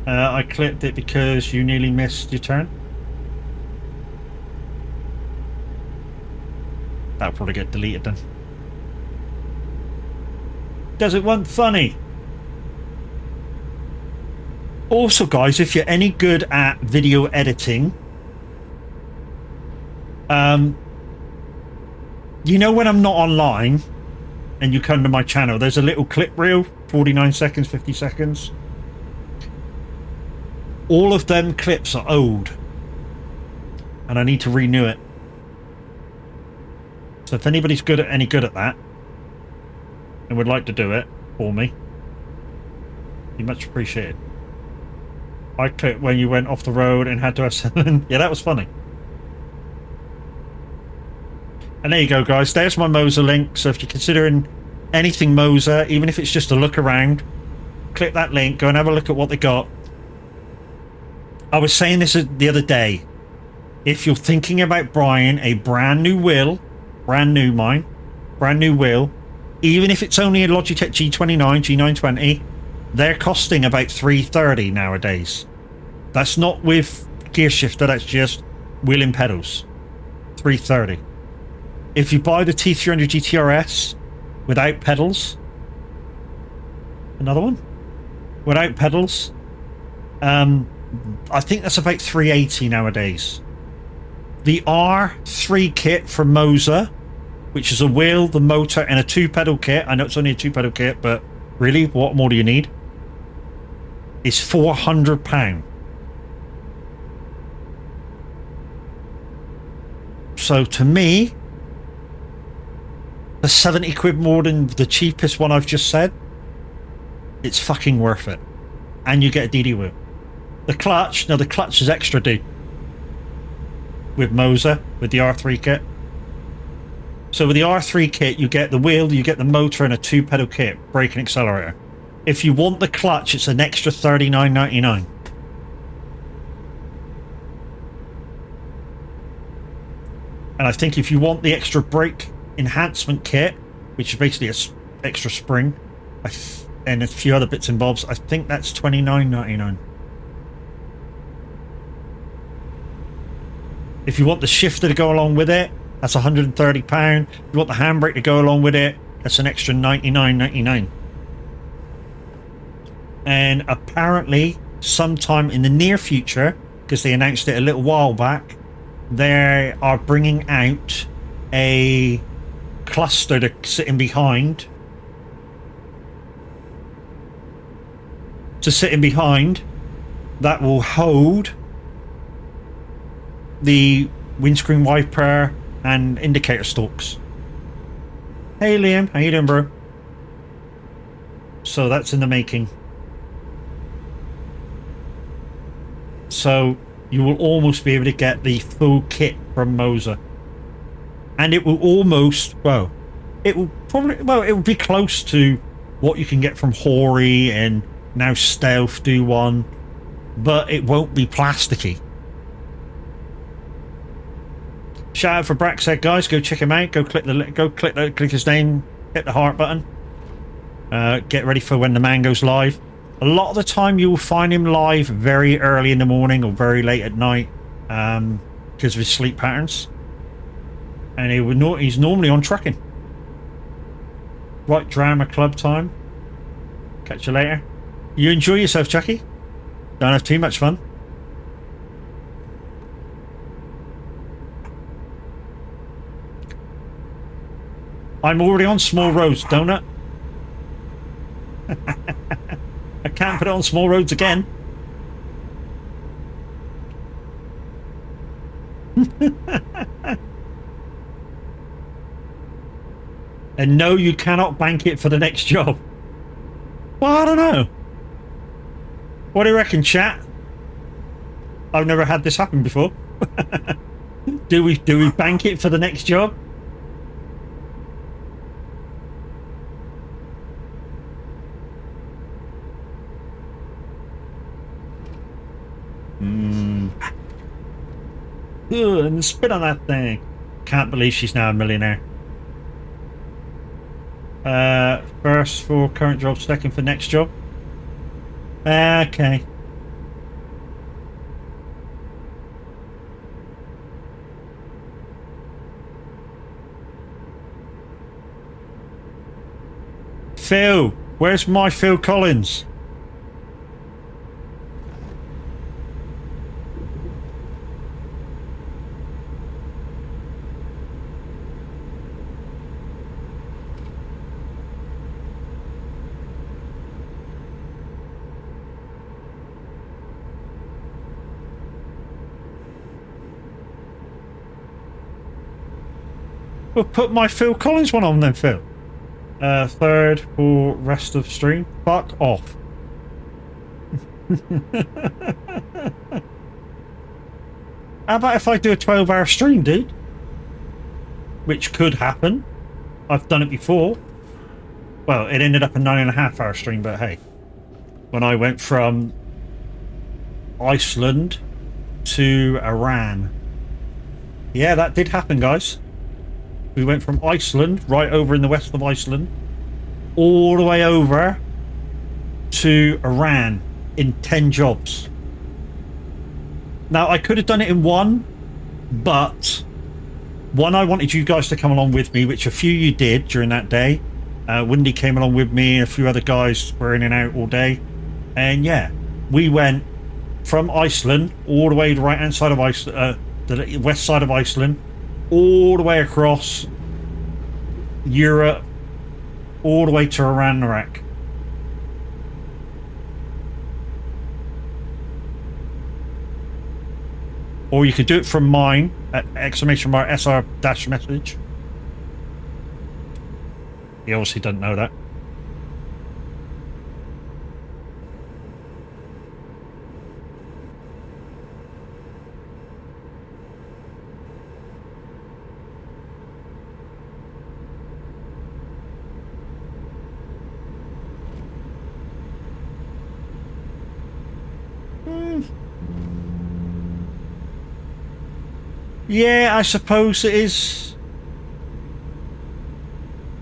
I clipped it because you nearly missed your turn. That'll probably get deleted then. Does it want funny? Also guys, if you're any good at video editing, you know when I'm not online and you come to my channel, there's a little clip reel, 49 seconds, 50 seconds. All of them clips are old and I need to renew it. So if anybody's any good at that and would like to do it for me, be much appreciated. I clipped when you went off the road and had to have 7. Yeah, that was funny. And there you go, guys. There's my Moser link. So if you're considering anything Moser, even if it's just a look around, click that link, go and have a look at what they got. I was saying this the other day. If you're thinking about buying a brand new wheel, brand new wheel, even if it's only a Logitech G29, G920, they're costing about $330 nowadays. That's not with gear shifter, that's just wheel and pedals. $330. If you buy the T300 GTRS without pedals, another one without pedals, I think that's about $380 nowadays. The R3 kit from Moser, which is a wheel, the motor, and a 2-pedal kit. I know it's only a 2-pedal kit, but really, what more do you need? Is £400. So to me, for 70 quid more than the cheapest one I've just said, it's fucking worth it. And you get a DD wheel. The clutch, no, the clutch is extra D with Moser, with the R3 kit. So with the R3 kit, you get the wheel, you get the motor, and a 2-pedal kit, brake and accelerator. If you want the clutch, it's an extra $39.99. And I think if you want the extra brake enhancement kit, which is basically an extra spring, and a few other bits and bobs, I think that's $29.99. If you want the shifter to go along with it, that's £130. If you want the handbrake to go along with it, that's an extra $99.99. And apparently, sometime in the near future, because they announced it a little while back, they are bringing out a cluster to sit in behind. That will hold the windscreen wiper and indicator stalks. Hey Liam, how you doing, bro? So that's in the making. So you will almost be able to get the full kit from Moser. And it will almost, well, it will probably, well, it will be close to what you can get from Hori, and now Stealth do one, but it won't be plasticky. Shout out for Braxhead, guys. Go check him out. Go click his name, hit the heart button. Get ready for when the man goes live. A lot of the time you will find him live very early in the morning or very late at night, because of his sleep patterns. And he's normally on trucking. Right, drama club time. Catch you later. You enjoy yourself, Chucky. Don't have too much fun. I'm already on small roads, donut. I can't put it on small roads again. And no, you cannot bank it for the next job. Well, I don't know. What do you reckon, chat? I've never had this happen before. Do we bank it for the next job? Ugh, and spit on that thing. Can't believe she's now a millionaire. First for current job, second for next job. Okay. Phil, where's my Phil Collins? Well, put my Phil Collins one on then, Phil. Third for rest of stream. Fuck off. How about if I do a 12-hour stream, dude? Which could happen. I've done it before. Well, it ended up a 9.5-hour stream, but hey. When I went from Iceland to Iran. Yeah, that did happen, guys. We went from Iceland, right over in the west of Iceland, all the way over to Iran in 10 jobs. Now, I could have done it in one, but one, I wanted you guys to come along with me, which a few you did during that day. Windy came along with me, and a few other guys were in and out all day. And yeah, we went from Iceland all the way to the right-hand side of Iceland, the west side of Iceland, all the way across Europe, all the way to Iran, Iraq. Or you could do it from mine at !SR dash message. He obviously doesn't know that. Yeah, I suppose it is.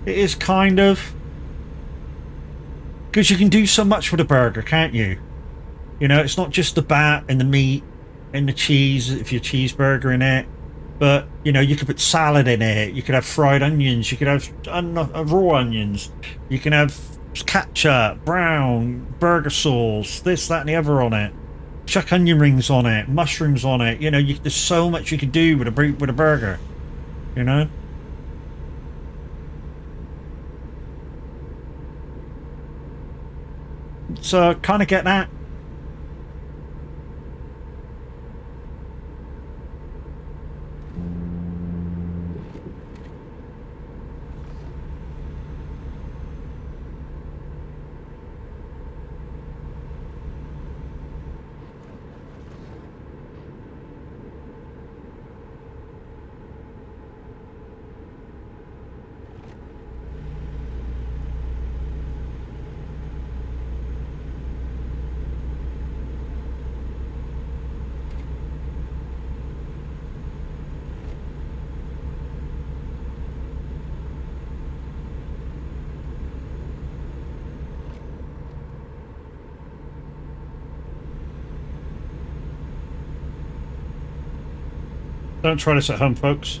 It is kind of. Because you can do so much with a burger, can't you? You know, it's not just the bat and the meat and the cheese, if you're a cheeseburger in it. But, you know, you could put salad in it. You could have fried onions. You could have raw onions. You can have ketchup, brown, burger sauce, this, that, and the other on it. Chuck onion rings on it, mushrooms on it. You know, there's so much you can do with a burger. You know. So kind of get that. Don't try this at home, folks.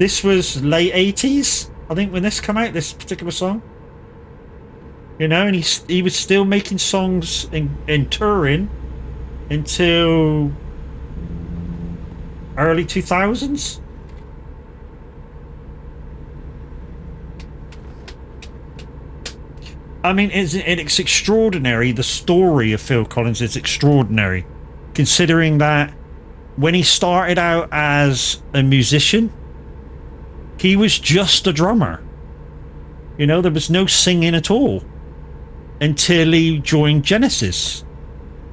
This was late 80s, I think, when this came out, this particular song. You know, and he was still making songs in touring until early 2000s. I mean, it's extraordinary. The story of Phil Collins is extraordinary, considering that when he started out as a musician, he was just a drummer. You know, there was no singing at all until he joined Genesis.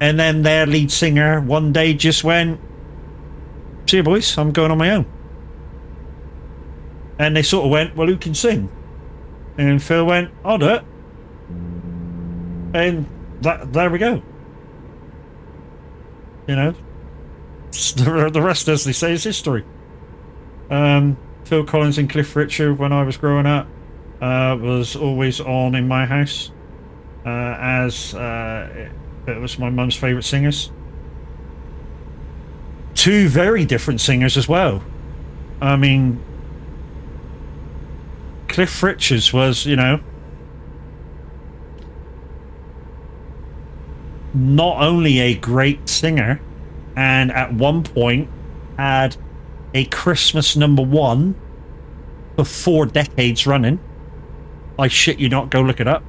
And then their lead singer one day just went, "See you, boys, I'm going on my own." And they sort of went, "Well, who can sing?" And Phil went, "I'll do it." And there we go. You know, the rest, as they say, is history. Phil Collins and Cliff Richard, when I was growing up, was always on in my house, as it was my mum's favourite singers. Two very different singers as well. I mean, Cliff Richards was, you know, not only a great singer, and at one point had a Christmas #1 for 4 decades running. I shit you not, go look it up.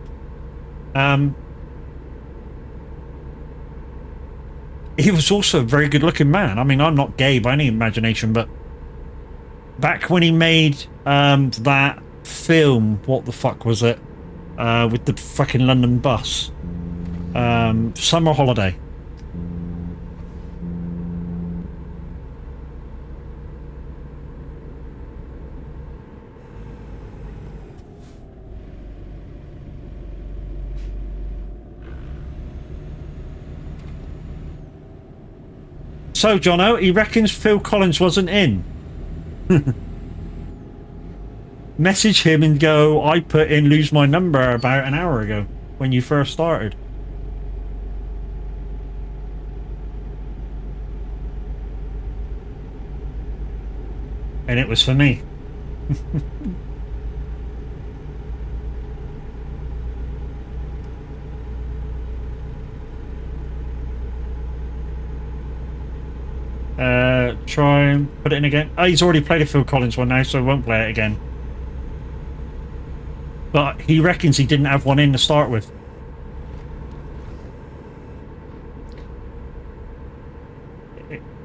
He was also a very good looking man. I mean, I'm not gay by any imagination, but back when he made that film, what the fuck was it, with the fucking London bus, Summer Holiday. So, Jono, he reckons Phil Collins wasn't in. Message him and go, "I put in Lose My Number about an hour ago when you first started." And it was for me. Try and put it in again. Oh, he's already played a Phil Collins one now, so I won't play it again. But he reckons he didn't have one in to start with.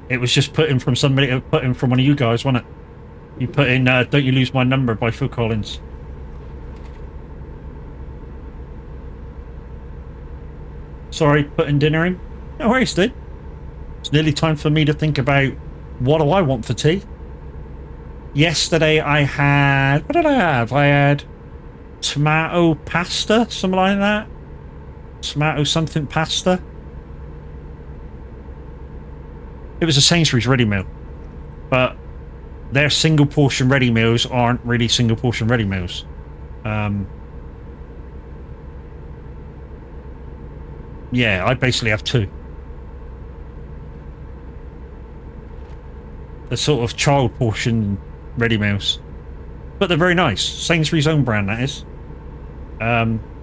It was just put in from somebody, put in from one of you guys, wasn't it? You put in Don't You Lose My Number by Phil Collins. Sorry, putting dinner in? No worries, dude. It's nearly time for me to think about what do I want for tea. Yesterday I had... What did I have? I had tomato pasta, something like that. Tomato something pasta. It was a Sainsbury's ready meal. But their single portion ready meals aren't really single portion ready meals. Yeah, I basically have two. The sort of child portion ready meals, but they're very nice. Sainsbury's own brand, that is.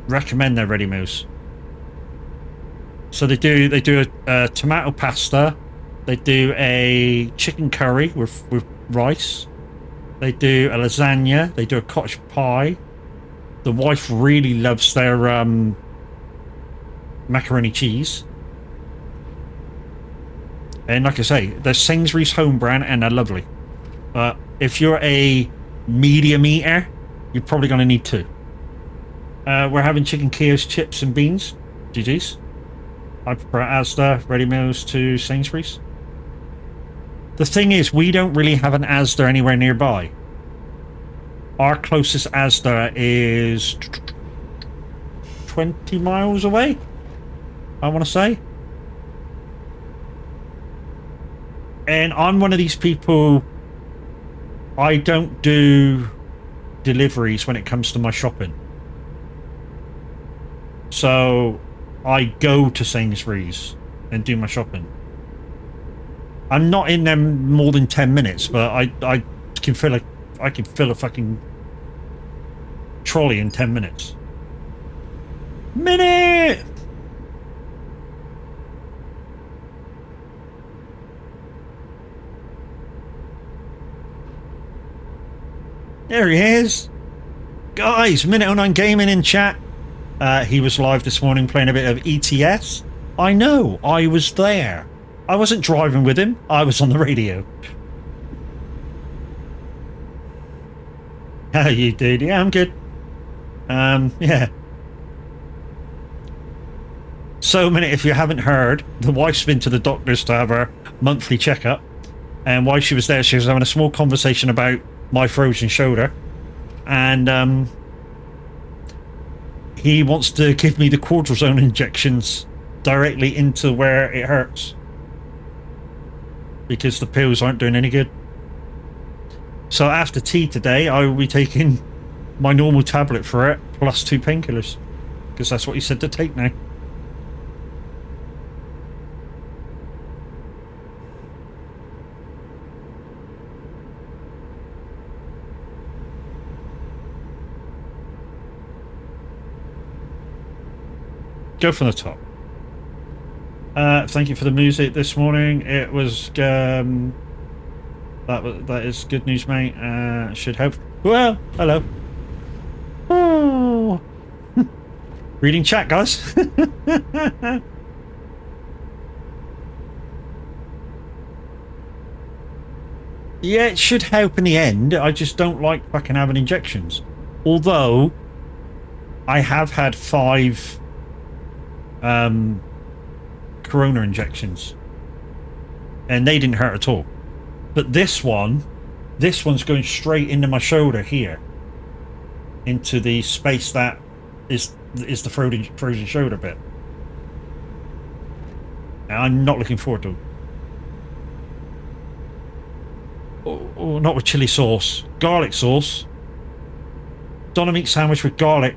Recommend their ready meals. So they do a tomato pasta, they do a chicken curry with rice, they do a lasagna, they do a cottage pie. The wife really loves their macaroni cheese. And like I say, they're Sainsbury's home brand and they're lovely. But if you're a medium eater, you're probably going to need two. We're having chicken Kio's chips and beans. GG's. I prefer Asda ready meals to Sainsbury's. The thing is, we don't really have an Asda anywhere nearby. Our closest Asda is 20 miles away, I want to say. And I'm one of these people, I don't do deliveries when it comes to my shopping. So I go to Sainsbury's and do my shopping. I'm not in them more than 10 minutes, but I can feel like I could fill a fucking trolley in 10 minutes. Minute! There he is. Guys, Minute 09 Gaming in chat. He was live this morning playing a bit of ETS. I know, I was there. I wasn't driving with him, I was on the radio. How you, dude? Yeah, I'm good. Yeah. So, Minute, if you haven't heard, the wife's been to the doctors to have her monthly checkup. And while she was there, she was having a small conversation about my frozen shoulder, and he wants to give me the cortisone injections directly into where it hurts because the pills aren't doing any good. So after tea today, I will be taking my normal tablet for it plus 2 painkillers because that's what he said to take now. Go from the top. Thank you for the music this morning. It was that is good news, mate. Should help. Well, hello. Oh. Reading chat, guys. Yeah, it should help in the end. I just don't like fucking having injections. Although I have had 5 corona injections and they didn't hurt at all, but this one's going straight into my shoulder here, into the space that is the frozen shoulder bit, and I'm not looking forward to it. Oh, not with chili sauce, garlic sauce. Doner meat sandwich with garlic,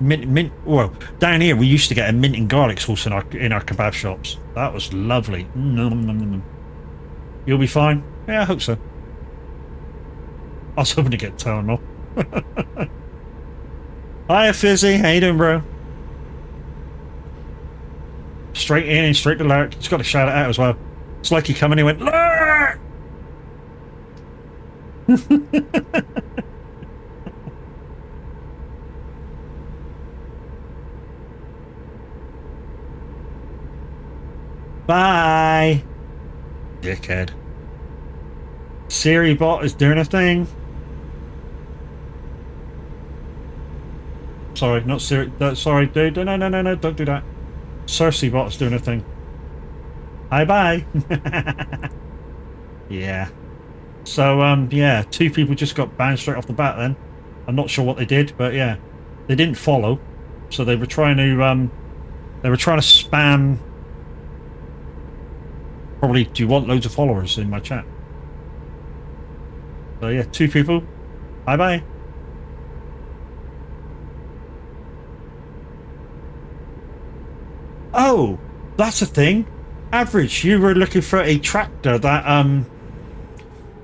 mint. Well, down here we used to get a mint and garlic sauce in our kebab shops. That was lovely. You'll be fine. Yeah, I hope so. I was hoping to get Tylenol. Hiya, Fizzy. How you doing, bro? Straight in and straight to lurk. Just got to shout it out as well. It's like he come in and he went lurk. Bye, dickhead. Siri bot is doing a thing. Sorry, not Siri. Sorry, dude. No, don't do that. Cersei bot is doing a thing. Hi, bye. Yeah. So, yeah, 2 people just got banned straight off the bat then. I'm not sure what they did, but yeah. They didn't follow. So they were trying to, spam. Probably, do you want loads of followers in my chat? So yeah, 2 people. Bye bye. Oh, that's a thing. Average, you were looking for a tractor that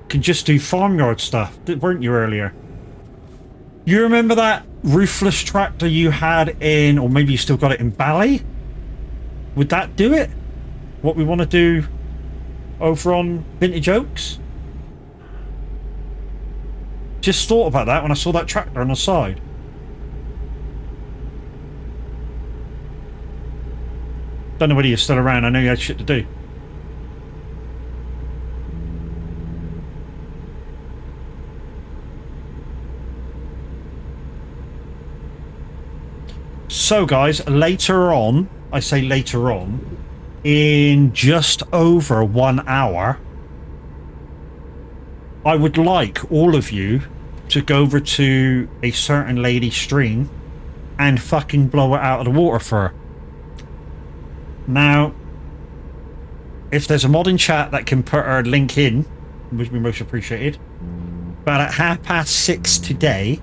can just do farmyard stuff, weren't you, earlier? You remember that roofless tractor you had in, or maybe you still got it in Bali? Would that do it? What we want to do over on Vintage Oaks? Just thought about that when I saw that tractor on the side. Don't know whether you're still around. I know you had shit to do. So guys, later on, I say later on, in just over 1 hour, I would like all of you to go over to a certain lady's stream and fucking blow it out of the water for her. Now, if there's a mod in chat that can put her link in, would be most appreciated. But at 6:30 today,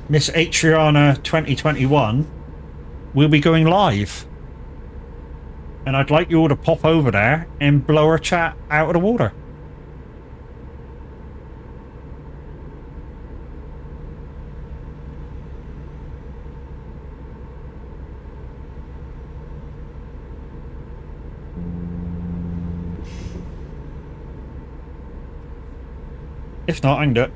Miss Atriana 2021 will be going live. And I'd like you all to pop over there and blow her chat out of the water. If not, I can do it.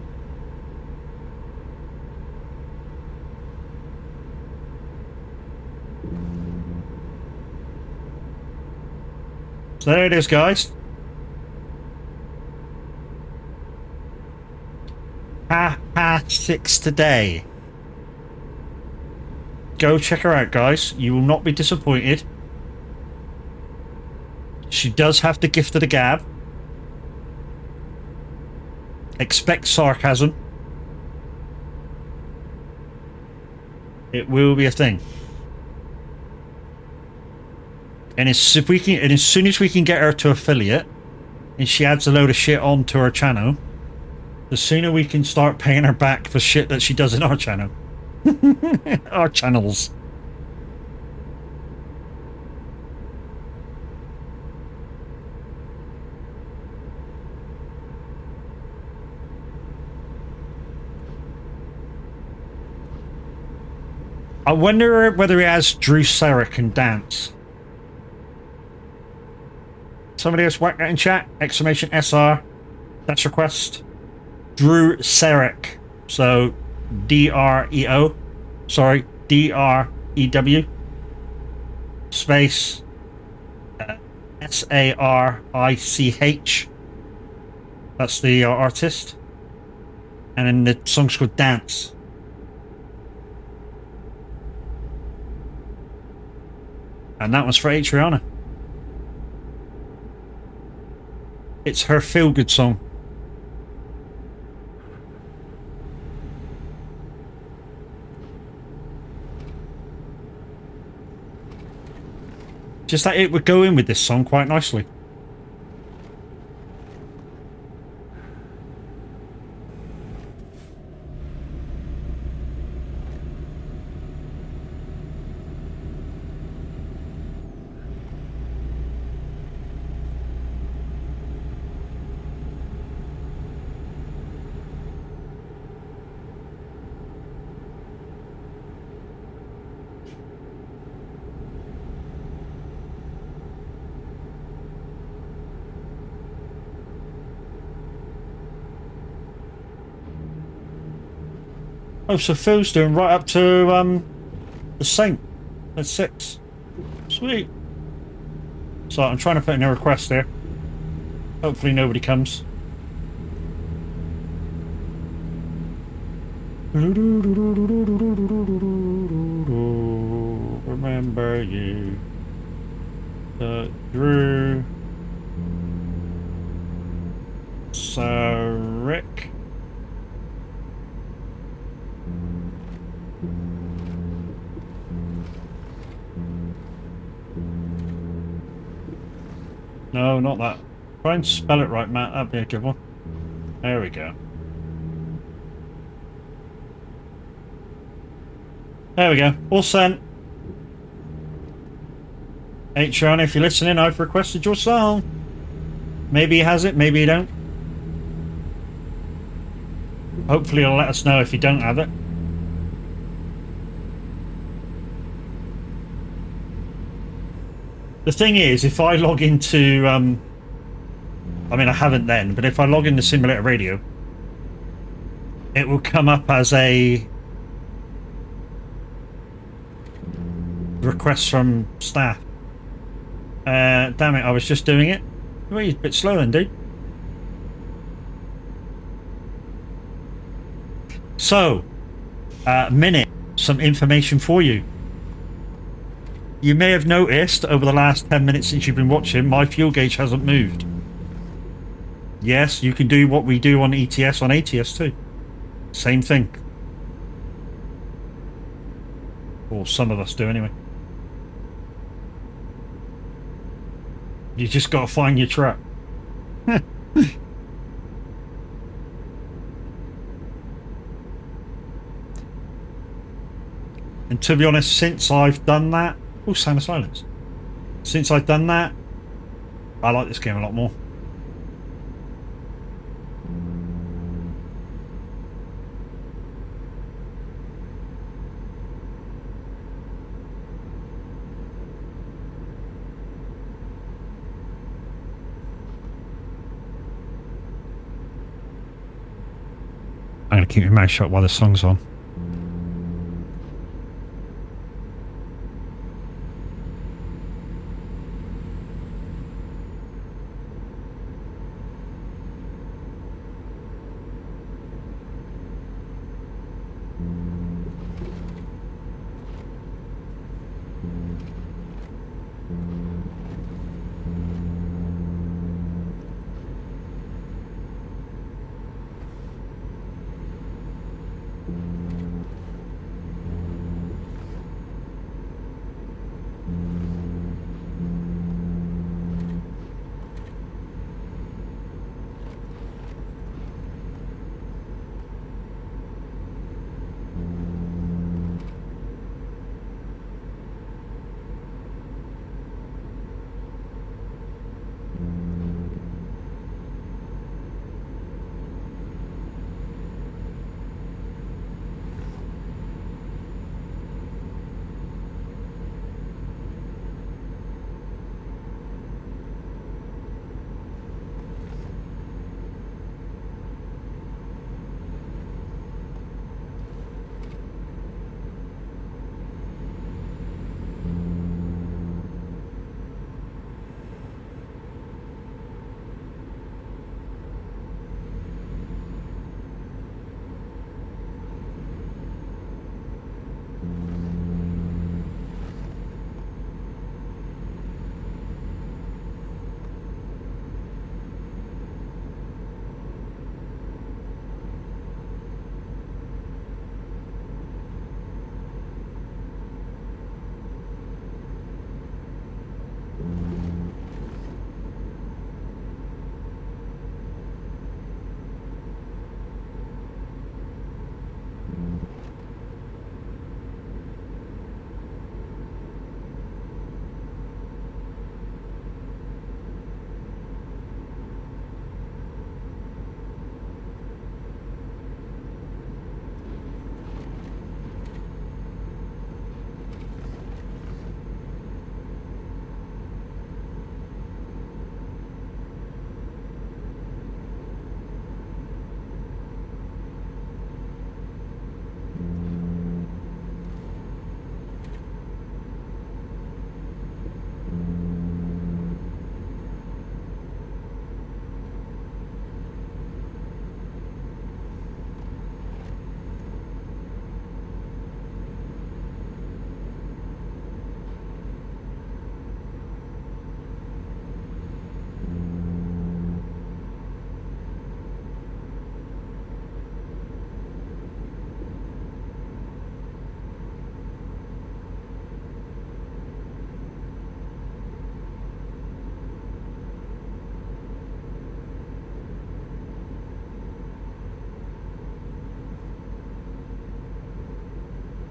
So there it is, guys. 6:30 today. Go check her out, guys. You will not be disappointed. She does have the gift of the gab. Expect sarcasm. It will be a thing. And as soon as we can get her to affiliate, and she adds a load of shit onto her channel, the sooner we can start paying her back for shit that she does in our channel. Our channels. I wonder whether he has Drew Sarah can dance. Somebody else whack that in chat. Exclamation SR. That's request. Drew Sarek. So DREO. Sorry, DREW. Space SARICH. That's the artist. And then the song's called Dance. And that one's for Adriana. It's her feel-good song. Just that it would go in with this song quite nicely. Oh, so Phil's doing right up to the Saint at 6. Sweet. So I'm trying to put in a request there. Hopefully nobody comes. Remember you. Drew Sarek. No, not that. Try and spell it right, Matt. That'd be a good one. There we go. There we go. All sent. H-Ron, if you're listening, I've requested your song. Maybe he has it, maybe he don't. Hopefully he'll let us know if you don't have it. The thing is, if I log into, I mean, I haven't then, but if I log into Simulator Radio, it will come up as a request from staff. Damn it, I was just doing it. Well, you're a bit slow then, dude. So, Minute, some information for you. You may have noticed over the last 10 minutes since you've been watching, my fuel gauge hasn't moved. Yes, you can do what we do on ETS on ATS too. Same thing. Or some of us do anyway. You just got to find your trap. And to be honest, since I've done that... Oh, Sound of Silence. Since I've done that, I like this game a lot more. going to keep my mouth shut while this song's on.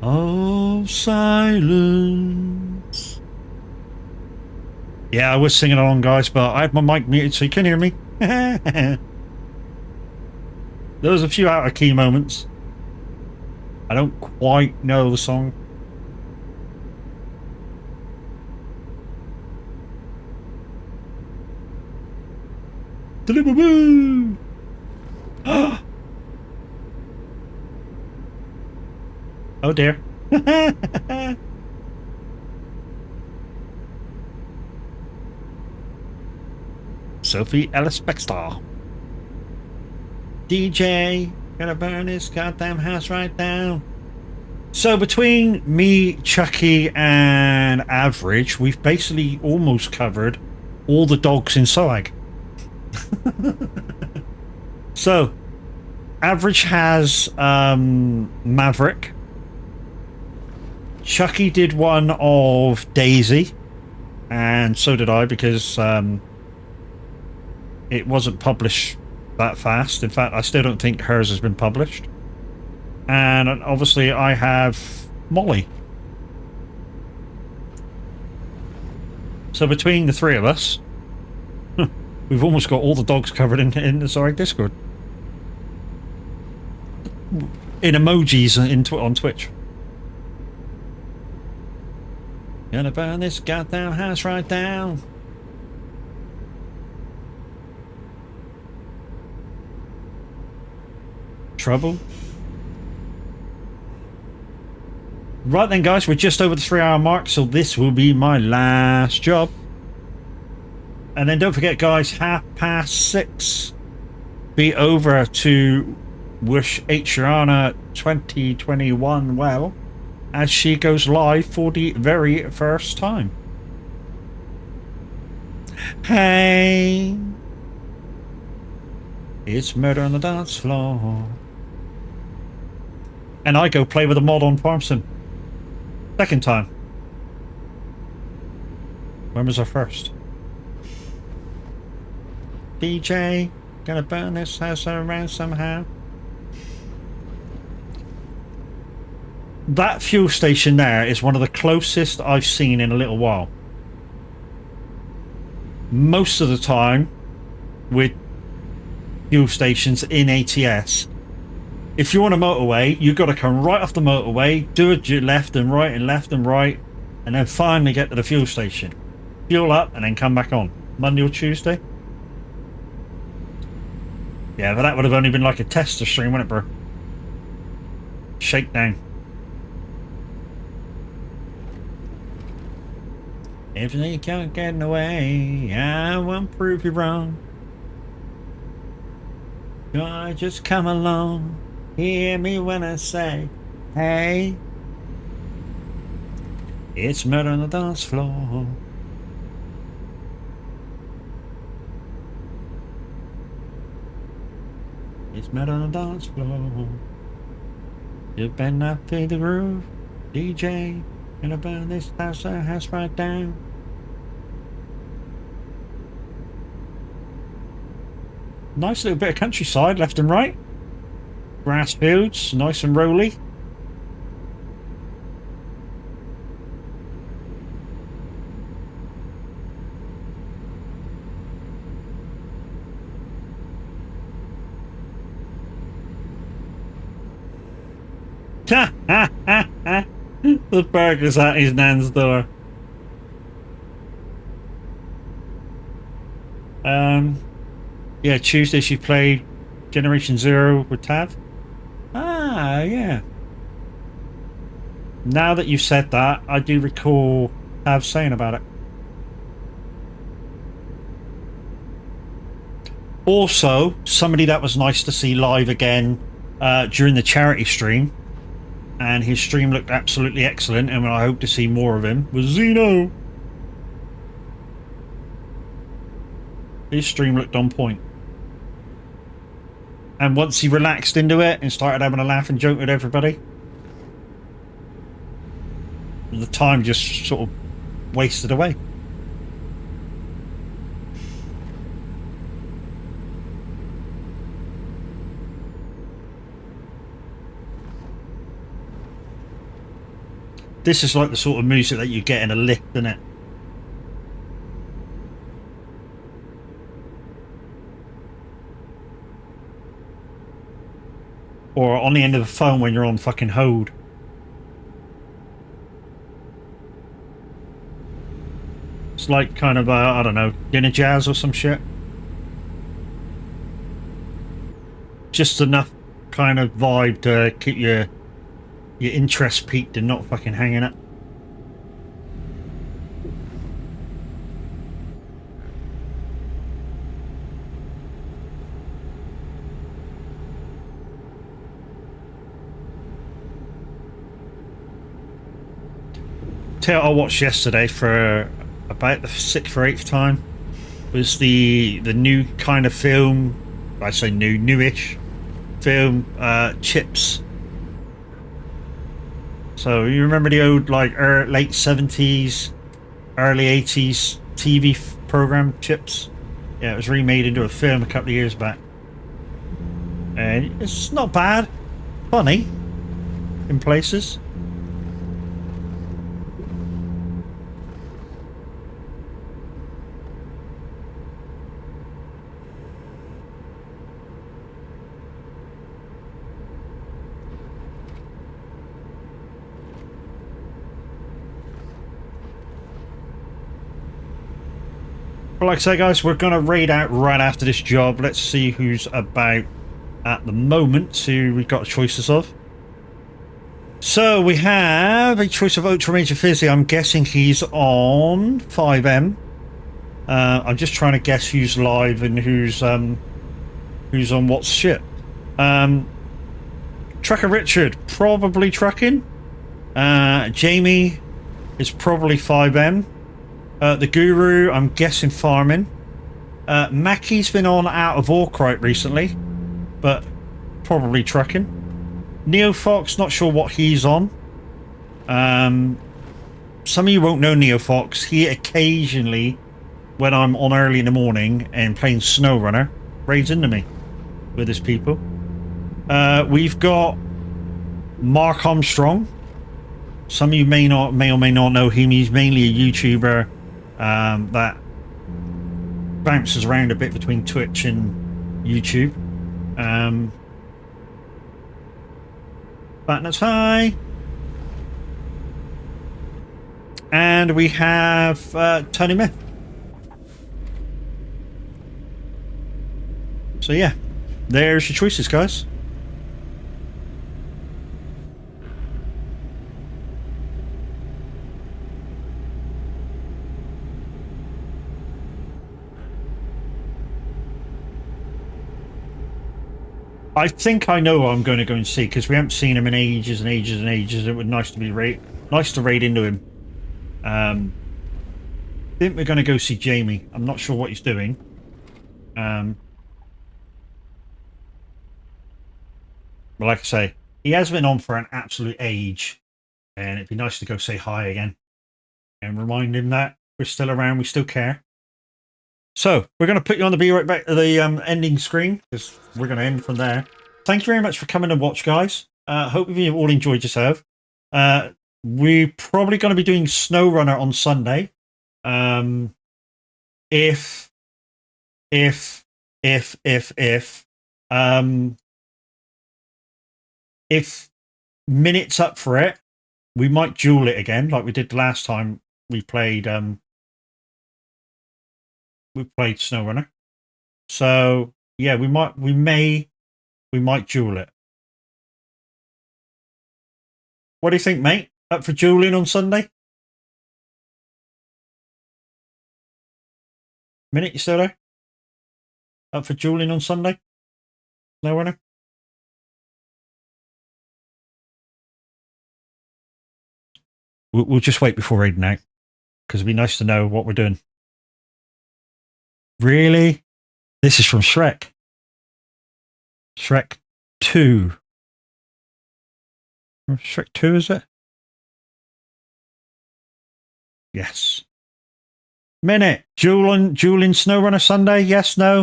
Oh, silence. Yeah, I was singing along, guys, but I had my mic muted so you can hear me. There was a few out of key moments. I don't quite know the song. Deliveroo! Oh dear. Sophie Ellis Bextor. DJ, gonna burn this goddamn house right down. So between me, Chucky, and Average, we've basically almost covered all the dogs in soag. So, Average has Maverick. Chucky did one of Daisy, and so did I, because it wasn't published that fast. In fact, I still don't think hers has been published. And obviously I have Molly. So between the three of us, we've almost got all the dogs covered in the Soag Discord. In emojis on Twitch. Gonna burn this goddamn house right down. trouble. Right then, guys, we're just over the 3-hour mark, so this will be my last job. And then don't forget, guys, 6:30, be over to wish Adriana 2021 well, as she goes live for the very first time. Hey, it's murder on the dance floor. And I go play with a mod on Farm Sim. Second time. When was our first? DJ, gonna burn this house around somehow. That fuel station there is one of the closest I've seen in a little while. Most of the time with fuel stations in ATS, if you're on a motorway, you've got to come right off the motorway, do a left and right and left and right, and then finally get to the fuel station. Fuel up and then come back on. Monday or Tuesday? Yeah, but that would have only been like a tester stream, wouldn't it, bro? Shakedown. If you can't get in the way, I won't prove you wrong. God, just come along. Hear me when I say, hey, it's murder on the dance floor. It's murder on the dance floor. You better not pay the groove, DJ. Gonna burn this house right down. Nice little bit of countryside left and right. Grass fields, nice and rolly. The burger's at his nan's door. Yeah, Tuesday she played Generation Zero with Tav. Ah, yeah. Now that you've said that, I do recall Tav saying about it. Also, somebody that was nice to see live again during the charity stream, and his stream looked absolutely excellent, and I hope to see more of him, was Zeno. His stream looked on point. And once he relaxed into it and started having a laugh and joke with everybody, the time just sort of wasted away. This is like the sort of music that you get in a lift, isn't it? Or on the end of the phone when you're on fucking hold. It's like kind of, I don't know, dinner jazz or some shit. Just enough kind of vibe to keep your interest peaked and not fucking hanging up. Tell I watched yesterday for about the 6th or 8th time was the new kind of film. I say newish film, Chips. So you remember the old like late 70s, early 80s TV program Chips? Yeah, it was remade into a film a couple of years back, and it's not bad, funny in places. But like I say, guys, we're going to raid out right after this job. Let's see who's about at the moment who we've got choices of. So we have a choice of Ultra Major Fizzy. I'm guessing he's on 5M. I'm just trying to guess who's live and who's on what ship. Trucker Richard, probably trucking. Jamie is probably 5M. The Guru, I'm guessing farming. Mackie's been on out of Orcrite recently, but probably trucking. Neo Fox, not sure what he's on. Some of you won't know Neo Fox. He occasionally, when I'm on early in the morning and playing SnowRunner, raids into me with his people. We've got Mark Armstrong. Some of you may or may not know him. He's mainly a YouTuber that bounces around a bit between Twitch and YouTube. Batnets, hi. And we have Tony Myth. So yeah, there's your choices, guys. I think I know what I'm going to go and see because we haven't seen him in ages and ages and ages. It would nice to raid into him. I think we're going to go see Jamie. I'm not sure what he's doing. But like I say, he has been on for an absolute age, and it'd be nice to go say hi again and remind him that we're still around, we still care. So we're going to put you on the be right back to the ending screen because we're going to end from there. Thank you very much for coming and watch, guys. Hope you've all enjoyed yourself. We're probably going to be doing SnowRunner on Sunday. If Minute's up for it, we might duel it again like we did the last time we played SnowRunner. So yeah, we might duel it. What do you think, mate? Up for dueling on Sunday? Minute, you still there? Up for dueling on Sunday? SnowRunner? We'll just wait before raiding out because it'd be nice to know what we're doing. Really? This is from Shrek. Shrek 2. Shrek 2, is it? Yes. Minute. Dueling SnowRunner Sunday? Yes, no?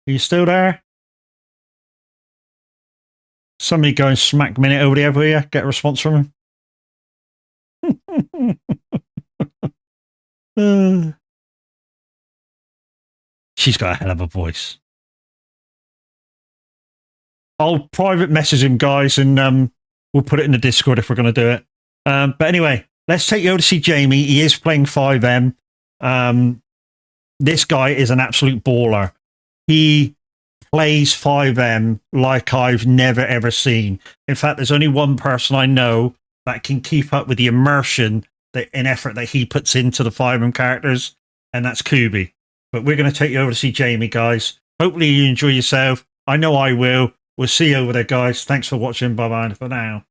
Are you still there? Somebody go and smack Minute over the head with you. Get a response from him. She's got a hell of a voice. I'll private message him, guys, and we'll put it in the Discord if we're going to do it. But anyway, let's take you over to see Jamie. He is playing 5M. This guy is an absolute baller. He plays 5M like I've never, ever seen. In fact, there's only one person I know that can keep up with the immersion and effort that he puts into the 5M characters, and that's Kubi. But we're going to take you over to see Jamie, guys. Hopefully you enjoy yourself. I know I will. We'll see you over there, guys. Thanks for watching. Bye-bye for now.